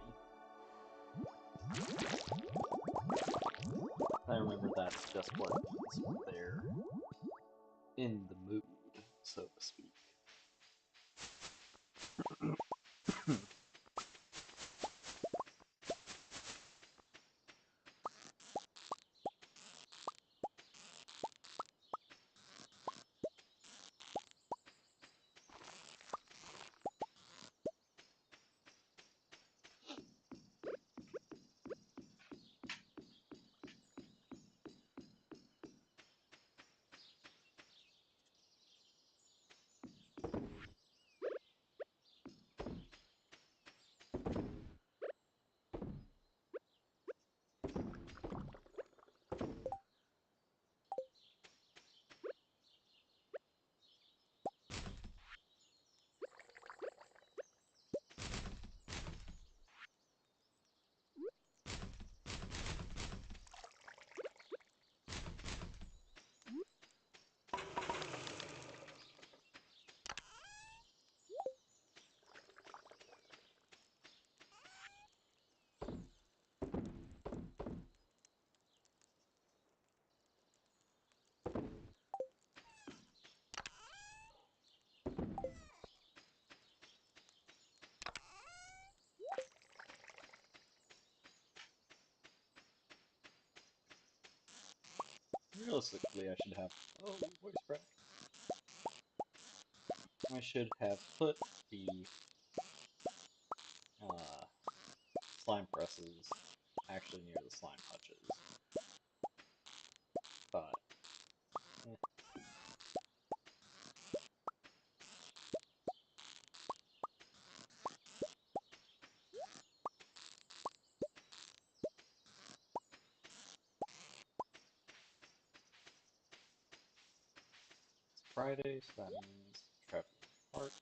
I remember that's just what it means when they're in the mood, so to speak. realistically, I should have. Oh, voice crack. I should have put the uh, slime presses actually near the slime hutches. But eh. It's Friday, so that means traveling cart.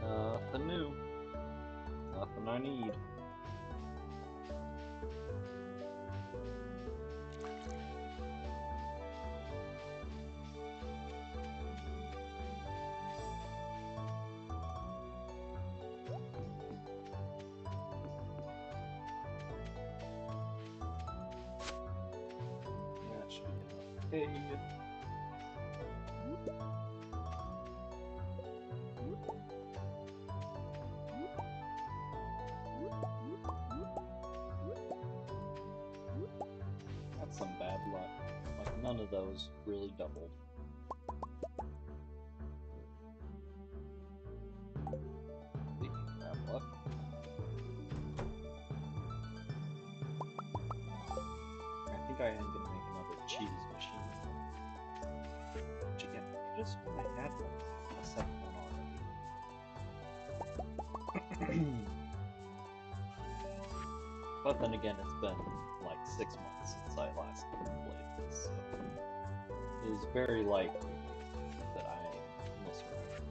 Nothing new. Nothing I need. That should be enough hay. That's some bad luck. Like, none of those really doubled. Speaking of bad luck, I think I am gonna make another cheese machine. Which again, I could have sworn I had one, a second one already. But then again, it's been like 6 months since I last played this, so it is very likely that I am misremembering.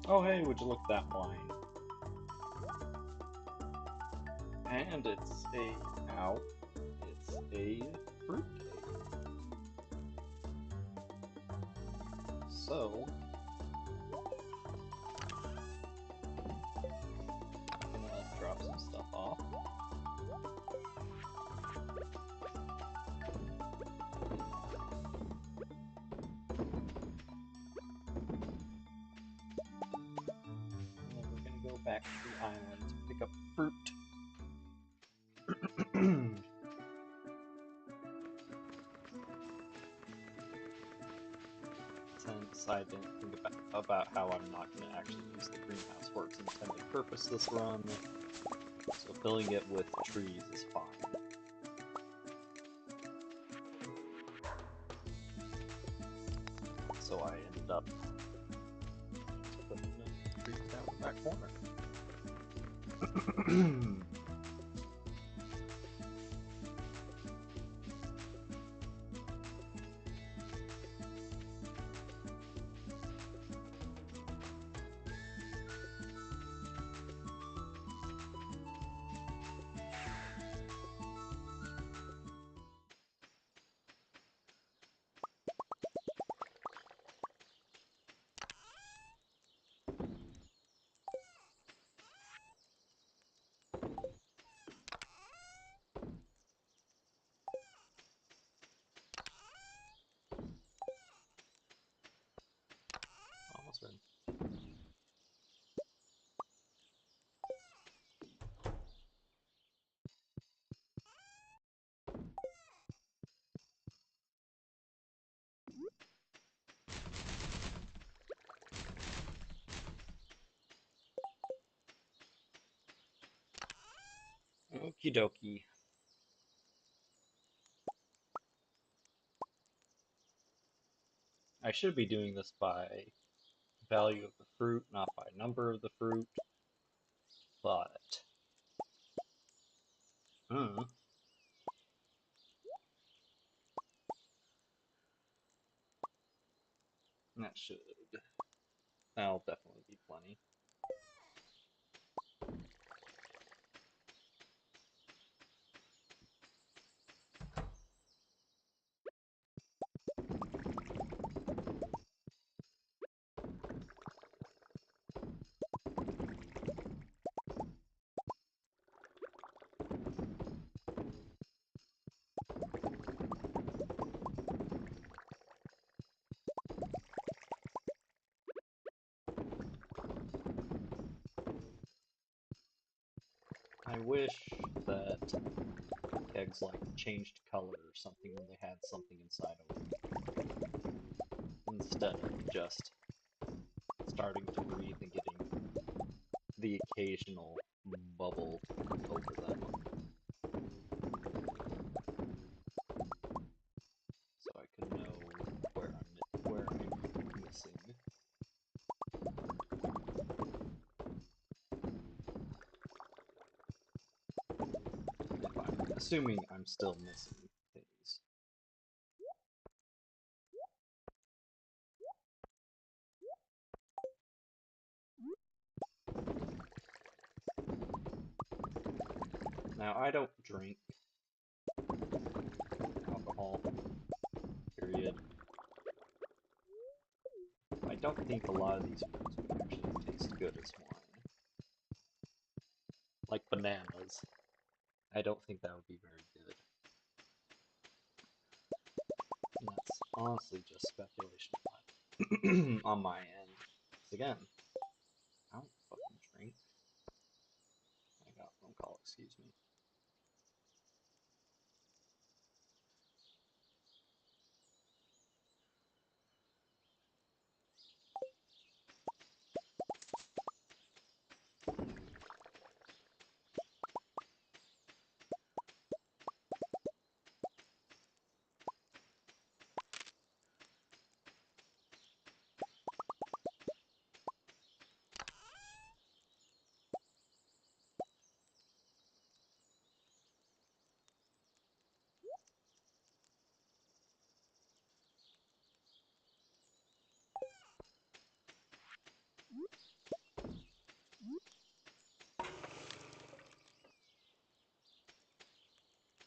Oh hey, would you look at that wine? And it's a fruit cake. So, I'm gonna drop some stuff off. And then we're gonna go back to the island to pick up fruit. Since I didn't think about how I'm not going to actually use the greenhouse for its intended purpose this run, so filling it with trees is fine. So I ended up putting the trees down in that corner. cavern. Okie dokie. I should be doing this by value of the fruit, not by number of the fruit, but that'll definitely be plenty. I wish that kegs like changed color or something when they had something inside of them, instead of just starting to breathe and getting the occasional bubble over them. So I could know where I'm missing. If I'm assuming I'm still missing things. Now I don't drink alcohol, period. I don't think a lot of these fruits would actually taste good as wine. Like bananas. I don't think that would be very good. And that's honestly just speculation on my end. Because again, I don't fucking drink. I got a phone call, excuse me.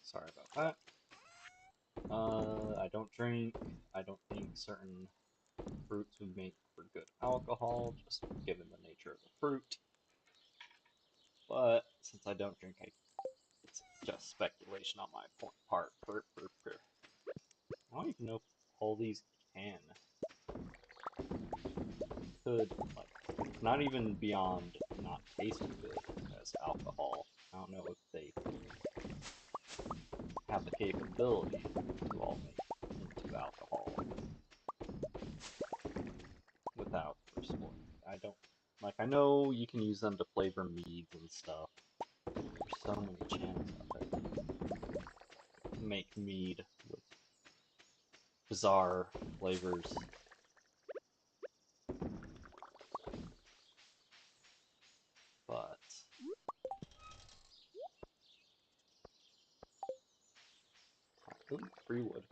Sorry about that. I don't drink. I don't think certain fruits would make for good alcohol, just given the nature of the fruit. But since I don't drink, it's just speculation on my part. I don't even know if all these could, like, not even beyond not tasting good as alcohol. I don't know if they have the capability to all make into alcohol without first spoiling. I don't like. I know you can use them to flavor meads and stuff. There's so many channels out there that make mead with bizarre flavors. But ooh, free wood.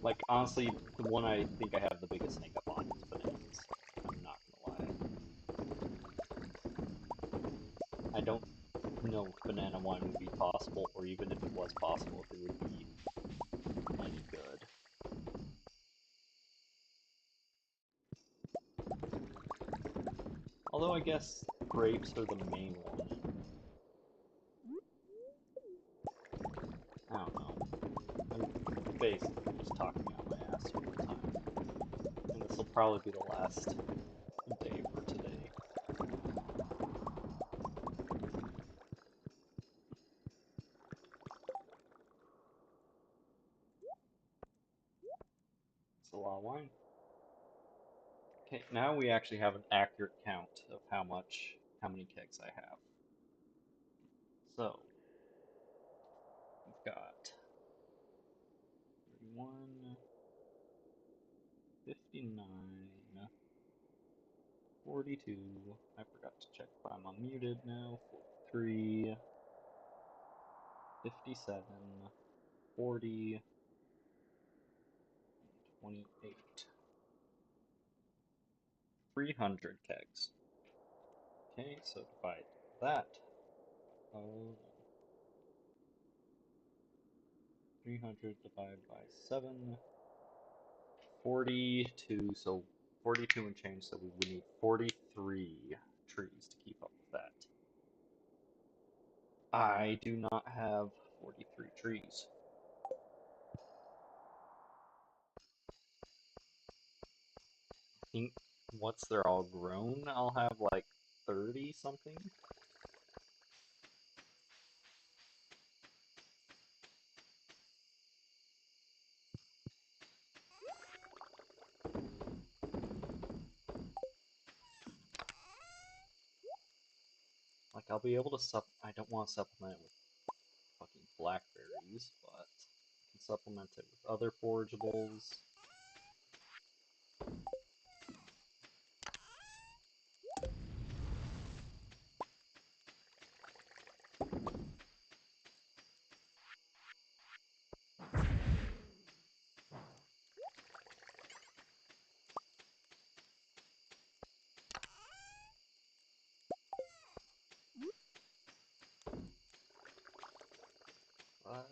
Like, honestly, the one I think I have the biggest hang up on is bananas. I'm not gonna lie. don't know if banana wine would be possible, or even if it was possible, if it would be any good. Although I guess grapes are the main one. I don't know. I'm basically just talking out my ass all the time. And this will probably be the last day for today. It's a lot of wine. Okay, now we actually have an accurate count of how many kegs I have. So, we've got 31, 59, 42, I forgot to check if I'm unmuted now, 43, 57, 40, 28. 300 kegs. Okay, so divide that. 300 divided by 7. 42, so 42 and change, so we would need 43 trees to keep up with that. I do not have 43 trees. I think once they're all grown, I'll have like 30 something. Like, I'll be able to I don't want to supplement it with fucking blackberries, but I can supplement it with other forageables. But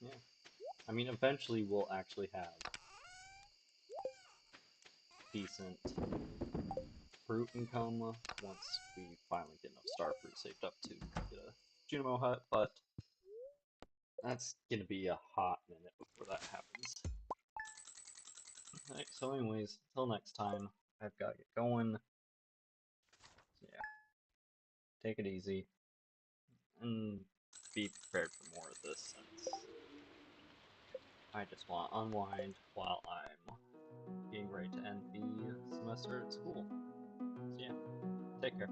yeah, I mean, eventually we'll actually have decent fruit income once we finally get enough starfruit saved up to get a Junimo hut, but that's gonna be a hot minute before that happens. Alright, so anyways, until next time, I've got to get going. So yeah, take it easy, and be prepared for more of this since I just want to unwind while I'm getting ready to end the semester at school. So yeah, take care.